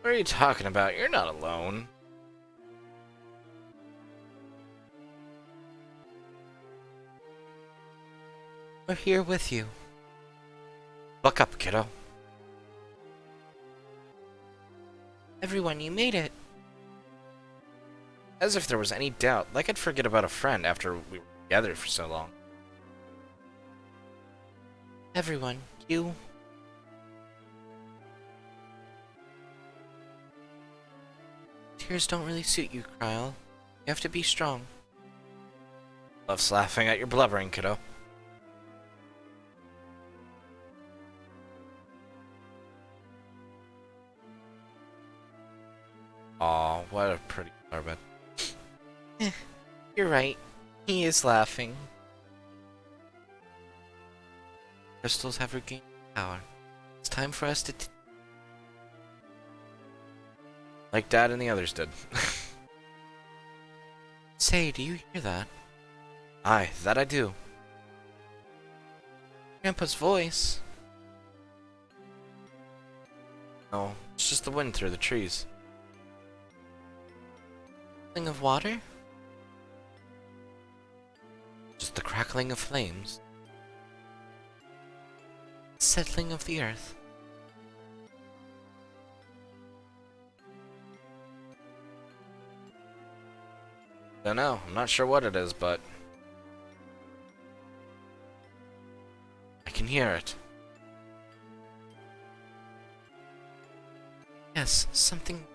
What are you talking about? You're not alone. We're here with you. Buck up, kiddo. Everyone, you made it. As if there was any doubt, like I'd forget about a friend after we were together for so long. Everyone, you... Tears don't really suit you, Kryl. You have to be strong. Loves laughing at your blubbering, kiddo. Aw, what a pretty flower bed. You're right. He is laughing. Crystals have regained power. It's time for us to... Like Dad and the others did. Say, do you hear that? Aye, that I do. Grandpa's voice. No, it's just the wind through the trees. Crackling of water? Just the crackling of flames. Settling of the earth. Don't know, I'm not sure what it is, but... I can hear it. Yes, something...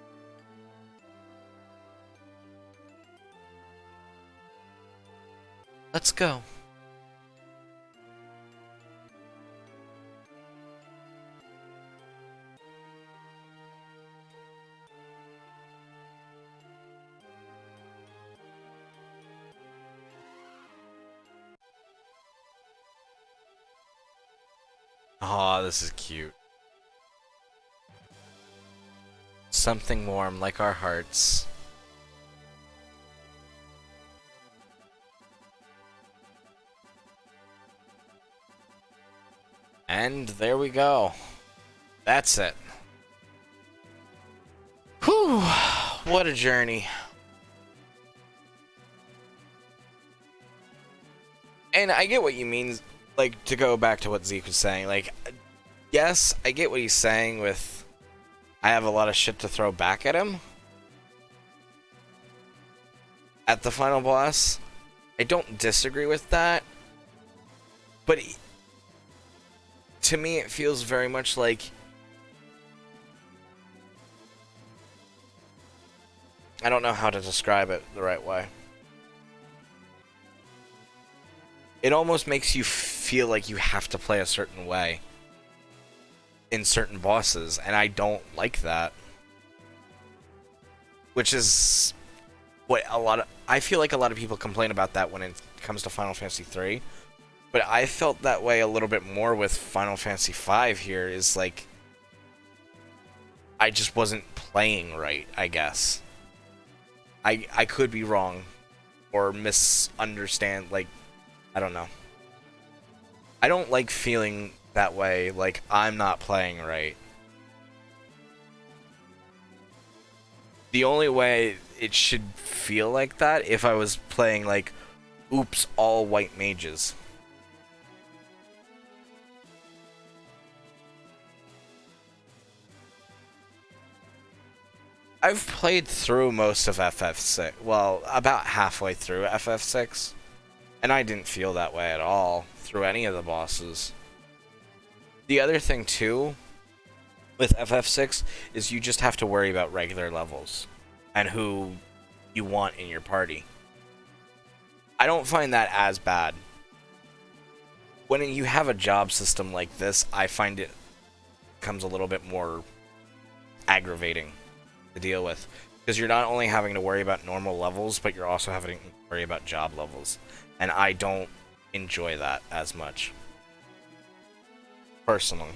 Let's go. Aw, this is cute. Something warm like our hearts. And there we go. That's it. Whew, what a journey. And I get what you mean, like, to go back to what Zeke was saying, like, yes, I get what he's saying with, I have a lot of shit to throw back at him. At the final boss. I don't disagree with that. But to me, it feels very much like... I don't know how to describe it the right way. It almost makes you feel like you have to play a certain way in certain bosses, and I don't like that. Which is what I feel like a lot of people complain about that when it comes to Final Fantasy 3. But I felt that way a little bit more with Final Fantasy 5 here, is like I just wasn't playing right, I guess. I could be wrong or misunderstand, like, I don't know. I don't like feeling that way, like I'm not playing right. The only way it should feel like that if I was playing, like, oops, all white mages. I've played through most of FF6. Well, about halfway through FF6. And I didn't feel that way at all through any of the bosses. The other thing, too, with FF6 is you just have to worry about regular levels and who you want in your party. I don't find that as bad. When you have a job system like this, I find it becomes a little bit more aggravating to deal with. Because you're not only having to worry about normal levels, but you're also having to worry about job levels. And I don't enjoy that as much. Personally.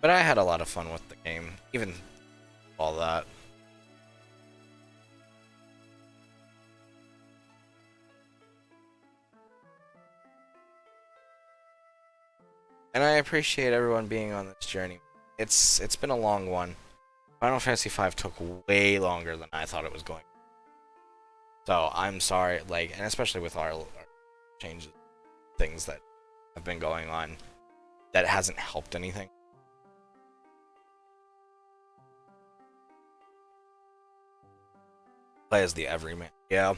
But I had a lot of fun with the game, even all that. And I appreciate everyone being on this journey. It's been a long one. Final Fantasy V took way longer than I thought it was going. So I'm sorry, like, and especially with our changes, things that have been going on, that hasn't helped anything. Play as the everyman. Yeah.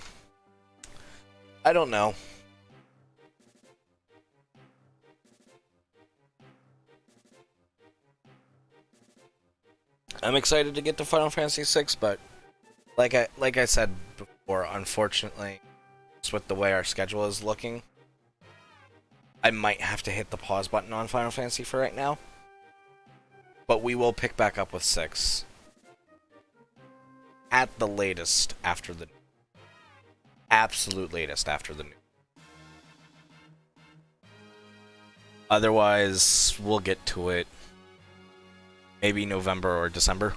I don't know. I'm excited to get to Final Fantasy VI, but like I said before, unfortunately, just with the way our schedule is looking, I might have to hit the pause button on Final Fantasy for right now. But we will pick back up with 6 at the latest after the absolute latest after the new. Otherwise, we'll get to it maybe November or December.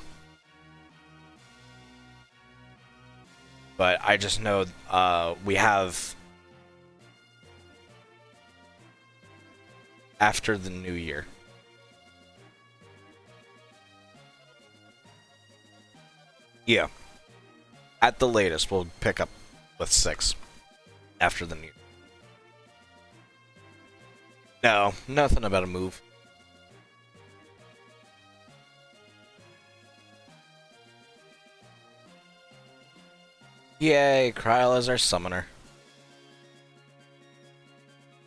But I just know we have after the new year. Yeah. At the latest, we'll pick up with 6 after the new year. No, nothing about a move. Yay, Kryl is our summoner.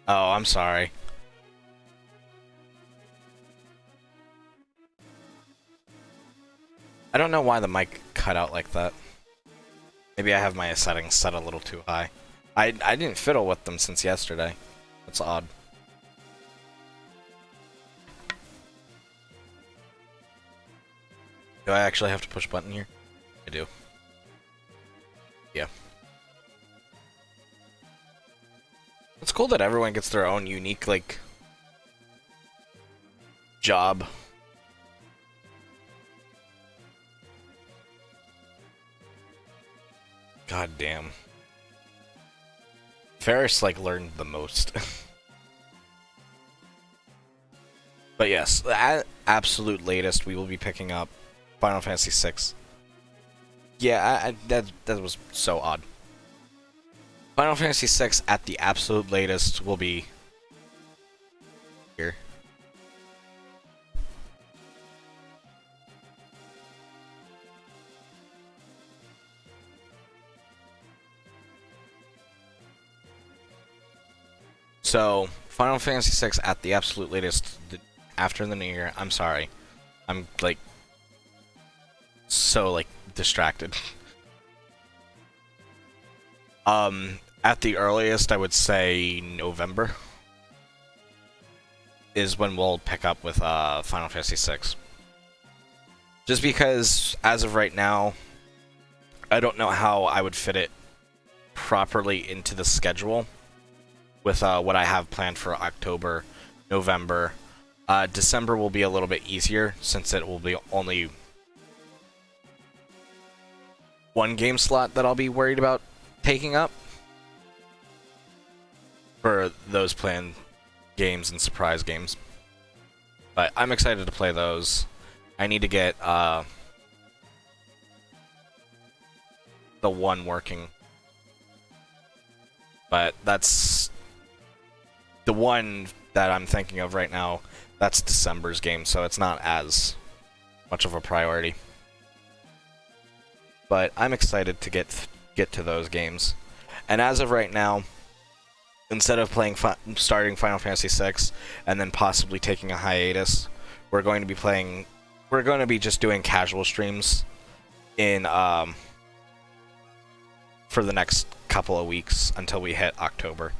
Oh, I'm sorry. I don't know why the mic cut out like that. Maybe I have my settings set a little too high. I didn't fiddle with them since yesterday. That's odd. Do I actually have to push a button here? I do. Yeah. It's cool that everyone gets their own unique, like, job. God damn. Ferris, like, learned the most. But yes, at absolute latest, we will be picking up Final Fantasy VI. Yeah, that was so odd. Final Fantasy VI at the absolute latest will be here. So, Final Fantasy VI at the absolute latest after the new year. I'm sorry. I'm, like, so, like, distracted. At the earliest, I would say November is when we'll pick up with Final Fantasy VI. Just because, as of right now, I don't know how I would fit it properly into the schedule with what I have planned for October, November. December will be a little bit easier since it will be only one game slot that I'll be worried about taking up for those planned games and surprise games. But I'm excited to play those. I need to get the one working. But that's the one that I'm thinking of right now. That's December's game, so it's not as much of a priority. But I'm excited to get to those games. And as of right now, instead of starting Final Fantasy VI and then possibly taking a hiatus, we're going to be just doing casual streams in for the next couple of weeks until we hit October.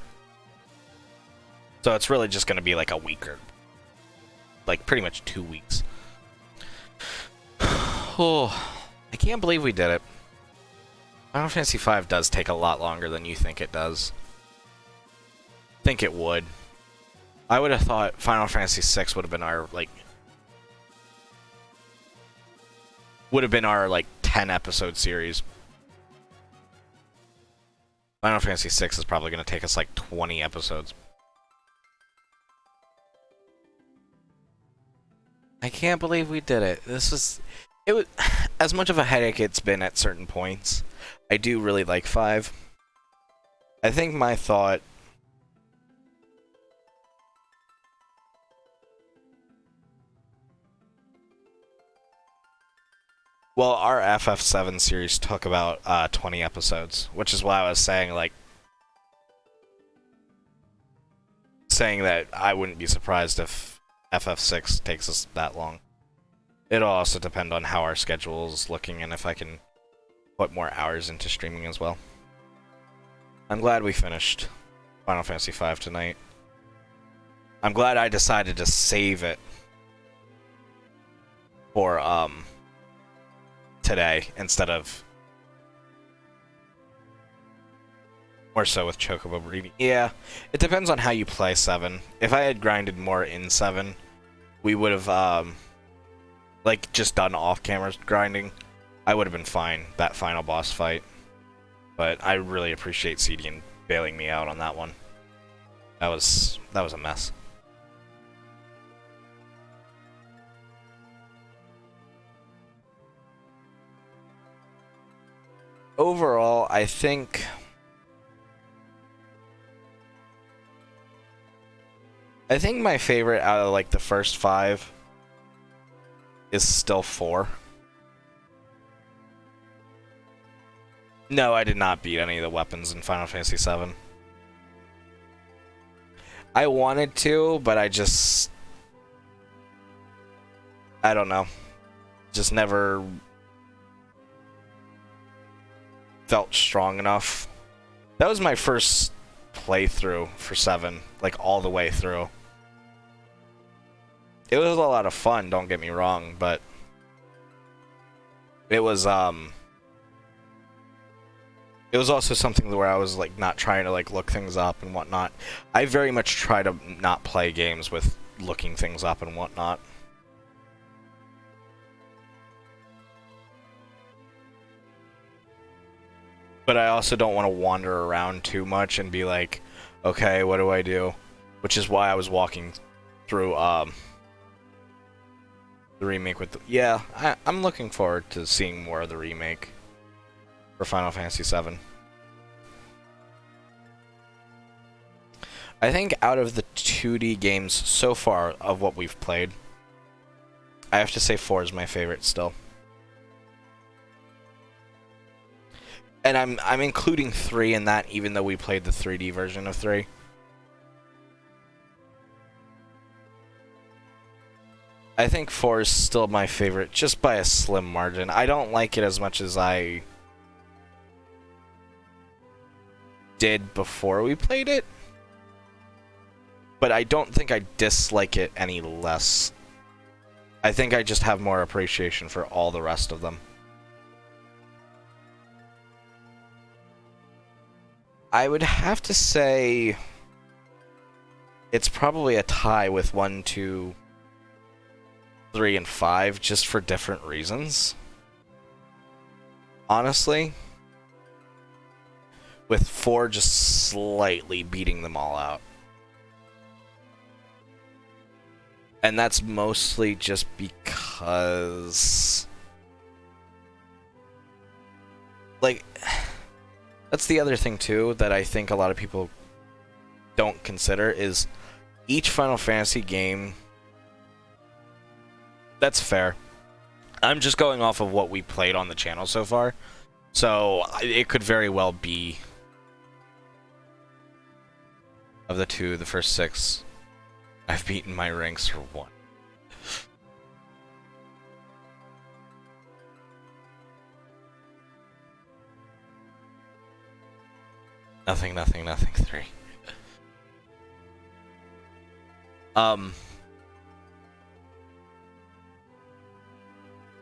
So it's really just going to be like a week or like pretty much 2 weeks. Oh, I can't believe we did it. Final Fantasy V does take a lot longer than you think it does. Think it would. I would have thought Final Fantasy VI would have been our like 10 episode series. Final Fantasy VI is probably going to take us like 20 episodes. I can't believe we did it. It was as much of a headache it's been at certain points. I do really like 5. I think my thought. Well, our FF7 series took about 20 episodes, which is why I was saying saying that I wouldn't be surprised if FF6 takes us that long. It'll also depend on how our schedule is looking and if I can put more hours into streaming as well. I'm glad we finished Final Fantasy V tonight. I'm glad I decided to save it for today instead of more so with Chocobo Breeding. Yeah, it depends on how you play 7. If I had grinded more in 7, we would have like just done off-camera grinding. I would have been fine that final boss fight. But I really appreciate CDN bailing me out on that one. That was a mess. Overall, I think my favorite out of like the first 5 is still 4. No, I did not beat any of the weapons in Final Fantasy VII. I wanted to, but I don't know. Just never felt strong enough. That was my first playthrough for 7, like all the way through. It was a lot of fun, don't get me wrong, but it was also something where I was like not trying to like look things up and whatnot. I very much try to not play games with looking things up and whatnot. But I also don't want to wander around too much and be like, okay, what do I do? Which is why I was walking through the remake with I'm looking forward to seeing more of the remake for Final Fantasy VII. I think out of the 2D games so far of what we've played, I have to say 4 is my favorite still. And I'm including 3 in that, even though we played the 3D version of 3. I think 4 is still my favorite, just by a slim margin. I don't like it as much as I did before we played it. But I don't think I dislike it any less. I think I just have more appreciation for all the rest of them. I would have to say it's probably a tie with 1, 2, 3, and 5, just for different reasons. Honestly. With 4 just slightly beating them all out. And that's mostly just because... like... That's the other thing, too, that I think a lot of people don't consider, is each Final Fantasy game... That's fair. I'm just going off of what we played on the channel so far. So, it could very well be... of the 2, the first 6, I've beaten my ranks for 1. Nothing, 3.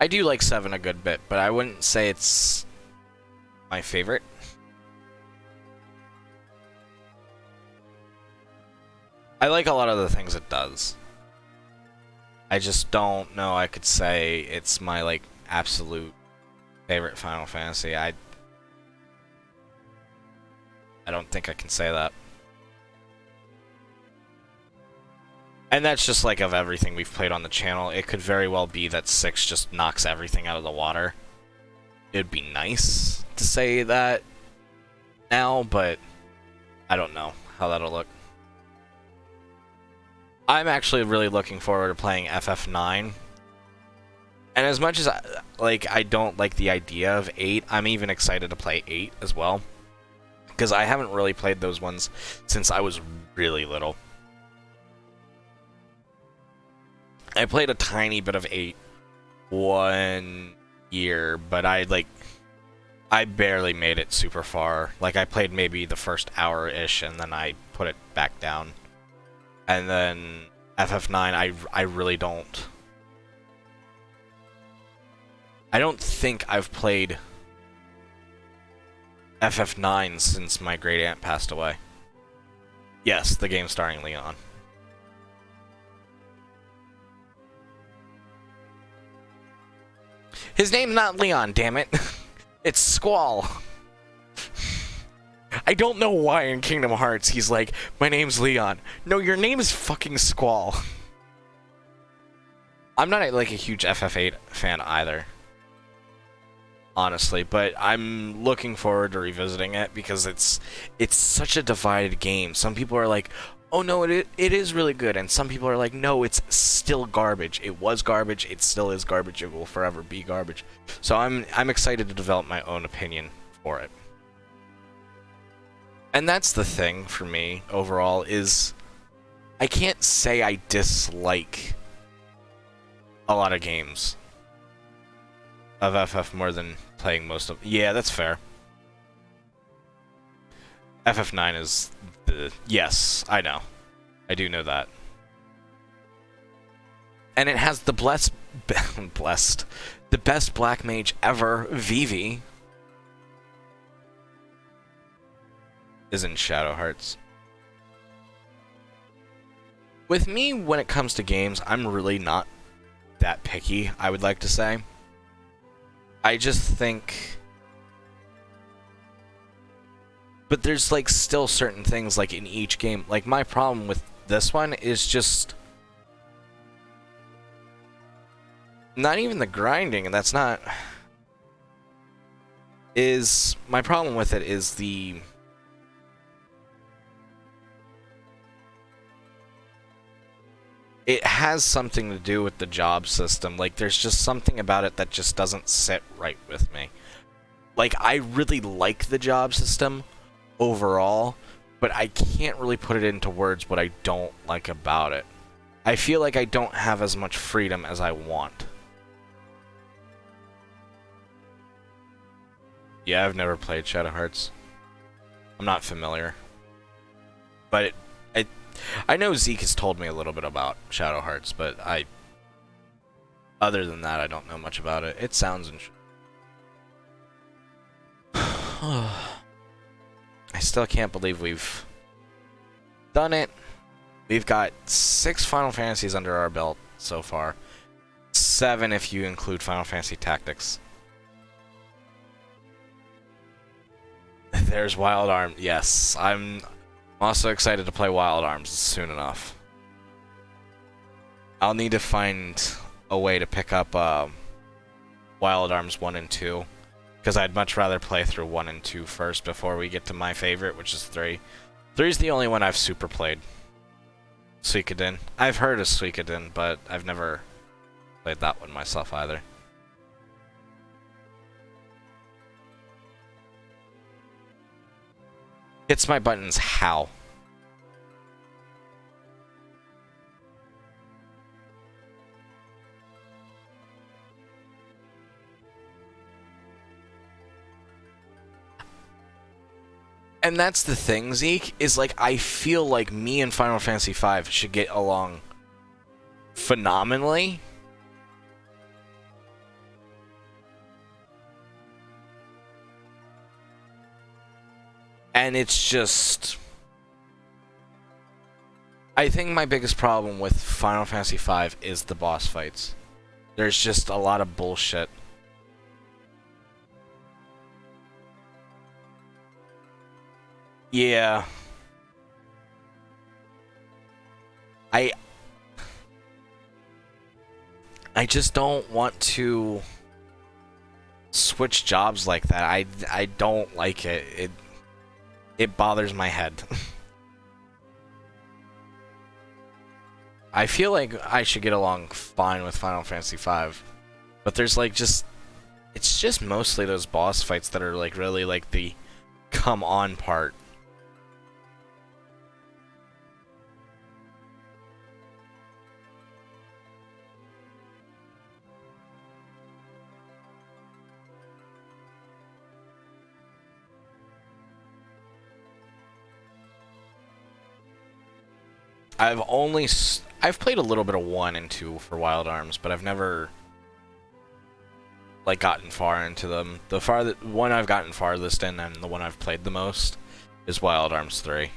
I do like 7 a good bit, but I wouldn't say it's my favorite. I like a lot of the things it does. I just don't know I could say it's my, like, absolute favorite Final Fantasy. I don't think I can say that. And that's just like of everything we've played on the channel. It could very well be that 6 just knocks everything out of the water. It'd be nice to say that now, but I don't know how that'll look. I'm actually really looking forward to playing FF9. And as much as I don't like the idea of 8, I'm even excited to play 8 as well. Because I haven't really played those ones since I was really little. I played a tiny bit of 8 one year, but I barely made it super far. Like, I played maybe the first hour-ish, and then I put it back down. And then FF9, I really don't... I don't think I've played FF9 since my great aunt passed away. Yes, the game starring Leon. His name's not Leon, damn it. It's Squall. I don't know why in Kingdom Hearts he's like, my name's Leon. No, your name is fucking Squall. I'm not like a huge FF8 fan either, honestly, but I'm looking forward to revisiting it because it's such a divided game. Some people are like, oh no, it is really good, and some people are like, no, it's still garbage. It was garbage, it still is garbage, it will forever be garbage. So I'm excited to develop my own opinion for it. And that's the thing for me overall is I can't say I dislike a lot of games of FF more than playing most of... Yeah, that's fair. FF9 is the... Yes, I know. I do know that. And it has the blessed... The best black mage ever, Vivi, is in Shadow Hearts. With me, when it comes to games, I'm really not that picky, I would like to say. I just think... But there's, like, still certain things, like, in each game. Like, my problem with this one is just... Not even the grinding, and that's not... My problem with it is the... It has something to do with the job system. Like, there's just something about it that just doesn't sit right with me. Like, I really like the job system overall, but I can't really put it into words what I don't like about it. I feel like I don't have as much freedom as I want. Yeah, I've never played Shadow Hearts. I'm not familiar. But I know Zeke has told me a little bit about Shadow Hearts, but other than that, I don't know much about it. It sounds interesting. I still can't believe we've done it. We've got 6 Final Fantasies under our belt so far. 7 if you include Final Fantasy Tactics. There's Wild Arms. Yes, I'm also excited to play Wild Arms soon enough. I'll need to find a way to pick up Wild Arms 1 and 2. Because I'd much rather play through 1 and 2 first before we get to my favorite, which is 3. 3's the only one I've super played. Suikoden. I've heard of Suikoden, but I've never played that one myself either. Hits my buttons how? And that's the thing, Zeke, is like I feel like me and Final Fantasy V should get along phenomenally. And it's just... I think my biggest problem with Final Fantasy V is the boss fights. There's just a lot of bullshit. Yeah. I just don't want to switch jobs like that. I don't like it. It bothers my head. I feel like I should get along fine with Final Fantasy V, but there's like just it's just mostly those boss fights that are like really like the come on part. I've played a little bit of 1 and 2 for Wild Arms, but I've never like gotten far into them. The one I've gotten farthest in and the one I've played the most is Wild Arms 3.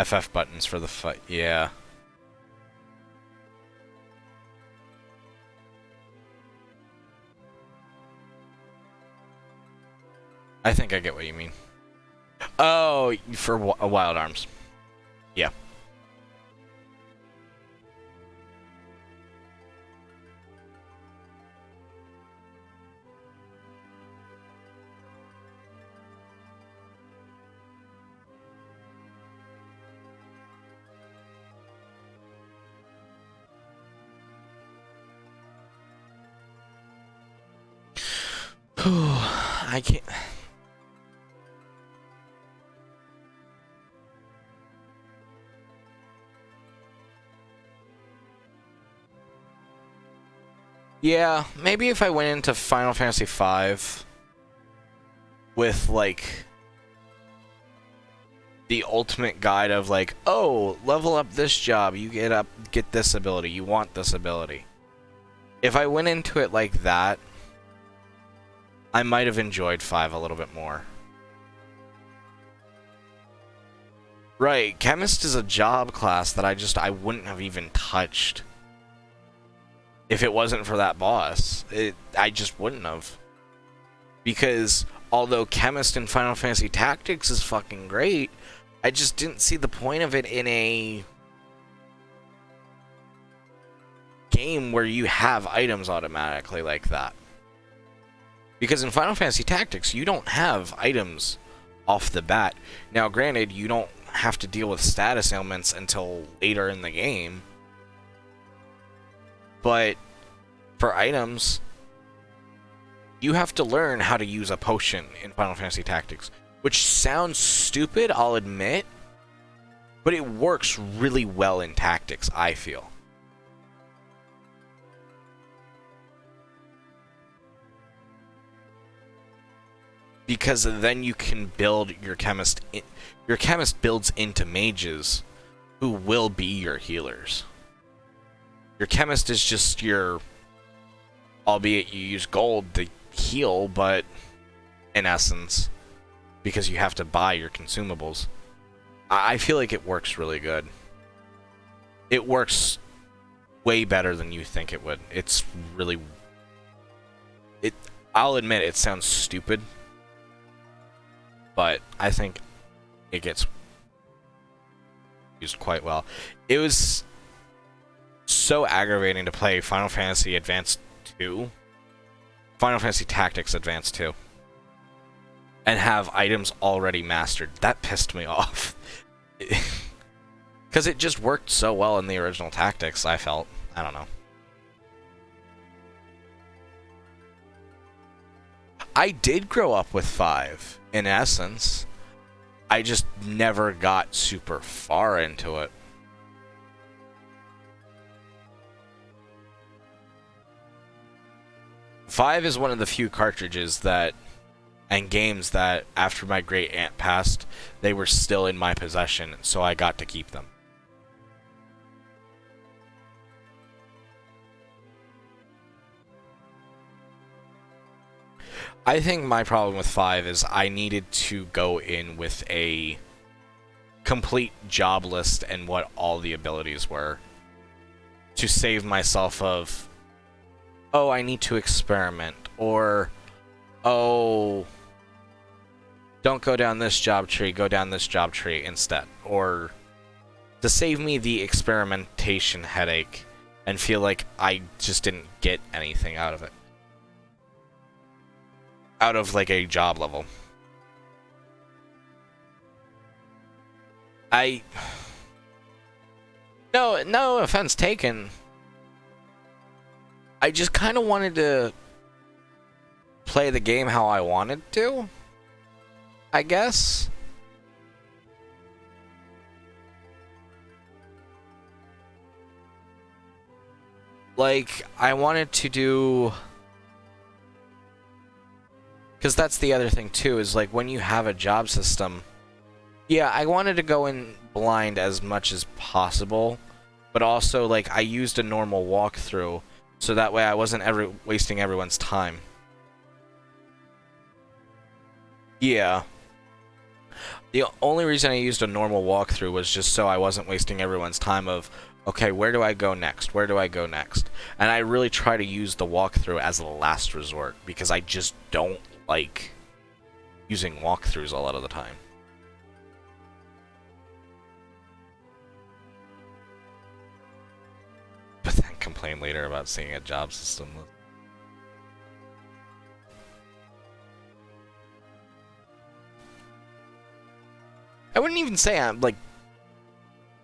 FF buttons for the fight. Yeah. I think I get what you mean. Oh, for Wild Arms. Yeah. I can't. Yeah, maybe if I went into Final Fantasy V with like the ultimate guide of like, oh, level up this job, you get this ability, you want this ability. If I went into it like that, I might have enjoyed 5 a little bit more. Right, Chemist is a job class that I wouldn't have even touched if it wasn't for that boss. I just wouldn't have. Because although Chemist in Final Fantasy Tactics is fucking great, I just didn't see the point of it in a game where you have items automatically like that. Because in Final Fantasy Tactics, you don't have items off the bat. Now, granted, you don't have to deal with status ailments until later in the game. But for items, you have to learn how to use a potion in Final Fantasy Tactics. Which sounds stupid, I'll admit. But it works really well in Tactics, I feel. Because then you can build your chemist. Your chemist builds into mages who will be your healers. Your chemist is just your, albeit you use gold to heal, but in essence, because you have to buy your consumables. I feel like it works really good. It works way better than you think it would. It's really... I'll admit it sounds stupid, but I think it gets used quite well. It was so aggravating to play Final Fantasy Advance 2, Final Fantasy Tactics Advance 2, and have items already mastered. That pissed me off. Because it just worked so well in the original Tactics, I felt. I don't know. I did grow up with 5, in essence. I just never got super far into it. Five is one of the few cartridges that, and games that, after my great aunt passed, they were still in my possession, so I got to keep them. I think my problem with 5 is I needed to go in with a complete job list and what all the abilities were to save myself of, oh, I need to experiment, or, oh, don't go down this job tree, go down this job tree instead. Or to save me the experimentation headache and feel like I just didn't get anything out of it. Out of like a job level. No offense taken. I just kind of wanted to play the game how I wanted to, I guess. Like, I wanted to do... Because that's the other thing, too, is like when you have a job system... Yeah, I wanted to go in blind as much as possible, but also, like, I used a normal walkthrough, so that way I wasn't wasting everyone's time. Yeah. The only reason I used a normal walkthrough was just so I wasn't wasting everyone's time of, okay, where do I go next? Where do I go next? And I really try to use the walkthrough as a last resort, because I just don't like using walkthroughs a lot of the time. But then complain later about seeing a job system. I wouldn't even say I'm like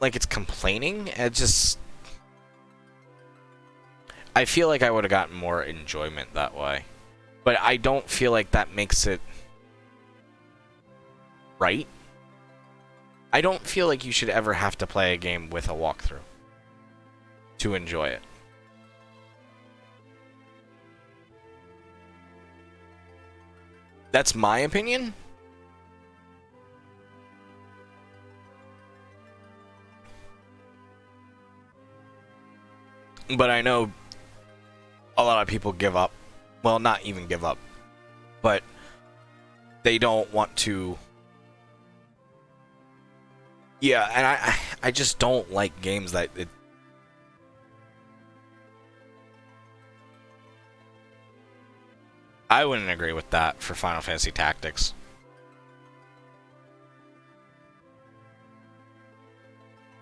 it's complaining. It just... I feel like I would have gotten more enjoyment that way. But I don't feel like that makes it right. I don't feel like you should ever have to play a game with a walkthrough to enjoy it. That's my opinion. But I know a lot of people give up. Well, not even give up, but they don't want to. Yeah, and I just don't like games that it... I wouldn't agree with that for Final Fantasy Tactics.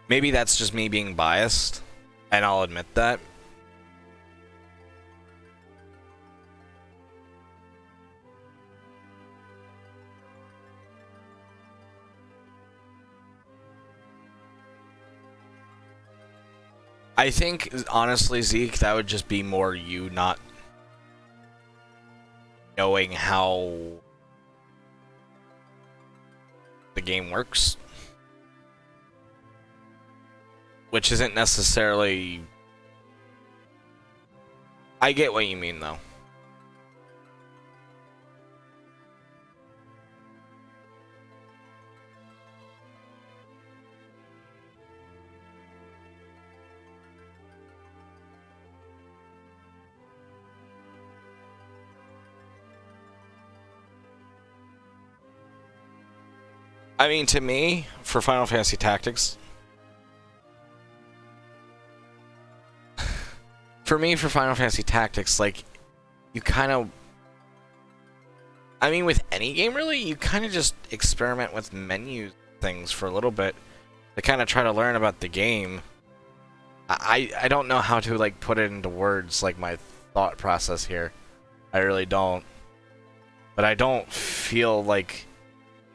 Maybe that's just me being biased, and I'll admit that. I think, honestly, Zeke, that would just be more you not knowing how the game works. Which isn't necessarily... I get what you mean, though. I mean, to me, for Final Fantasy Tactics... For me, for Final Fantasy Tactics, like, you kind of... I mean, with any game, really, you kind of just experiment with menu things for a little bit to kind of try to learn about the game. I don't know how to, like, put it into words, like, my thought process here. I really don't. But I don't feel like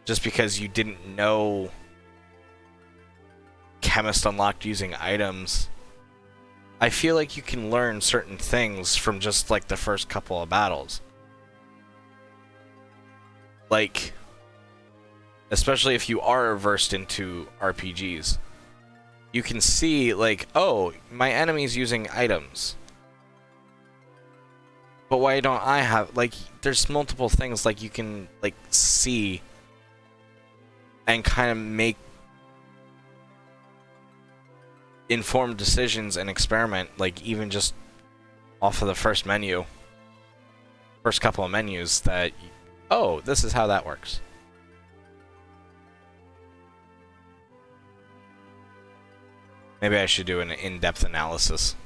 just because you didn't know Chemist unlocked using items... I feel like you can learn certain things from just, like, the first couple of battles. Like, especially if you are versed into RPGs. You can see, like, oh, my enemy's using items. But why don't I have... Like, there's multiple things, like, you can, like, see and kind of make informed decisions and experiment, like, even just off of the first couple of menus, that, oh, this is how that works. Maybe I should do an in-depth analysis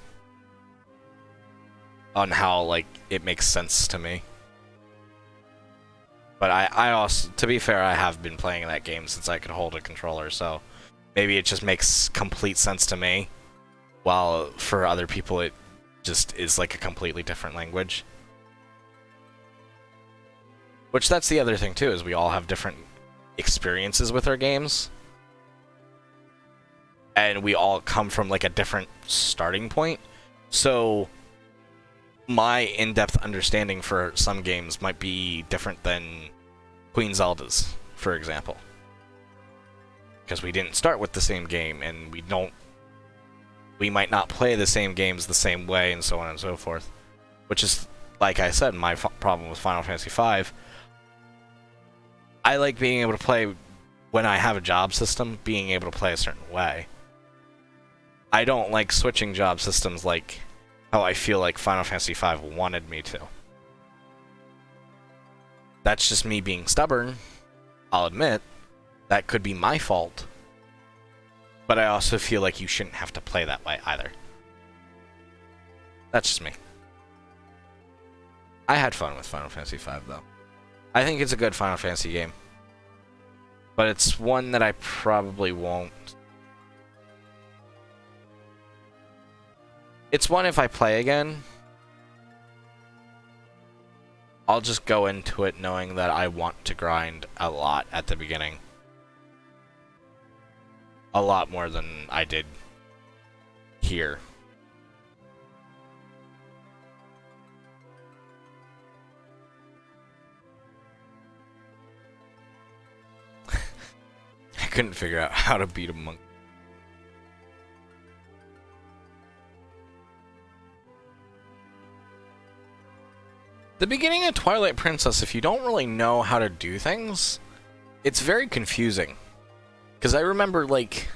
on how, like, it makes sense to me. But I also, to be fair, I have been playing that game since I could hold a controller, so maybe it just makes complete sense to me, while for other people it just is like a completely different language. Which that's the other thing too, is we all have different experiences with our games. And we all come from like a different starting point. So my in-depth understanding for some games might be different than Queen Zelda's, for example. Because we didn't start with the same game, and we might not play the same games the same way, and so on and so forth. Which is, like I said, my problem with Final Fantasy V. I like being able to play, when I have a job system, being able to play a certain way. I don't like switching job systems like how I feel like Final Fantasy V wanted me to. That's just me being stubborn. I'll admit, that could be my fault. But I also feel like you shouldn't have to play that way either. That's just me. I had fun with Final Fantasy V, though. I think it's a good Final Fantasy game. But it's one that I probably won't. It's one, if I play again, I'll just go into it knowing that I want to grind a lot at the beginning. A lot more than I did here. I couldn't figure out how to beat a monk. The beginning of Twilight Princess, if you don't really know how to do things, it's very confusing. Because I remember, like,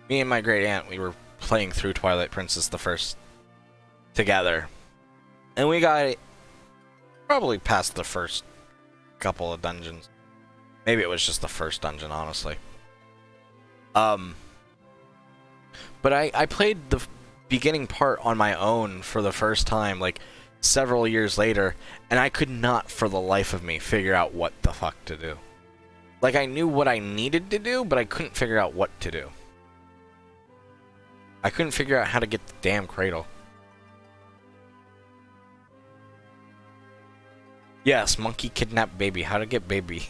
me and my great aunt, we were playing through Twilight Princess the first together. And we got probably past the first couple of dungeons. Maybe it was just the first dungeon, honestly. But I played the beginning part on my own for the first time, like, several years later, and I could not for the life of me figure out what the fuck to do. Like, I knew what I needed to do, but I couldn't figure out what to do. I couldn't figure out how to get the damn cradle. Yes, monkey kidnapped baby. How to get baby.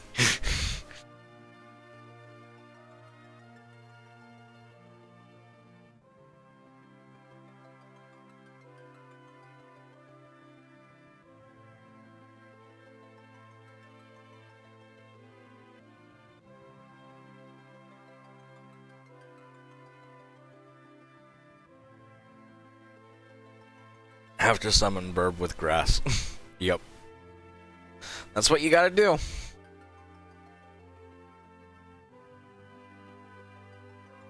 Have to summon Burb with grass. Yep. That's what you gotta do.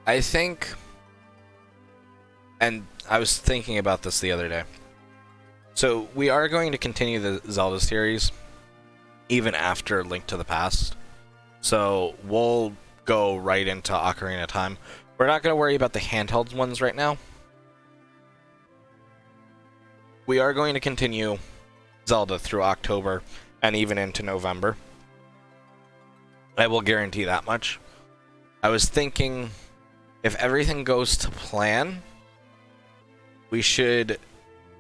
I think, and I was thinking about this the other day. So we are going to continue the Zelda series even after Link to the Past. So we'll go right into Ocarina of Time. We're not going to worry about the handheld ones right now. We are going to continue Zelda through October and even into November. I will guarantee that much. I was thinking, if everything goes to plan, we should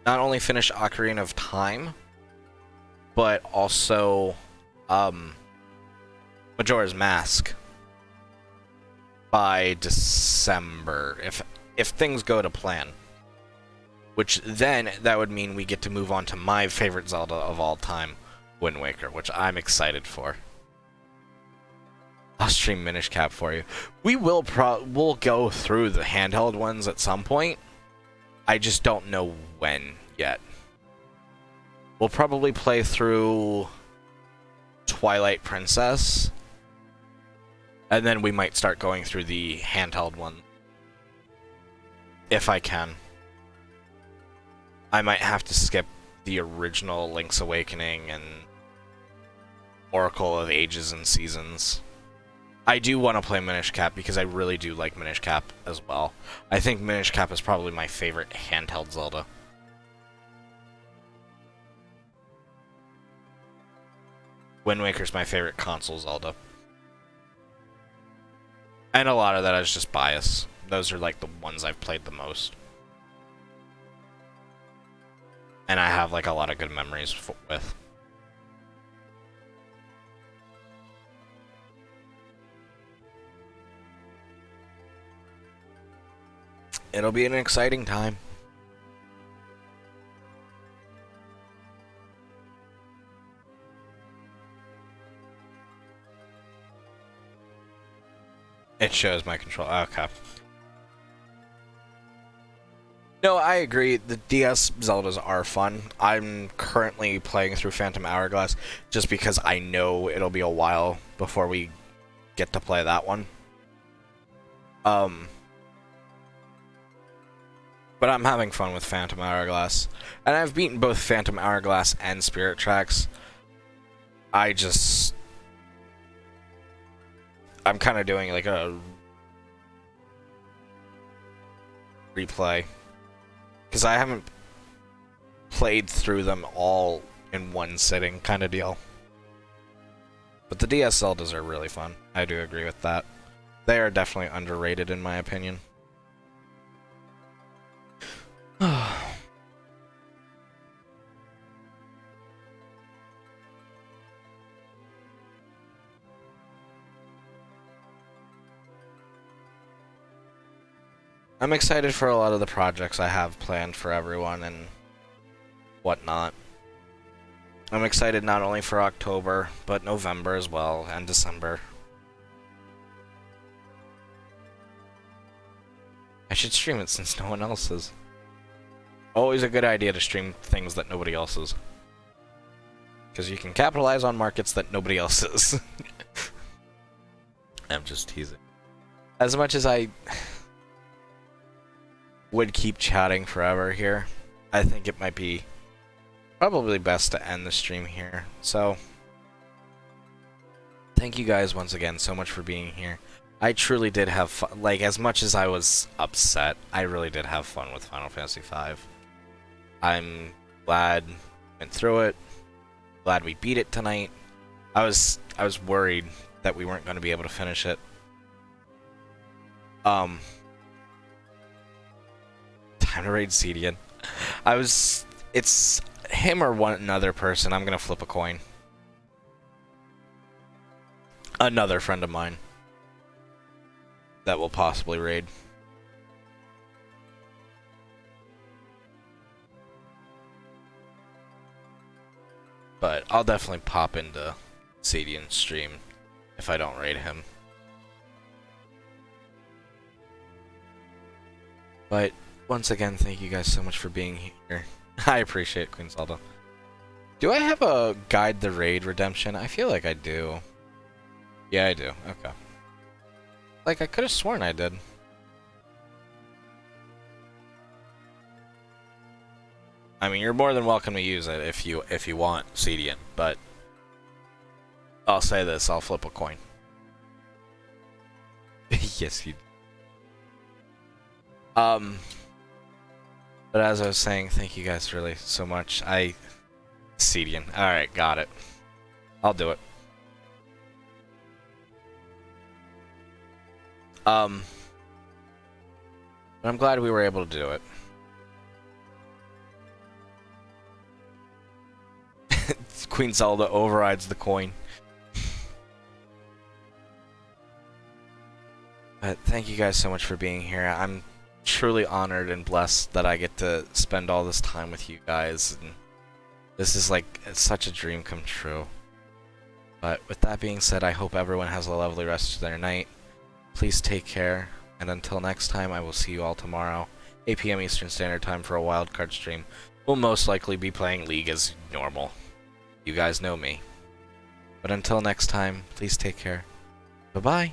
not only finish Ocarina of Time, but also Majora's Mask by December, if things go to plan. Which then, that would mean we get to move on to my favorite Zelda of all time, Wind Waker, which I'm excited for. I'll stream Minish Cap for you. We will we'll go through the handheld ones at some point. I just don't know when yet. We'll probably play through Twilight Princess, and then we might start going through the handheld one. If I can. I might have to skip the original Link's Awakening and Oracle of Ages and Seasons. I do want to play Minish Cap because I really do like Minish Cap as well. I think Minish Cap is probably my favorite handheld Zelda. Wind Waker's my favorite console Zelda. And a lot of that is just bias. Those are like the ones I've played the most. And I have like a lot of good memories with. It'll be an exciting time. It shows my control. Okay. No, I agree. The DS Zeldas are fun. I'm currently playing through Phantom Hourglass just because I know it'll be a while before we get to play that one. But I'm having fun with Phantom Hourglass. And I've beaten both Phantom Hourglass and Spirit Tracks. I'm kind of doing like a replay. Because I haven't played through them all in one sitting kind of deal. But the DS Zeldas are really fun. I do agree with that. They are definitely underrated in my opinion. I'm excited for a lot of the projects I have planned for everyone and whatnot. I'm excited not only for October, but November as well, and December. I should stream it since no one else is. Always a good idea to stream things that nobody else is. Because you can capitalize on markets that nobody else is. I'm just teasing. As much as I would keep chatting forever here, I think it might be probably best to end the stream here. So, thank you guys once again so much for being here. I truly did have fun. Like, as much as I was upset, I really did have fun with Final Fantasy V. I'm glad we went through it. Glad we beat it tonight. I was worried that we weren't going to be able to finish it. Time to raid Cedian. It's him or one other person. I'm gonna flip a coin. Another friend of mine that will possibly raid. But I'll definitely pop into Cedian's stream if I don't raid him. But once again, thank you guys so much for being here. I appreciate it, Queen Zelda. Do I have a Guide the Raid redemption? I feel like I do. Yeah, I do. Okay. Like, I could have sworn I did. I mean, you're more than welcome to use it if you want, Cedian, but I'll say this, I'll flip a coin. Yes, you do. But as I was saying, thank you guys really so much. Cedian. Alright, got it. I'll do it. But I'm glad we were able to do it. Queen Zelda overrides the coin. But thank you guys so much for being here. I'm truly honored and blessed that I get to spend all this time with you guys. And this is like such a dream come true. But with that being said, I hope everyone has a lovely rest of their night. Please take care, and until next time, I will see you all tomorrow, 8 p.m. Eastern Standard Time for a wildcard stream. We'll most likely be playing League as normal. You guys know me. But until next time, please take care. Bye-bye.